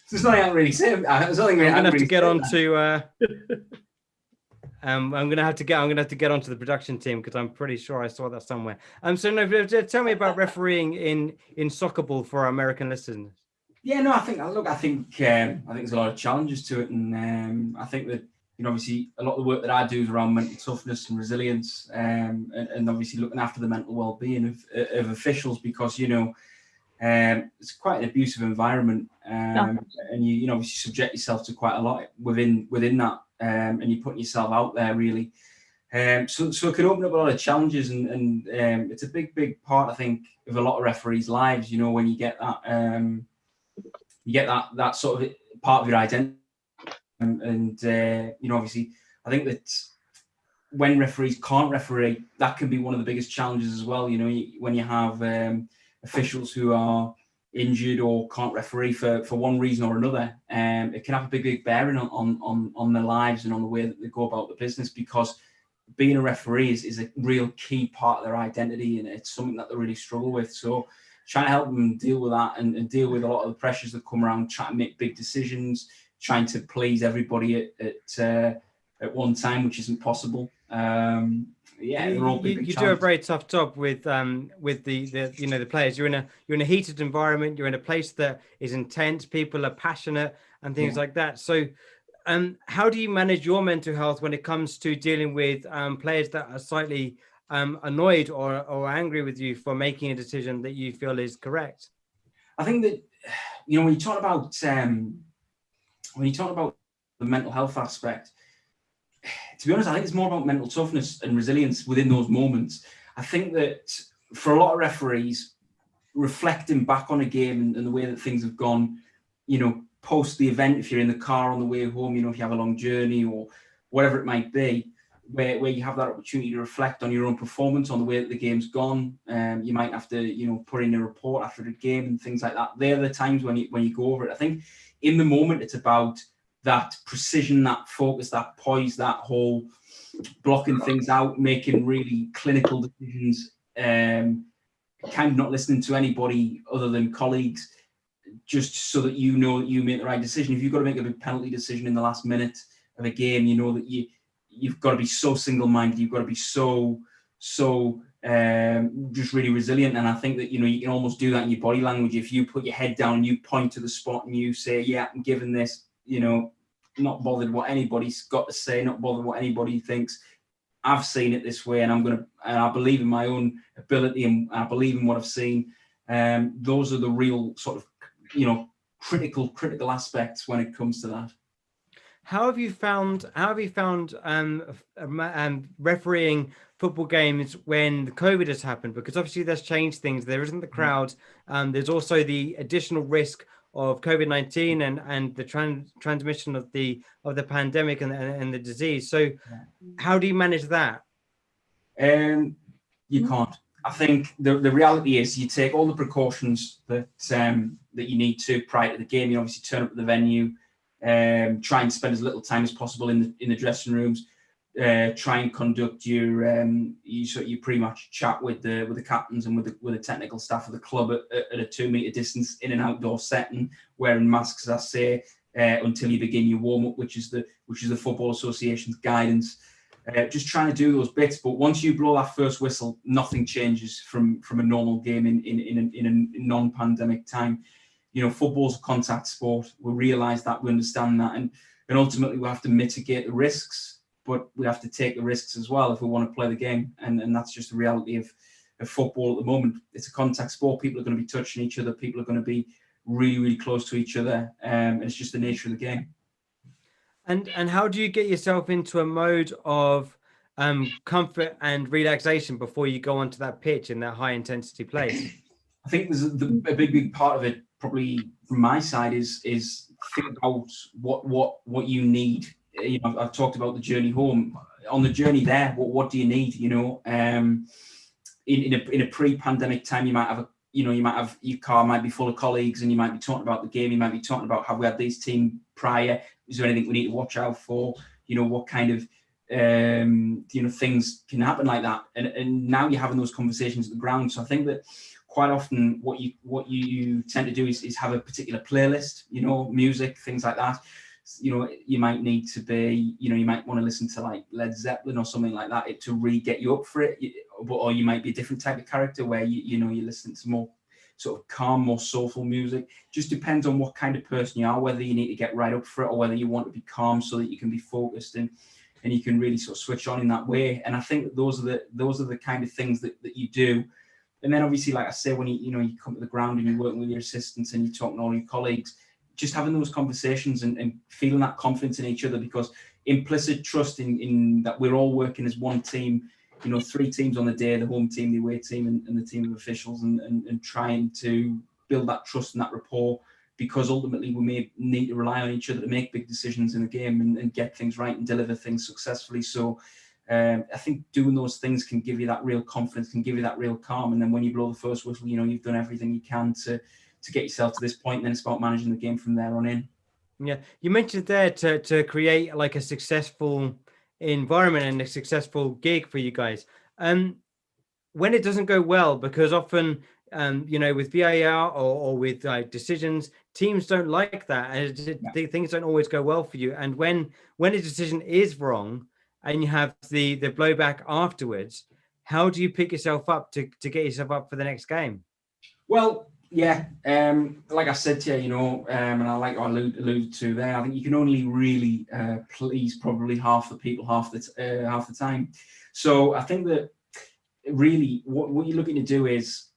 There's nothing I can really say. I'm gonna have to get on to. I'm gonna have to get onto the production team because I'm pretty sure I saw that somewhere. So no, tell me about refereeing in soccer ball for our American listeners. Yeah, no, I think there's a lot of challenges to it, and I think that obviously a lot of the work that I do is around mental toughness and resilience, and obviously looking after the mental well-being of officials, because it's quite an abusive environment, and you obviously subject yourself to quite a lot within that, and you're putting yourself out there really. So it can open up a lot of challenges, and it's a big part, I think, of a lot of referees' lives. When you get that sort of part of your identity, and obviously, I think that when referees can't referee, that can be one of the biggest challenges as well. When you have officials who are injured or can't referee for one reason or another, it can have a big bearing on their lives and on the way that they go about the business, because being a referee is a real key part of their identity, and it's something that they really struggle with. So trying to help them deal with that and deal with a lot of the pressures that come around trying to make big decisions, trying to please everybody at one time, which isn't possible. They're all big you do a very tough job with the players. You're in a heated environment. You're in a place that is intense. People are passionate and things like that. So, how do you manage your mental health when it comes to dealing with players that are slightly annoyed or angry with you for making a decision that you feel is correct? I think that when you talk about the mental health aspect, to be honest, I think it's more about mental toughness and resilience within those moments. I think that for a lot of referees, reflecting back on a game and the way that things have gone, post the event, if you're in the car on the way home, if you have a long journey or whatever it might be, where you have that opportunity to reflect on your own performance, on the way that the game's gone. You might have to, put in a report after the game and things like that. They're the times when you go over it. I think in the moment, it's about that precision, that focus, that poise, that whole blocking things out, making really clinical decisions, kind of not listening to anybody other than colleagues, just so that you know that you make the right decision. If you've got to make a big penalty decision in the last minute of a game, you know that you've got to be so single-minded, you've got to be so just really resilient. And I think that, you can almost do that in your body language. If you put your head down and you point to the spot and you say, yeah, I'm giving this, not bothered what anybody's got to say, not bothered what anybody thinks. I've seen it this way, and I believe in my own ability, and I believe in what I've seen. Those are the real sort of, critical aspects when it comes to that. How have you found refereeing football games when the COVID has happened? Because obviously that's changed things. There isn't the crowd. There's also the additional risk of COVID-19 and the transmission of the pandemic and the disease. So how do you manage that? You can't. I think the reality is you take all the precautions that you need to prior to the game. You obviously turn up at the venue, try and spend as little time as possible in the dressing rooms. Try and conduct your pre-match chat with the captains and with the technical staff of the club at a 2 meter distance in an outdoor setting, wearing masks, as I say, until you begin your warm up, which is the Football Association's guidance. Just trying to do those bits, but once you blow that first whistle, nothing changes from a normal game in a non-pandemic time. Football's a contact sport. We realise that, we understand that, and ultimately we have to mitigate the risks. But we have to take the risks as well if we want to play the game. And that's just the reality of football at the moment. It's a contact sport. People are going to be touching each other. People are going to be really, really close to each other. And it's just the nature of the game. And how do you get yourself into a mode of comfort and relaxation before you go onto that pitch in that high intensity place? I think there's a big part of it, probably from my side, is think about what you need. You know, I've talked about the journey home. On the journey there, what do you need? You know, in a pre-pandemic time, you might have your car might be full of colleagues, and you might be talking about the game. You might be talking about, have we had this team prior? Is there anything we need to watch out for? You know, what kind of things can happen like that? And now you're having those conversations at the ground. So I think that quite often what you tend to do is have a particular playlist, you know, music, things like that. You know, you might need to be, you know, you might want to listen to like Led Zeppelin or something like that to really get you up for it. Or you might be a different type of character where you listen to more sort of calm, more soulful music. Just depends on what kind of person you are, whether you need to get right up for it or whether you want to be calm so that you can be focused and you can really sort of switch on in that way. And I think that those are the kind of things that you do. And then obviously, like I say, when you come to the ground and you're working with your assistants and you're talking to all your colleagues, just having those conversations and feeling that confidence in each other, because implicit trust in that we're all working as one team, you know, 3 teams on the day, the home team, the away team, and the team of officials, and trying to build that trust and that rapport, because ultimately we may need to rely on each other to make big decisions in the game and get things right and deliver things successfully. So I think doing those things can give you that real confidence, can give you that real calm. And then when you blow the first whistle, you know, you've done everything you can to get yourself to this point, and then it's about managing the game from there on in. Yeah, you mentioned there to create like a successful environment and a successful gig for you guys. When it doesn't go well, because often, you know, with VAR or with decisions, teams don't like that, and things don't always go well for you. And when a decision is wrong, and you have the blowback afterwards, how do you pick yourself up to get yourself up for the next game? Well, yeah, like I said to you, you know, and I like what I alluded to there, I think you can only really please probably half the people half the time. So I think that really what you're looking to do is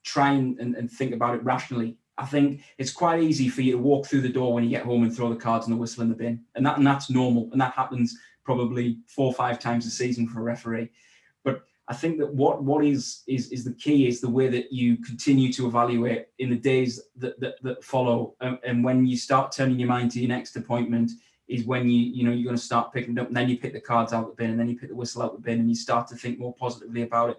try and think about it rationally. I think it's quite easy for you to walk through the door when you get home and throw the cards and the whistle in the bin, and that's normal, and that happens probably 4 or 5 times a season for a referee. But I think that what is the key is the way that you continue to evaluate in the days that follow, and when you start turning your mind to your next appointment is when you're going to start picking it up, and then you pick the cards out the bin, and then you pick the whistle out the bin, and you start to think more positively about it.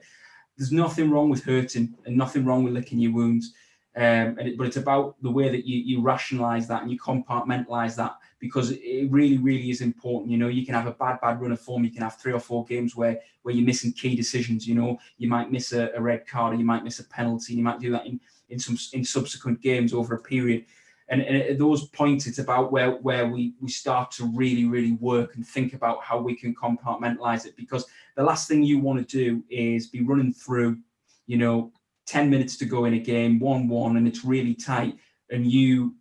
There's nothing wrong with hurting and nothing wrong with licking your wounds, but it's about the way that you rationalize that and you compartmentalize that, because it really, really is important. You know, you can have a bad run of form. You can have 3 or 4 games where you're missing key decisions. You know, you might miss a red card, or you might miss a penalty. You might do that in subsequent games over a period. And at those points, it's about where we start to really, really work and think about how we can compartmentalize it. Because the last thing you want to do is be running through, you know, 10 minutes to go in a game, 1-1, and it's really tight, and you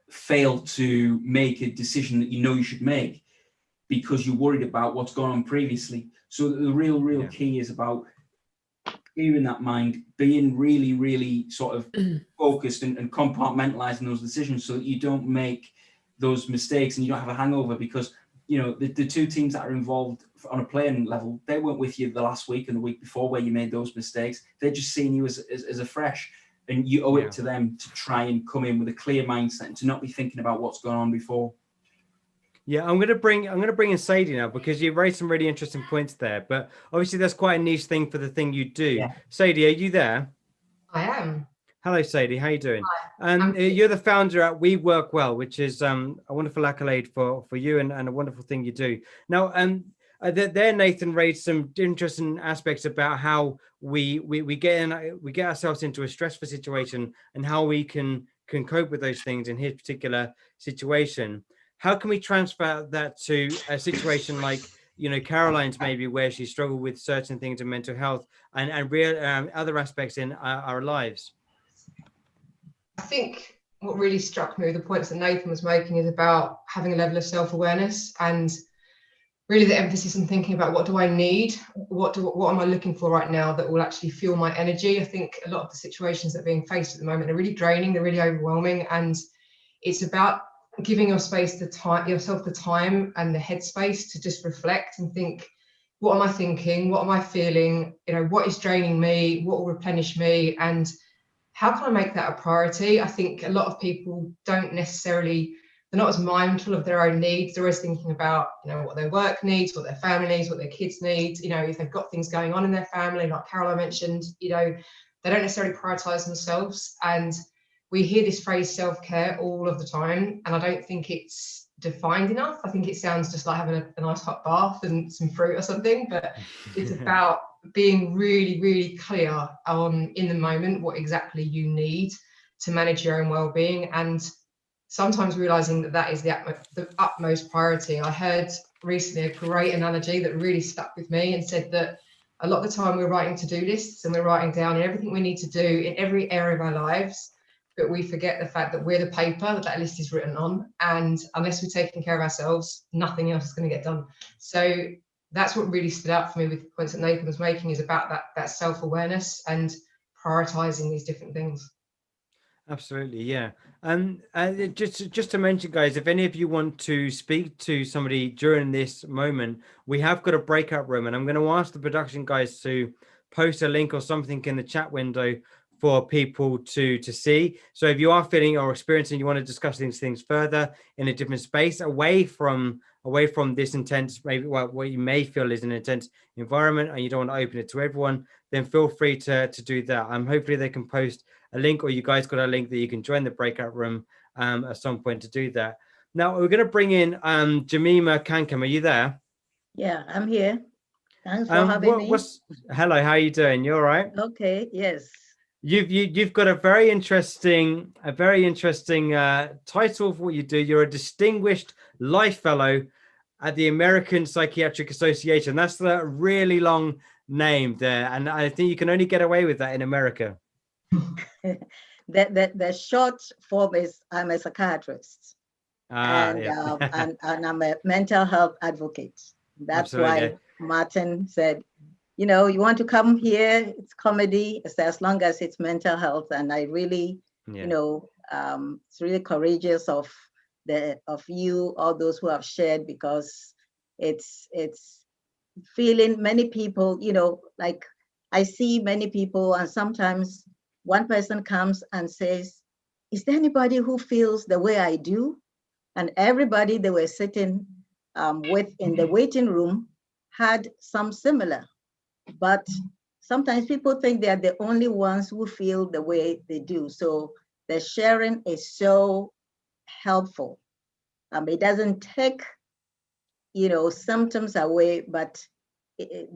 fail to make a decision that you know you should make because you're worried about what's gone on previously. So the real key is about clearing that mind, being really, really sort of focused and compartmentalizing those decisions so that you don't make those mistakes and you don't have a hangover. Because, you know, the 2 teams that are involved on a playing level, they weren't with you the last week and the week before where you made those mistakes. They're just seeing you as a fresh, and you owe it to them to try and come in with a clear mindset and to not be thinking about what's gone on before. Yeah, I'm gonna bring in Sadie now, because you raised some really interesting points there. But obviously, that's quite a niche thing for the thing you do. Yeah. Sadie, are you there? I am. Hello, Sadie. How you doing? Hi. You're the founder at We Work Well, which is a wonderful accolade for you and a wonderful thing you do. Now, there Nathan raised some interesting aspects about how we get ourselves into a stressful situation and how we can cope with those things in his particular situation. How can we transfer that to a situation like, you know, Caroline's, maybe, where she struggled with certain things in mental health and real other aspects in our lives? I think what really struck me with the points that Nathan was making is about having a level of self-awareness, and really the emphasis on thinking about, what do I need? What am I looking for right now that will actually fuel my energy? I think a lot of the situations that are being faced at the moment are really draining, they're really overwhelming, and it's about giving yourself the time and the headspace to just reflect and think, what am I thinking? What am I feeling? You know, what is draining me? What will replenish me? And how can I make that a priority? I think a lot of people don't necessarily, they're not as mindful of their own needs. They're always thinking about, you know, what their work needs, what their family needs, what their kids need. You know, if they've got things going on in their family, like Caroline mentioned, you know, they don't necessarily prioritize themselves. And we hear this phrase self-care all of the time, and I don't think it's defined enough. I think it sounds just like having a nice hot bath and some fruit or something, but it's about being really, really clear on, in the moment, what exactly you need to manage your own well-being, and sometimes realizing that that is the utmost priority. I heard recently a great analogy that really stuck with me and said that a lot of the time we're writing to-do lists and we're writing down everything we need to do in every area of our lives, but we forget the fact that we're the paper that list is written on, and unless we're taking care of ourselves, nothing else is going to get done. So that's what really stood out for me with the points that Nathan was making, is about that self-awareness and prioritizing these different things. Absolutely, yeah. And just to mention, guys, if any of you want to speak to somebody during this moment, we have got a breakout room, and I'm going to ask the production guys to post a link or something in the chat window for people to see. So if you are feeling or experiencing, you want to discuss these things further in a different space, away from this intense, maybe what you may feel is an intense environment, and you don't want to open it to everyone, then feel free to do that. Hopefully they can post a link, or you guys got a link that you can join the breakout room at some point to do that. Now we're going to bring in Jemima Kankam. Are you there? Yeah, I'm here. Thanks for having me. Hello, how are you doing? You all right? Okay, yes. You've got a very interesting title of what you do. You're a distinguished life fellow at the American Psychiatric Association. That's the really long name there, and I think you can only get away with that in America. The short form is I'm a psychiatrist, and yeah. and I'm a mental health advocate. That's Absolutely. why Martin said, you know, you want to come here, it's comedy, as long as it's mental health. And I really, Yeah. you know, it's really courageous of you, all those who have shared, because it's feeling many people, you know, like I see many people, and sometimes one person comes and says, is there anybody who feels the way I do? And everybody they were sitting with in the waiting room had some similar. But sometimes people think they're the only ones who feel the way they do. So the sharing is so helpful. It doesn't take, you know, symptoms away, but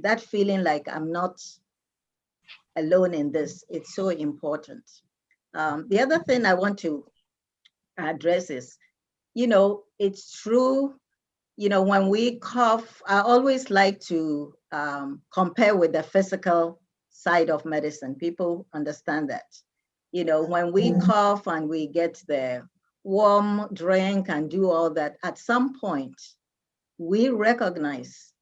that feeling like I'm not alone in this, it's so important. The other thing I want to address is, you know, it's true, you know, when we cough, I always like to compare with the physical side of medicine. People understand that. You know, when we cough and we get the warm drink and do all that, at some point, we recognize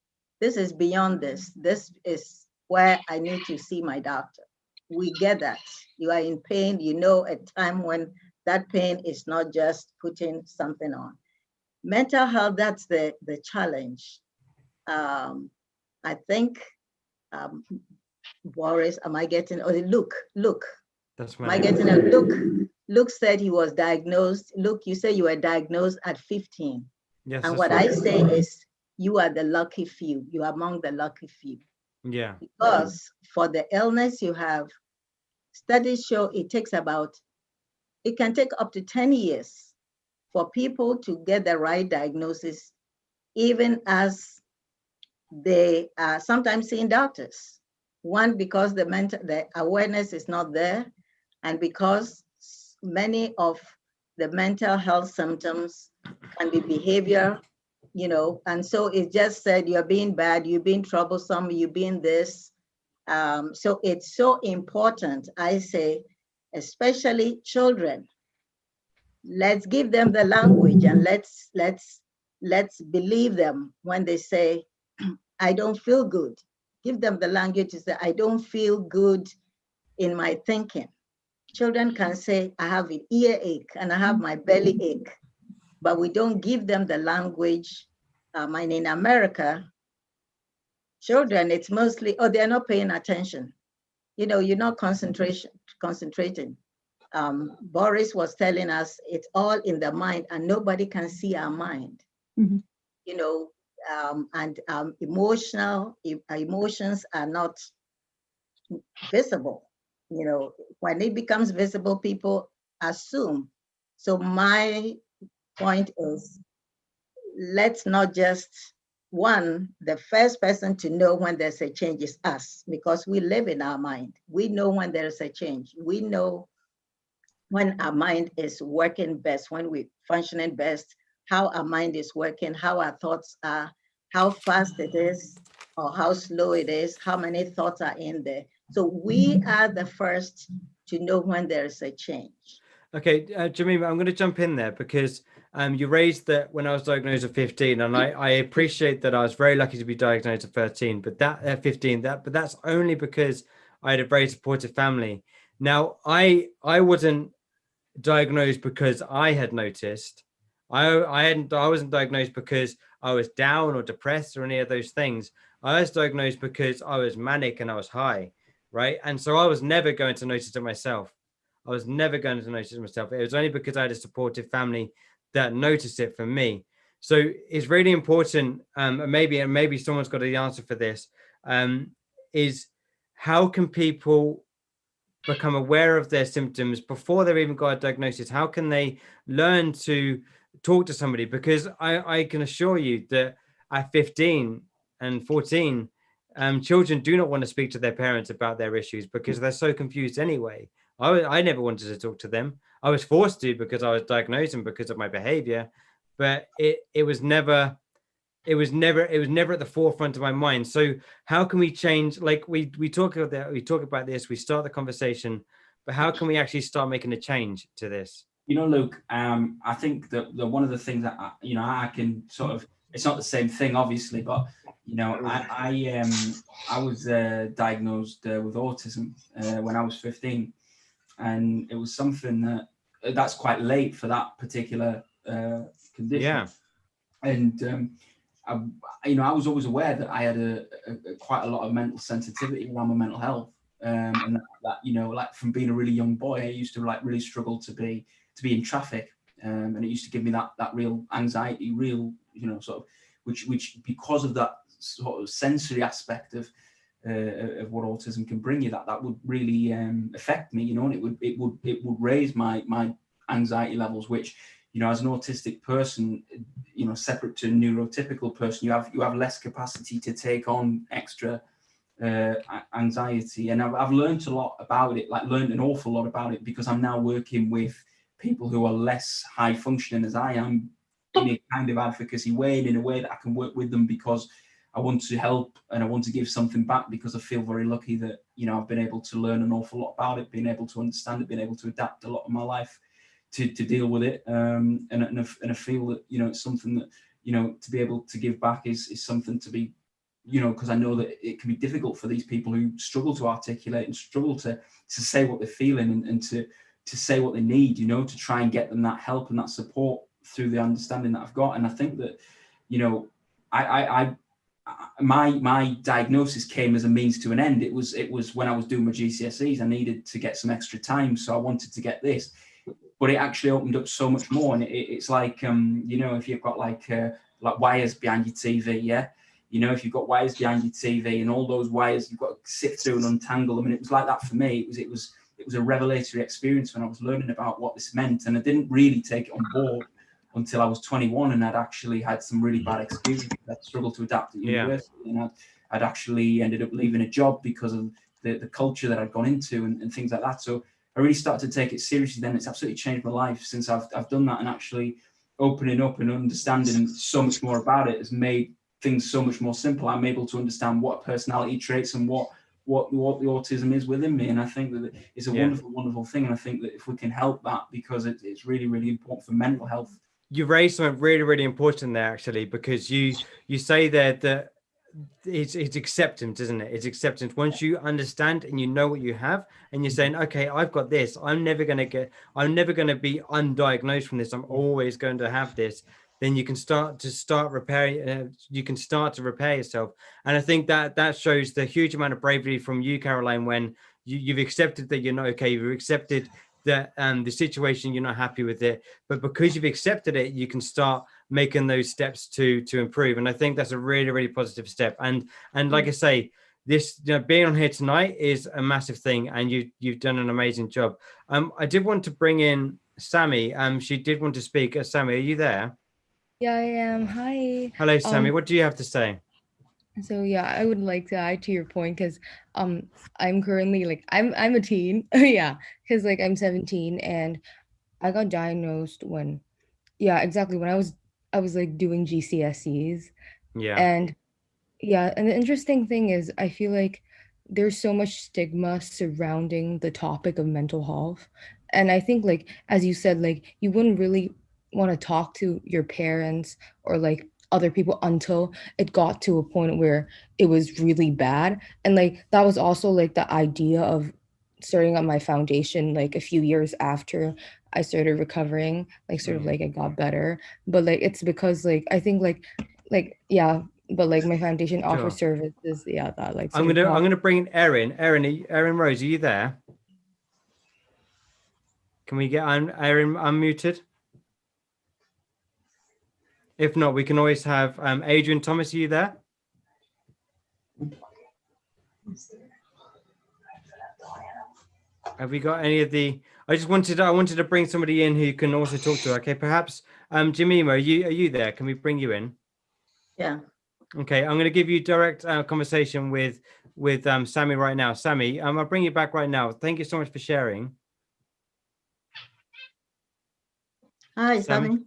this is beyond this. This is where I need to see my doctor. We get that. You are in pain, you know, a time when that pain is not just putting something on. Mental health, that's the challenge. I think, Boris, am I getting, or Luke? That's am I getting a Luke? Luke said he was diagnosed. Luke, you say you were diagnosed at 15. Yes. And what I say is, you are the lucky few. You are among the lucky few. Yeah. Because for the illness you have, studies show it can take up to 10 years for people to get the right diagnosis, even as they are sometimes seeing doctors. One, because the awareness is not there, and because many of the mental health symptoms can be behavior, you know, and so it just said you're being bad, you're being troublesome, you're being this. So it's so important, I say, especially children. Let's give them the language, and let's believe them when they say, I don't feel good. Give them the language to say, I don't feel good in my thinking. Children can say, I have an earache and I have my belly ache. but we don't give them the language. And in America, children, it's mostly, oh, they're not paying attention. You know, you're not concentrating. Boris was telling us it's all in the mind and nobody can see our mind. Mhm. You know, and emotions are not visible. You know, when it becomes visible, people assume. So my point is, let's not just, the first person to know when there's a change is us, because we live in our mind. We know when there's a change. We know when our mind is working best, when we're functioning best, how our mind is working, how our thoughts are, how fast it is, or how slow it is, how many thoughts are in there. So we are the first to know when there's a change. Okay, Jemima, I'm going to jump in there because you raised that when I was diagnosed at 15, and I appreciate that I was very lucky to be diagnosed at 13, but that at 15, but that's only because I had a very supportive family. Now, I wasn't diagnosed because I had noticed. I wasn't diagnosed because I was down or depressed or any of those things. I was diagnosed because I was manic and I was high, right? And so I was never going to notice it myself. I was never going to notice it myself. It was only because I had a supportive family that noticed it for me. So it's really important, and maybe someone's got the answer for this, is how can people become aware of their symptoms before they've even got a diagnosis? How can they learn to talk to somebody? Because I can assure you that at 15 and 14, children do not want to speak to their parents about their issues because they're so confused anyway. I never wanted to talk to them. I was forced to because I was diagnosed and because of my behavior, but it was never at the forefront of my mind. So how can we change? Like we talk about this, we start the conversation, but how can we actually start making a change to this? You know, Luke, I think that one of the things that I can sort of, it's not the same thing, obviously, but you know, I was diagnosed with autism when I was 15, and it was something that's quite late for that particular condition. Yeah, and I was always aware that I had quite a lot of mental sensitivity around my mental health, and that you know, like from being a really young boy, I used to like really struggle to be in traffic, and it used to give me that real anxiety, real, you know, sort of, which because of that sort of sensory aspect of what autism can bring you, that would really affect me, you know, and it would raise my anxiety levels, which, you know, as an autistic person, you know, separate to a neurotypical person, you have less capacity to take on extra anxiety. And I've learned a lot about it, learned an awful lot about it, because I'm now working with people who are less high functioning as I am, in a kind of advocacy way, and in a way that I can work with them because I want to help and I want to give something back, because I feel very lucky that, you know, I've been able to learn an awful lot about it, being able to understand it, being able to adapt a lot of my life to deal with it. And I feel that, you know, it's something that, you know, to be able to give back is something to be, you know, because I know that it can be difficult for these people who struggle to articulate and struggle to say what they're feeling and to say what they need, you know, to try and get them that help and that support through the understanding that I've got. And I think that, you know, my diagnosis came as a means to an end. It was when I was doing my GCSEs, I needed to get some extra time, so I wanted to get this, but it actually opened up so much more. And it's like, you know, if you've got like wires behind your TV, yeah, you know, if you've got wires behind your TV and all those wires you've got to sift through and untangle them, and it was like that for me. It was a revelatory experience when I was learning about what this meant, and I didn't really take it on board until I was 21, and I'd actually had some really bad experiences. I'd struggled to adapt at university, and I'd actually ended up leaving a job because of the culture that I'd gone into and things like that. So I really started to take it seriously then. It's absolutely changed my life since I've done that, and actually opening up and understanding so much more about it has made things so much more simple. I'm able to understand what personality traits and what the autism is within me, and I think that it's a wonderful, wonderful thing. And I think that if we can help that, because it's really, really important for mental health. You raised something really, really important there, actually, because you say there that it's acceptance, isn't it? It's acceptance. Once you understand and you know what you have, and you're saying, okay, I've got this. I'm never going to be undiagnosed from this. I'm always going to have this. Then you can start repairing. You can start to repair yourself. And I think that shows the huge amount of bravery from you, Caroline, when you've accepted that you're not okay. You've accepted that the situation, you're not happy with it, but because you've accepted it, you can start making those steps to improve. And I think that's a really, really positive step. And like I say, this, being on here tonight is a massive thing, and you've done an amazing job. I did want to bring in Sammy. She did want to speak. Sammy, are you there? Yeah, I am. Hi. Hello, Sammy. What do you have to say? So yeah, I would like to add to your point, because I'm currently like I'm a teen. Yeah, because like I'm 17 and I got diagnosed when, yeah, exactly, when I was like doing GCSEs. Yeah. And yeah, and the interesting thing is I feel like there's so much stigma surrounding the topic of mental health. And I think, like as you said, like you wouldn't really want to talk to your parents or like other people until it got to a point where it was really bad. And like that was also like the idea of starting up my foundation like a few years after I started recovering, like sort of like it got better. But like it's because like I think like yeah, but like my foundation offers services, yeah, that like I'm gonna bring in Erin. Erin Rose, are you there? Can we get Erin unmuted? If not, we can always have Adrian Thomas. Are you there? Have we got any of the? I wanted to bring somebody in who can also talk to. Okay, perhaps Jemima, are you there? Can we bring you in? Yeah. Okay, I'm going to give you direct conversation with Sammy right now. Sammy, I'll bring you back right now. Thank you so much for sharing. Hi, Sammy.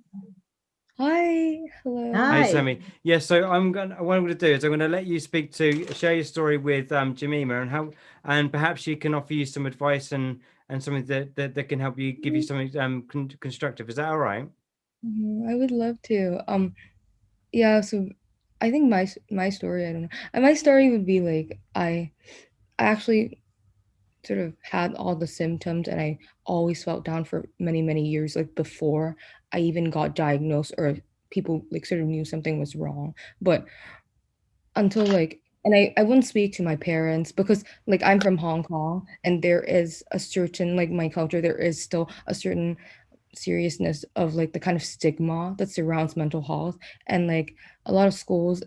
Hi. Hello. Hi, Sammy. Yeah, so what I'm going to do is I'm going to let you share your story with Jemima, and perhaps she can offer you some advice and something that can help you, give you something constructive. Is that all right? I would love to. Yeah, so I think my story, I don't know. My story would be like I actually sort of had all the symptoms, and I always felt down for many, many years, like before I even got diagnosed or people like sort of knew something was wrong. But until like, and I wouldn't speak to my parents because like I'm from Hong Kong, and there is a certain, like my culture, there is still a certain seriousness of like the kind of stigma that surrounds mental health. And like a lot of schools,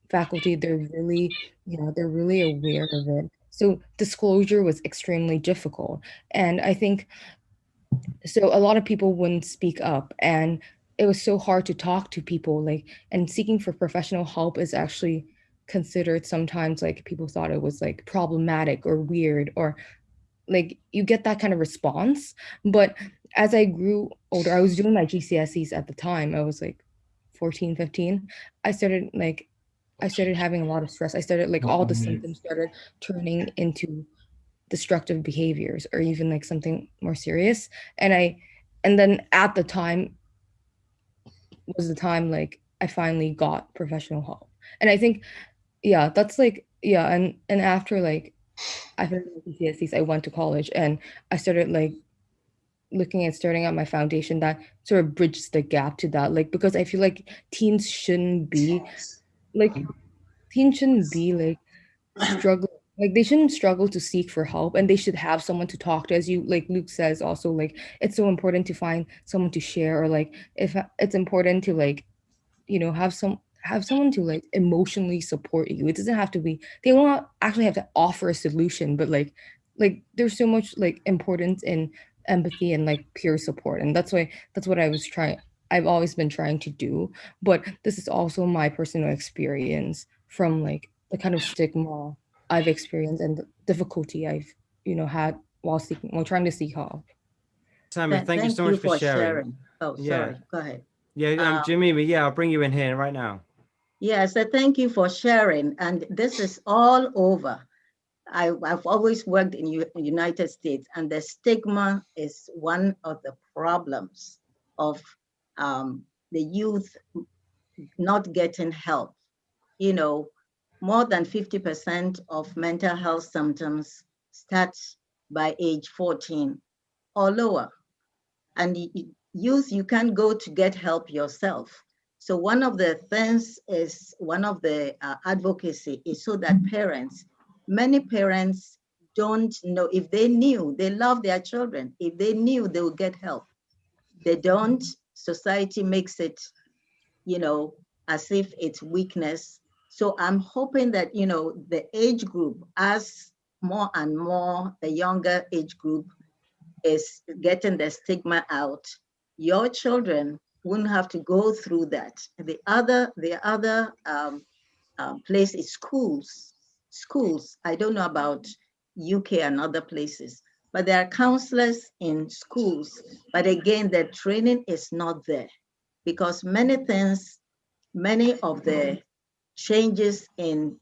faculty, they're really aware of it. So disclosure was extremely difficult. And I think so a lot of people wouldn't speak up, and it was so hard to talk to people, like, and seeking for professional help is actually considered sometimes like people thought it was like problematic or weird, or like you get that kind of response. But as I grew older, I was doing my GCSEs at the time. I was like 14, 15. I started having a lot of stress. I started like all the symptoms started turning into destructive behaviors or even like something more serious. And then at the time was the time like I finally got professional help. And I think, yeah, that's like, yeah. And after like I finished my GCSEs, I went to college and I started like looking at starting out my foundation that sort of bridges the gap to that. Like, because I feel like teens shouldn't be like struggling. Like they shouldn't struggle to seek for help, and they should have someone to talk to. As you, like Luke says, also like it's so important to find someone to share, or like if it's important to like, you know, have someone to like emotionally support you. It doesn't have to be, they won't actually have to offer a solution, but like there's so much like importance in empathy and like peer support. And that's what I've always been trying to do. But this is also my personal experience from like the kind of stigma I've experienced and the difficulty I've, you know, had while trying to seek help. Sammy, thank you so much for sharing. Oh, sorry. Go ahead. Yeah, Jemima, yeah, I'll bring you in here right now. Yes, thank you for sharing. And this is all over. I've always worked in United States, and the stigma is one of the problems of the youth not getting help. You know, more than 50% of mental health symptoms start by age 14 or lower. And youth, you can't go to get help yourself. So one of the things is, one of the advocacy is so that parents, many parents don't know. If they knew, they love their children. If they knew, they would get help. They don't. Society makes it, as if it's weakness. So I'm hoping that, the age group, as more and more the younger age group is getting the stigma out, your children wouldn't have to go through that. The other place is schools. Schools, I don't know about UK and other places, but there are counselors in schools. But again, the training is not there because many of the changes in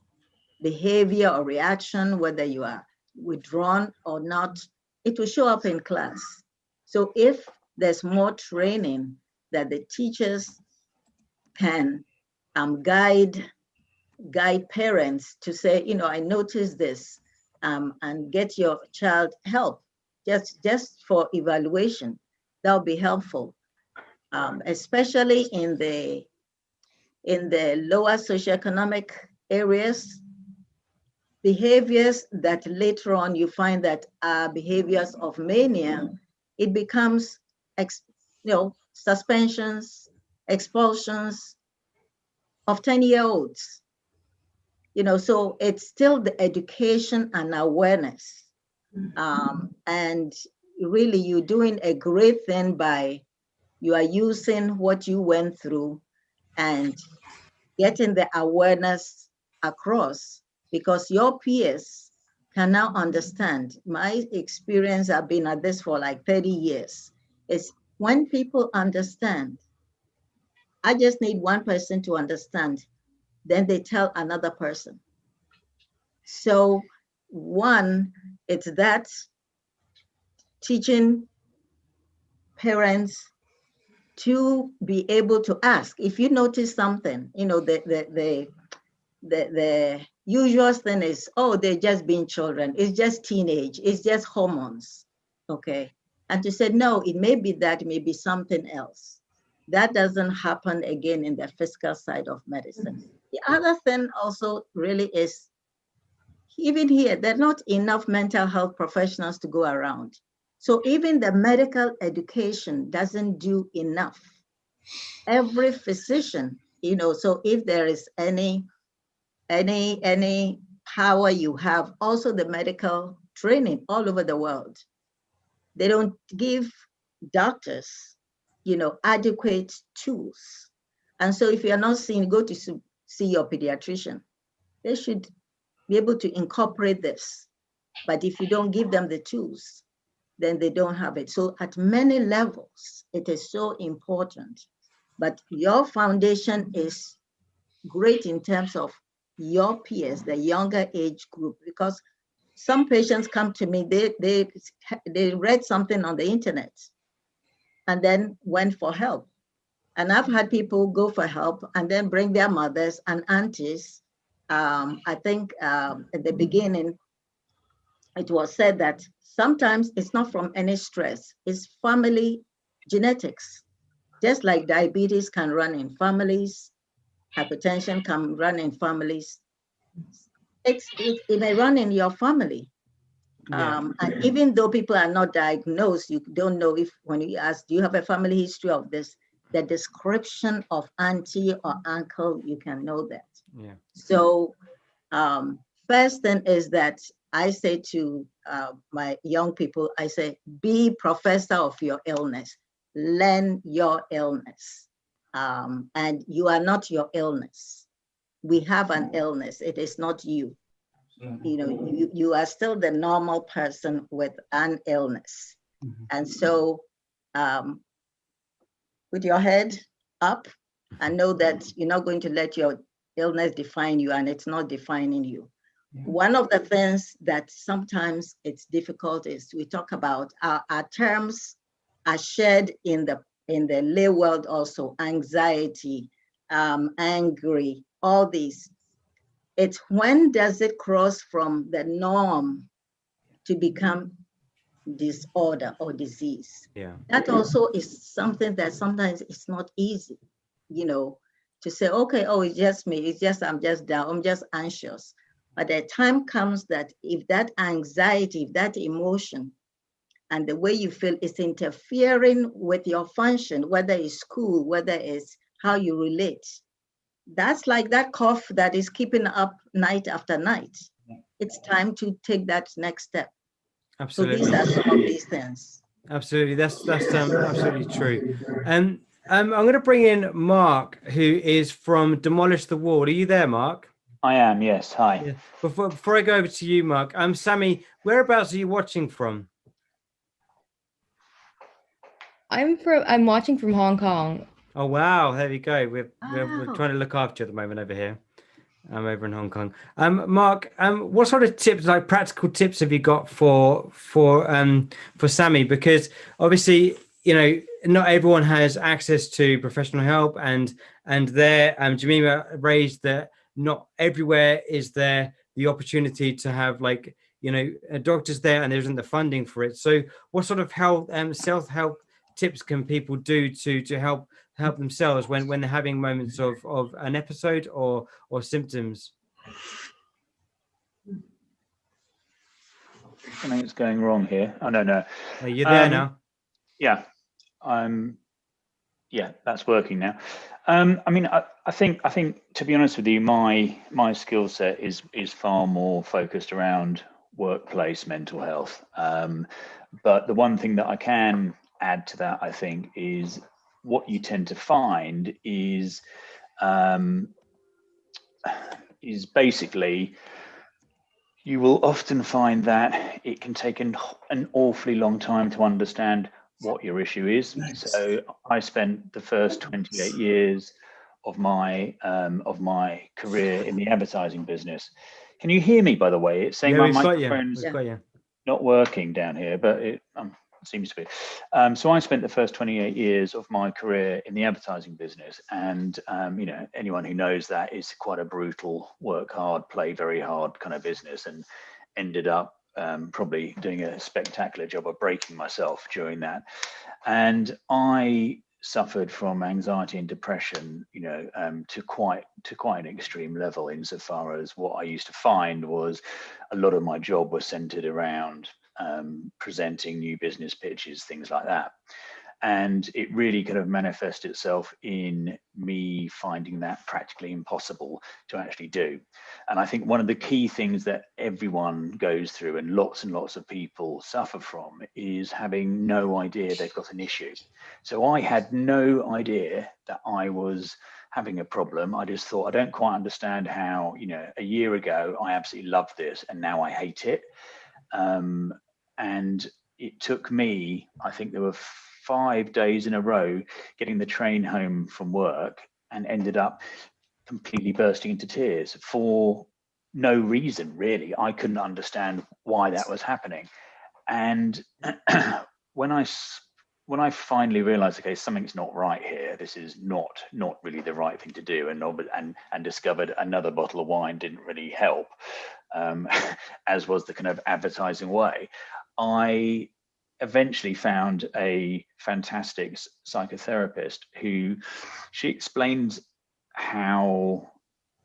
behavior or reaction, whether you are withdrawn or not, it will show up in class. So if there's more training that the teachers can guide parents to say, I noticed this, and get your child help just for evaluation, that'll be helpful, especially in the lower socioeconomic areas. Behaviors that later on you find that are behaviors of mania, it becomes, suspensions, expulsions of 10-year-olds. So it's still the education and awareness. And really you're doing a great thing by, you are using what you went through and getting the awareness across, because your peers can now understand. My experience, I've been at this for like 30 years, is when people understand, I just need one person to understand, then they tell another person. So one, it's that teaching parents to be able to ask. If you notice something, the usual thing is, oh, they're just being children. It's just teenage. It's just hormones. Okay. And to say, no, it may be that, it may be something else. That doesn't happen again in the physical side of medicine. The other thing also really is, even here, there are not enough mental health professionals to go around. So even the medical education doesn't do enough. Every physician, so if there is any power you have, also the medical training all over the world, they don't give doctors, adequate tools. And so if you're not seeing, go to see your pediatrician. They should be able to incorporate this. But if you don't give them the tools, then they don't have it. So at many levels, it is so important. But your foundation is great in terms of your peers, the younger age group, because some patients come to me, they read something on the internet and then went for help. And I've had people go for help and then bring their mothers and aunties. I think at the beginning, it was said that sometimes it's not from any stress, it's family genetics. Just like diabetes can run in families, hypertension can run in families. It may run in your family. And even though people are not diagnosed, you don't know if, when you ask, do you have a family history of this? The description of auntie or uncle, you can know that. Yeah. So first thing is that I say to my young people, I say, be professor of your illness, learn your illness. And you are not your illness. We have an illness, it is not you. You are still the normal person with an illness. And so put your head up and know that you're not going to let your illness define you, and it's not defining you. One of the things that sometimes it's difficult is we talk about our terms are shared in the lay world also, anxiety, angry, all these. It's when does it cross from the norm to become disorder or disease? Yeah. That also is something that sometimes it's not easy, to say, okay, oh, it's just me. It's just, I'm just down. I'm just anxious. But the time comes that if that anxiety, if that emotion and the way you feel is interfering with your function, whether it's school, whether it's how you relate, that's like that cough that is keeping up night after night. It's time to take that next step. Absolutely. So these are some of these things. Absolutely, that's absolutely true. I'm going to bring in Mark, who is from Demolish the Wall. Are you there, Mark? I am, yes. Hi. Yeah. Before I go over to you, Mark, Sammy, whereabouts are you watching from? I'm watching from Hong Kong. Oh wow, there we go. We're trying to look after you at the moment over here. I'm over in Hong Kong. Mark, what sort of tips, like practical tips, have you got for Sammy? Because obviously, not everyone has access to professional help, and there, Jemima raised that not everywhere is there the opportunity to have doctors there, and there isn't the funding for it. So, what sort of self-help tips can people do to help themselves when they're having moments of an episode or symptoms? Something's going wrong here. Oh no. Are you there now? Yeah, yeah, that's working now. I think to be honest with you, my skill set is far more focused around workplace mental health. But the one thing that I can add to that, I think, is what you tend to find is basically you will often find that it can take an awfully long time to understand what your issue is. So I spent the first 28 years of my career in the advertising business. Can you hear me, by the way? It's saying my microphone's not working down here, but it seems to be. So I spent the first 28 years of my career in the advertising business, and anyone who knows that is quite a brutal, work hard, play very hard kind of business, and ended up probably doing a spectacular job of breaking myself during that. And I suffered from anxiety and depression, to quite an extreme level, insofar as what I used to find was a lot of my job was centered around presenting new business pitches, things like that. And it really kind of manifested itself in me finding that practically impossible to actually do. And I think one of the key things that everyone goes through and lots of people suffer from is having no idea they've got an issue. So I had no idea that I was having a problem. I just thought, I don't quite understand how, a year ago I absolutely loved this and now I hate it. And it took me, I think there were 5 days in a row getting the train home from work, and ended up completely bursting into tears for no reason, really. I couldn't understand why that was happening. And when I finally realized, okay, something's not right here, this is not really the right thing to do, and discovered another bottle of wine didn't really help, as was the kind of advertising way, I eventually found a fantastic psychotherapist who she explained how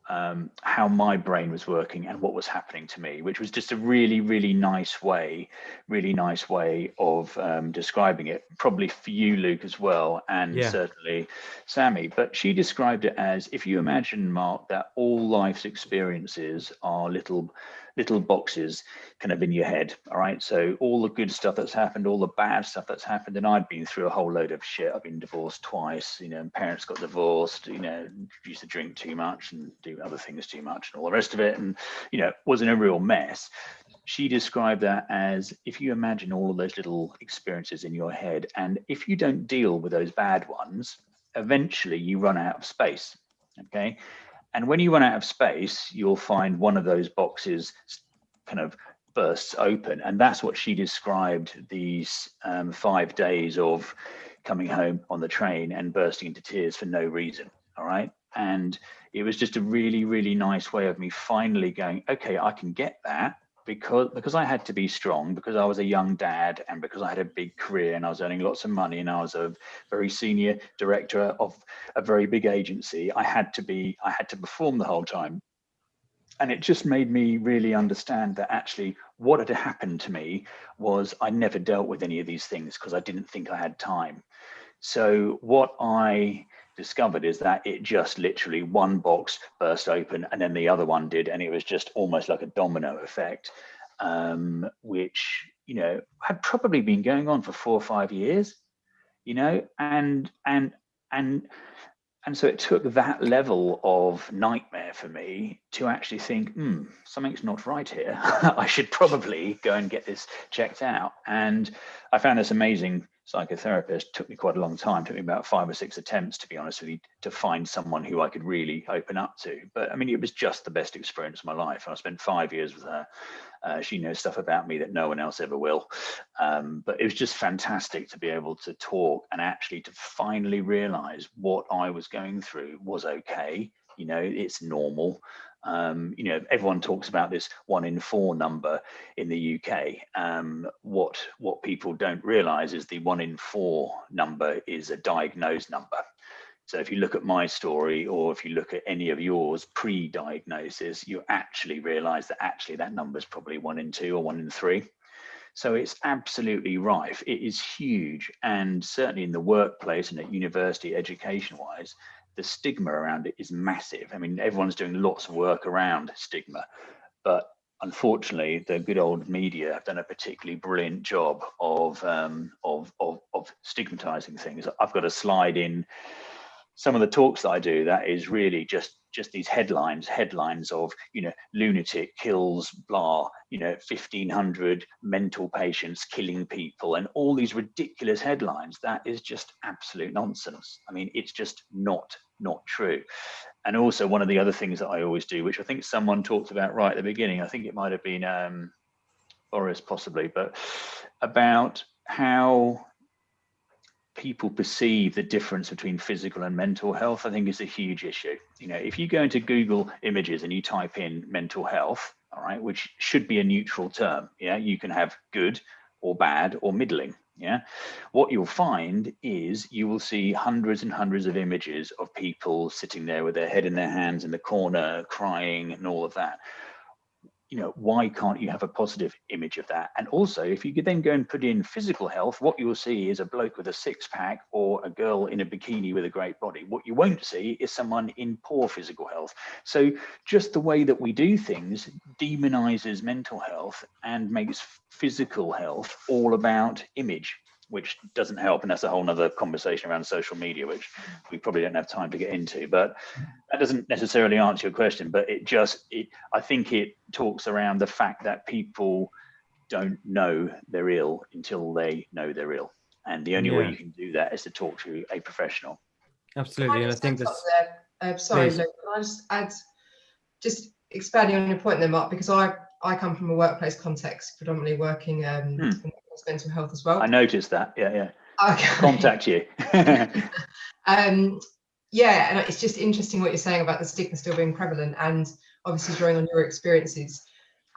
my brain was working and what was happening to me, which was just a really nice way of describing it, probably for you, Luke, as well, and certainly Sammy. But she described it as, if you imagine, Mark, that all life's experiences are little boxes kind of in your head, all right? So all the good stuff that's happened, all the bad stuff that's happened, and I'd been through a whole load of shit. I've been divorced twice, and parents got divorced, used to drink too much and do other things too much and all the rest of it, and was in a real mess. She described that as, if you imagine all of those little experiences in your head, and if you don't deal with those bad ones, eventually you run out of space, okay? And when you run out of space, you'll find one of those boxes kind of bursts open. And that's what she described these 5 days of coming home on the train and bursting into tears for no reason. All right. And it was just a really, really nice way of me finally going, okay, I can get that, because I had to be strong, because I was a young dad, and because I had a big career and I was earning lots of money and I was a very senior director of a very big agency. I had to perform the whole time. And it just made me really understand that actually what had happened to me was I never dealt with any of these things because I didn't think I had time. So what I discovered is that it just literally one box burst open and then the other one did, and it was just almost like a domino effect, which, you know, had probably been going on for 4 or 5 years, you know, and so it took that level of nightmare for me to actually think, something's not right here. I should probably go and get this checked out. And I found this amazing psychotherapist. Took me quite a long time, took me about 5 or 6 attempts, to be honest with you, to find someone who I could really open up to. But I mean, it was just the best experience of my life. I spent 5 years with her. She knows stuff about me that no one else ever will. But it was just fantastic to be able to talk and actually to finally realize what I was going through was okay. You know, it's normal. You know, everyone talks about this 1 in 4 number in the UK. What people don't realize is the 1 in 4 number is a diagnosed number. So if you look at my story, or if you look at any of yours pre-diagnosis, you actually realize that actually that number is probably 1 in 2 or 1 in 3. So it's absolutely rife. It is huge. And certainly in the workplace and at university, education-wise, the stigma around it is massive. I mean, everyone's doing lots of work around stigma, but unfortunately, the good old media have done a particularly brilliant job of stigmatizing things. I've got a slide in some of the talks that I do that is really just these headlines of, you know, lunatic kills blah, you know, 1,500 mental patients killing people, and all these ridiculous headlines. That is just absolute nonsense. I mean, it's just not true. And also one of the other things that I always do, which I think someone talked about right at the beginning, I think it might have been Boris possibly, but about how people perceive the difference between physical and mental health, I think is a huge issue. You know, if you go into Google Images and you type in mental health, all right, which should be a neutral term, yeah, you can have good or bad or middling, yeah. What you'll find is you will see hundreds and hundreds of images of people sitting there with their head in their hands in the corner, crying and all of that. You know, why can't you have a positive image of that? And also, if you could then go and put in physical health, what you will see is a bloke with a 6-pack or a girl in a bikini with a great body. What you won't see is someone in poor physical health. So just the way that we do things demonizes mental health and makes physical health all about image, which doesn't help. And that's a whole nother conversation around social media, which we probably don't have time to get into, but that doesn't necessarily answer your question. But I think it talks around the fact that people don't know they're ill until they know they're ill. And the only way you can do that is to talk to a professional. Absolutely. And I think that's, sorry, please. Luke, can I just add, just expanding on your point there, Mark, because I come from a workplace context, predominantly working in mental health as well. I noticed that. Yeah. Okay. Contact you. Yeah, and it's just interesting what you're saying about the stigma still being prevalent, and obviously drawing on your experiences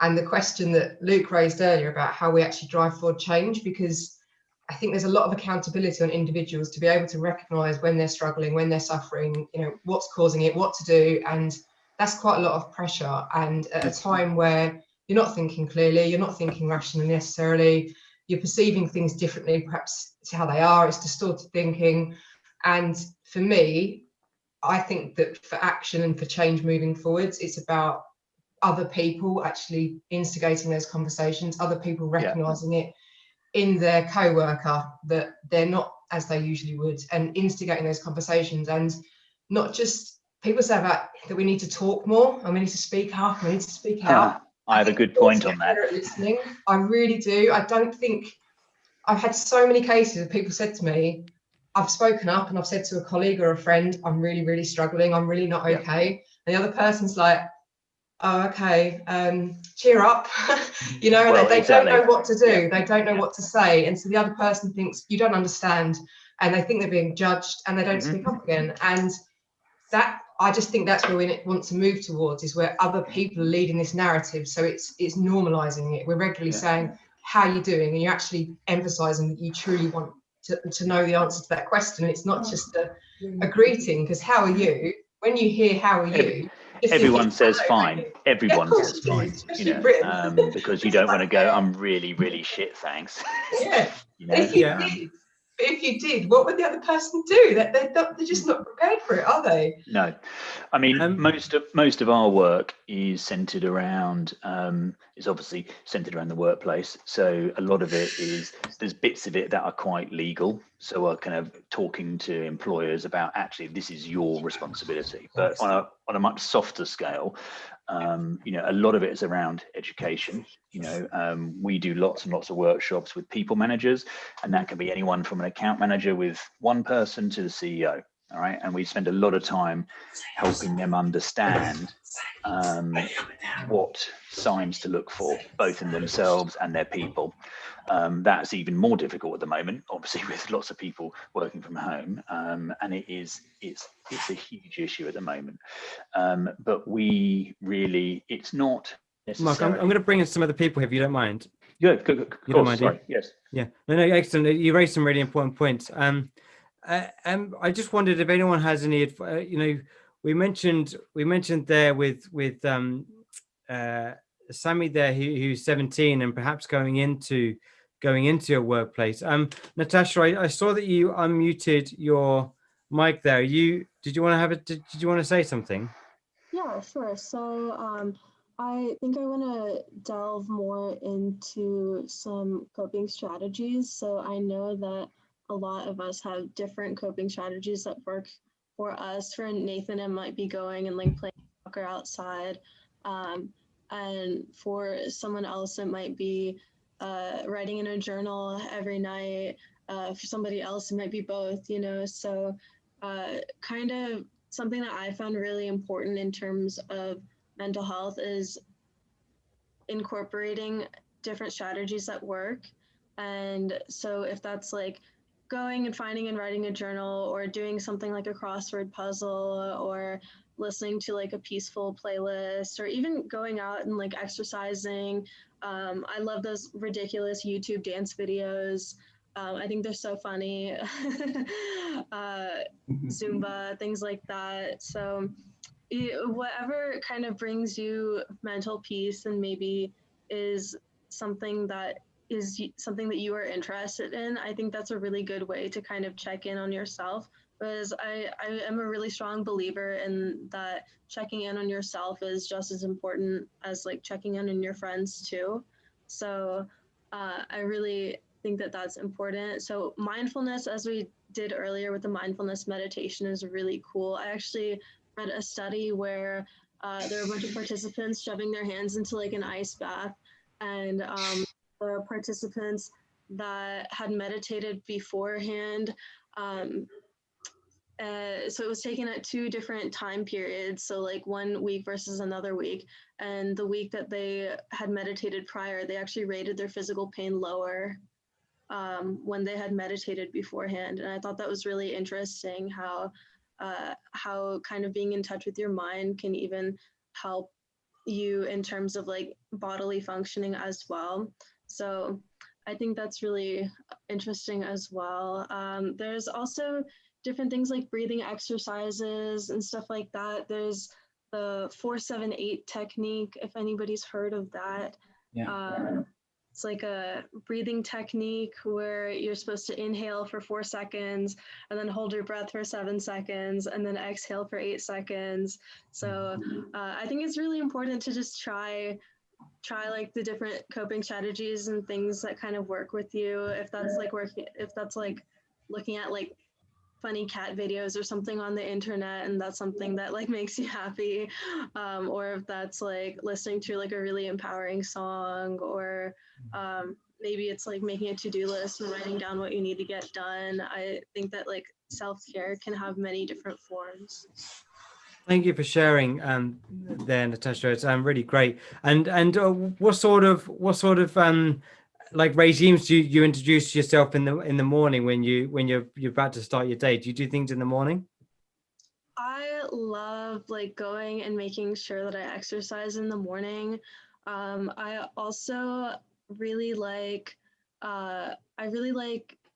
and the question that Luke raised earlier about how we actually drive forward change, because I think there's a lot of accountability on individuals to be able to recognize when they're struggling, when they're suffering, you know, what's causing it, what to do. And that's quite a lot of pressure. And at a time where you're not thinking clearly, you're not thinking rationally necessarily, you're perceiving things differently, perhaps to how they are, it's distorted thinking. And for me, I think that for action and for change moving forwards, it's about other people actually instigating those conversations, other people recognizing it in their co-worker, that they're not as they usually would, and instigating those conversations. And not just, people say about that we need to talk more and we need to speak up, we need to speak out. I have a good point on that. Listening, I really do. I don't think, I've had so many cases of people said to me, I've spoken up and I've said to a colleague or a friend, I'm really, really struggling, I'm really not okay. And the other person's like, oh, okay, cheer up. You know, well, they don't know what to do. They don't know what to say. And so the other person thinks you don't understand, and they think they're being judged, and they don't speak up again. And that I just think that's where we want to move towards, is where other people are leading this narrative. So it's normalizing it. We're regularly saying, how are you doing? And you're actually emphasizing that you truly want to know the answer to that question. It's not just a greeting, because how are you? When you hear how are you, Everyone says fine. Everyone says fine, because you don't want to go, I'm really, really shit, thanks. Yeah. You know? If you did, what would the other person do? They're just not prepared for it, are they? No, I mean, most of our work is centered around, is obviously centered around the workplace. So a lot of it is, there's bits of it that are quite legal. So we're kind of talking to employers about, actually, this is your responsibility. But on a much softer scale, you know, a lot of it is around education. You know, we do lots and lots of workshops with people managers, and that can be anyone from an account manager with one person to the CEO. All right, and we spend a lot of time helping them understand what signs to look for, both in themselves and their people. That's even more difficult at the moment, obviously, with lots of people working from home, and it's a huge issue at the moment. But we really, it's not necessarily. Mark, I'm going to bring in some other people here, if you don't mind. Yeah, good. You don't mind, sorry. Yes. Yeah. No, excellent. You raised some really important points. I just wondered if anyone has any, you know, we mentioned there with Sammy there, who's 17 and perhaps going into a workplace. Natasha, I saw that you unmuted your mic there. Did you want to say something? Yeah, sure. So I think I want to delve more into some coping strategies. So I know that a lot of us have different coping strategies that work for us. For Nathan, it might be going and like playing soccer outside. And for someone else, it might be writing in a journal every night. For somebody else, it might be both, you know. So kind of something that I found really important in terms of mental health is incorporating different strategies that work. And so if that's like going and finding and writing a journal, or doing something like a crossword puzzle, or listening to like a peaceful playlist, or even going out and like exercising. I love those ridiculous YouTube dance videos. I think they're so funny. Zumba, things like that. So whatever kind of brings you mental peace and maybe is something that you are interested in, I think that's a really good way to kind of check in on yourself. Because I am a really strong believer in that checking in on yourself is just as important as like checking in on your friends too. So I really think that that's important. So mindfulness, as we did earlier with the mindfulness meditation, is really cool. I actually read a study where there were a bunch of participants shoving their hands into like an ice bath, and the participants that had meditated beforehand, so it was taken at 2 different time periods, so like 1 week versus another week, and the week that they had meditated prior, they actually rated their physical pain lower when they had meditated beforehand. And I thought that was really interesting, how kind of being in touch with your mind can even help you in terms of like bodily functioning as well. So I think that's really interesting as well. There's also different things like breathing exercises and stuff like that. There's the 4-7-8 technique, if anybody's heard of that. Yeah. It's like a breathing technique where you're supposed to inhale for 4 seconds and then hold your breath for 7 seconds and then exhale for 8 seconds. So I think it's really important to just try like the different coping strategies and things that kind of work with you. If that's like looking at like funny cat videos or something on the internet, and that's something that like makes you happy, or if that's like listening to like a really empowering song, or maybe it's like making a to-do list and writing down what you need to get done. I think that like self-care can have many different forms. Thank you for sharing there, Natasha. It's really great. And what sort of like regimes do you introduce yourself in the morning when you're about to start your day? Do you do things in the morning? I love like going and making sure that I exercise in the morning. I also really like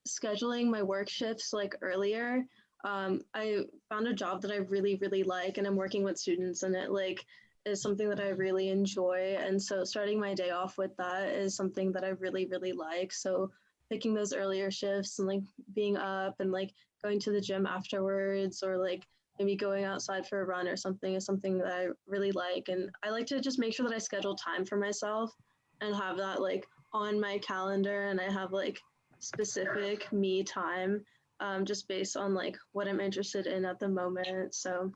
scheduling my work shifts like earlier. I found a job that I really, really like, and I'm working with students, and it like is something that I really enjoy. And so starting my day off with that is something that I really, really like. So picking those earlier shifts and like being up and like going to the gym afterwards, or like maybe going outside for a run or something, is something that I really like. And I like to just make sure that I schedule time for myself and have that like on my calendar, and I have like specific me time, just based on like what I'm interested in at the moment. So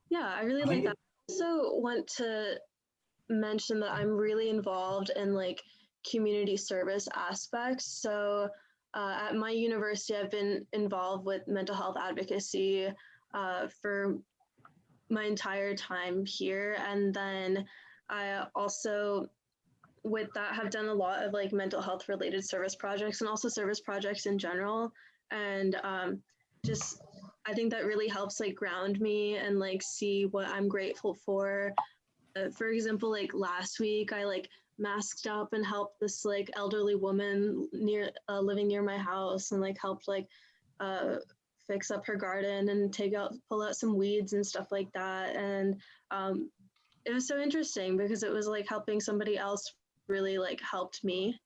yeah, I really like that. I also want to mention that I'm really involved in like community service aspects. So at my university, I've been involved with mental health advocacy for my entire time here. And then I also, with that, have done a lot of like mental health related service projects and also service projects in general. And just, I think that really helps like ground me and like see what I'm grateful for. For example, like last week, I like masked up and helped this like elderly woman living near my house, and like helped like fix up her garden and pull out some weeds and stuff like that. And it was so interesting because it was like helping somebody else really like helped me.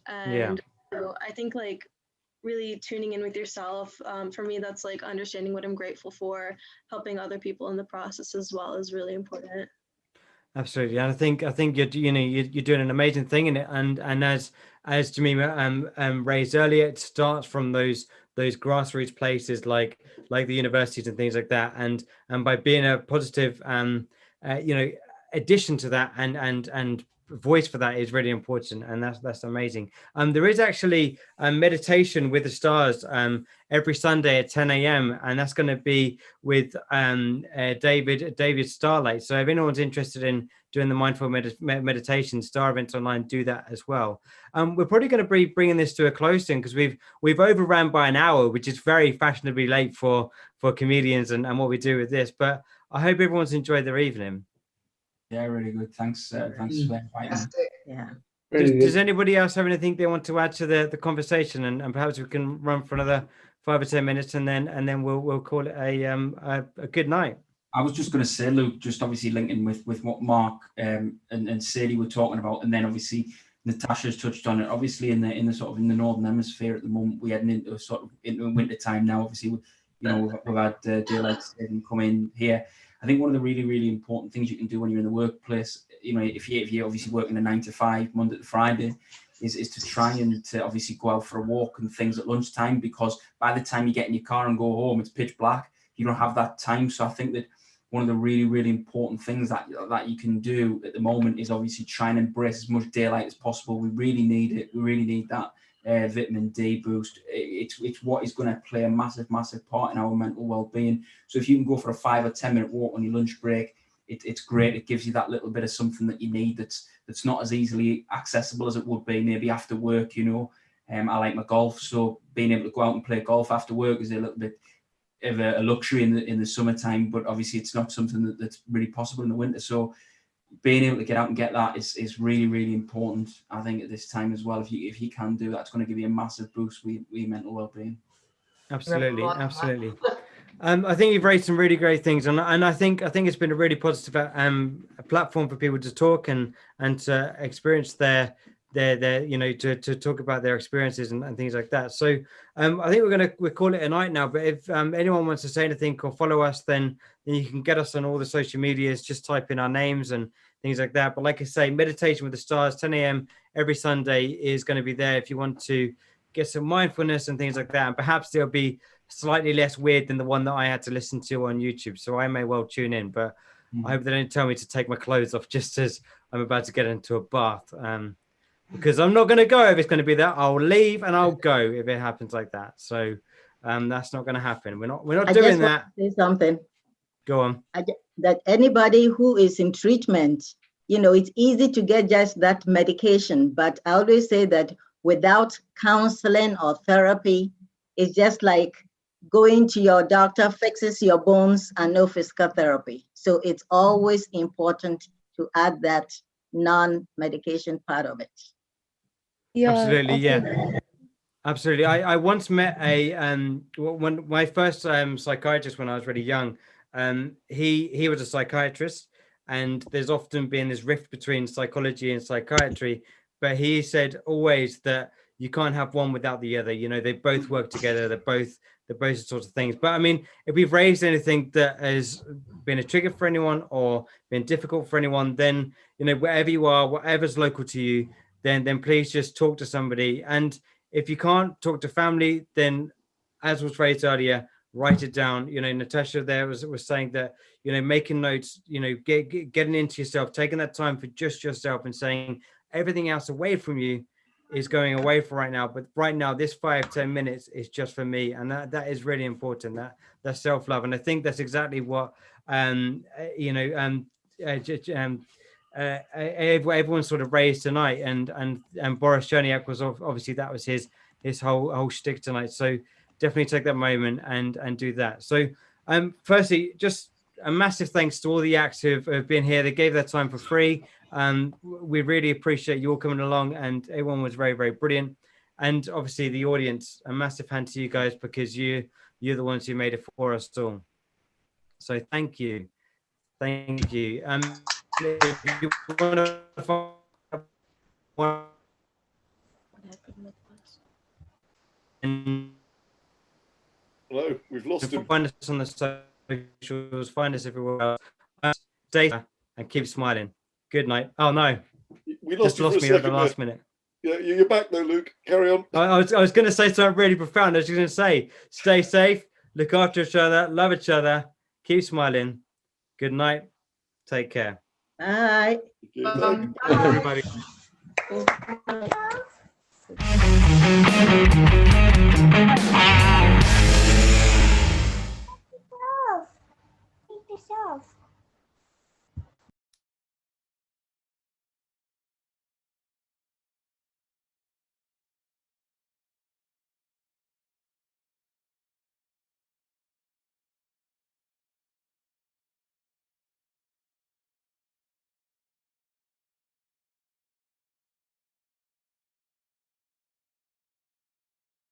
And so I think like really tuning in with yourself, for me, that's like understanding what I'm grateful for, helping other people in the process as well is really important. Absolutely, and I think you're doing an amazing thing in it, and as Jemima raised earlier, it starts from those grassroots places like the universities and things like that, and by being a positive addition to that and voice for that is really important, and that's amazing. There is actually a meditation with the stars every Sunday at 10 a.m. and that's going to be with David Starlight. So if anyone's interested in doing the mindful meditation, Star Events Online do that as well. We're probably going to be bringing this to a close soon because we've overran by an hour, which is very fashionably late for comedians and what we do with this. But I hope everyone's enjoyed their evening. Yeah, really good. Thanks for inviting me. Yeah. Does anybody else have anything they want to add to the conversation, and perhaps we can run for another 5 or 10 minutes, and then we'll call it a good night. I was just going to say, Luke, just obviously linking with what Mark and Sadie were talking about, and then obviously Natasha's touched on it. Obviously, in the sort of in the northern hemisphere at the moment, we're heading into winter time now. Obviously, we've had daylight saving come in here. I think one of the really, really important things you can do when you're in the workplace, if you're obviously working a 9 to 5, Monday to Friday, is to try and to obviously go out for a walk and things at lunchtime, because by the time you get in your car and go home, it's pitch black. You don't have that time. So I think that one of the really, really important things that you can do at the moment is obviously try and embrace as much daylight as possible. We really need it. We really need that vitamin D boost. It's what is going to play a massive, massive part in our mental well-being. So if you can go for a 5 or 10 minute walk on your lunch break, it's great. It gives you that little bit of something that you need that's not as easily accessible as it would be maybe after work. I like my golf, so being able to go out and play golf after work is a little bit of a luxury in the summertime, but obviously it's not something that's really possible in the winter. So being able to get out and get that is really, really important, I think, at this time as well. If you can do that, it's going to give you a massive boost with your mental well-being. Absolutely. I think you've raised some really great things, and I think it's been a really positive a platform for people to talk and to experience their to talk about their experiences and things like that. So I think we'll call it a night now. But if anyone wants to say anything or follow us, then you can get us on all the social medias. Just type in our names and things like that. But like I say, Meditation with the Stars, 10 a.m. every Sunday is going to be there if you want to get some mindfulness and things like that. And perhaps they'll be slightly less weird than the one that I had to listen to on YouTube. So I may well tune in, but I hope they don't tell me to take my clothes off just as I'm about to get into a bath. Because I'm not going to go if it's going to be that. I'll leave and I'll go if it happens like that. So that's not going to happen. We're not doing that. Say something. Go on. That anybody who is in treatment, it's easy to get just that medication. But I always say that without counseling or therapy, it's just like going to your doctor fixes your bones and no physical therapy. So it's always important to add that non-medication part of it. Yeah, Absolutely, also- yeah. Absolutely. I once met a when my first psychiatrist when I was really young. He was a psychiatrist, and there's often been this rift between psychology and psychiatry. But he said always that you can't have one without the other. You know, they both work together. They're both sorts of things. But I mean, if we've raised anything that has been a trigger for anyone or been difficult for anyone, then you know, wherever you are, whatever's local to you, then please just talk to somebody. And if you can't talk to family, then as was raised earlier, write it down. You know, Natasha there was saying that, you know, making notes, you know, getting into yourself, taking that time for just yourself and saying everything else away from you is going away for right now. But right now, this 5-10 minutes is just for me. And that is really important, that self-love. And I think that's exactly what, you know, everyone sort of raised tonight, and Boris Cherniak was obviously that was his whole shtick tonight. So definitely take that moment and do that. So firstly, just a massive thanks to all the acts who have been here. They gave their time for free. We really appreciate you all coming along, and everyone was very, very brilliant. And obviously the audience, a massive hand to you guys, because you're the ones who made it for us all. So thank you. If you want to Hello, we've lost him. Find us on the socials, find us everywhere else. Stay and keep smiling. Good night. Oh no, We lost you for a me at the second last there. minute. Yeah, you're back though, Luke. Carry on. I was going to say something really profound. I was going to say, stay safe, look after each other, love each other, keep smiling. Good night. Take care. Bye. Everybody. Bye.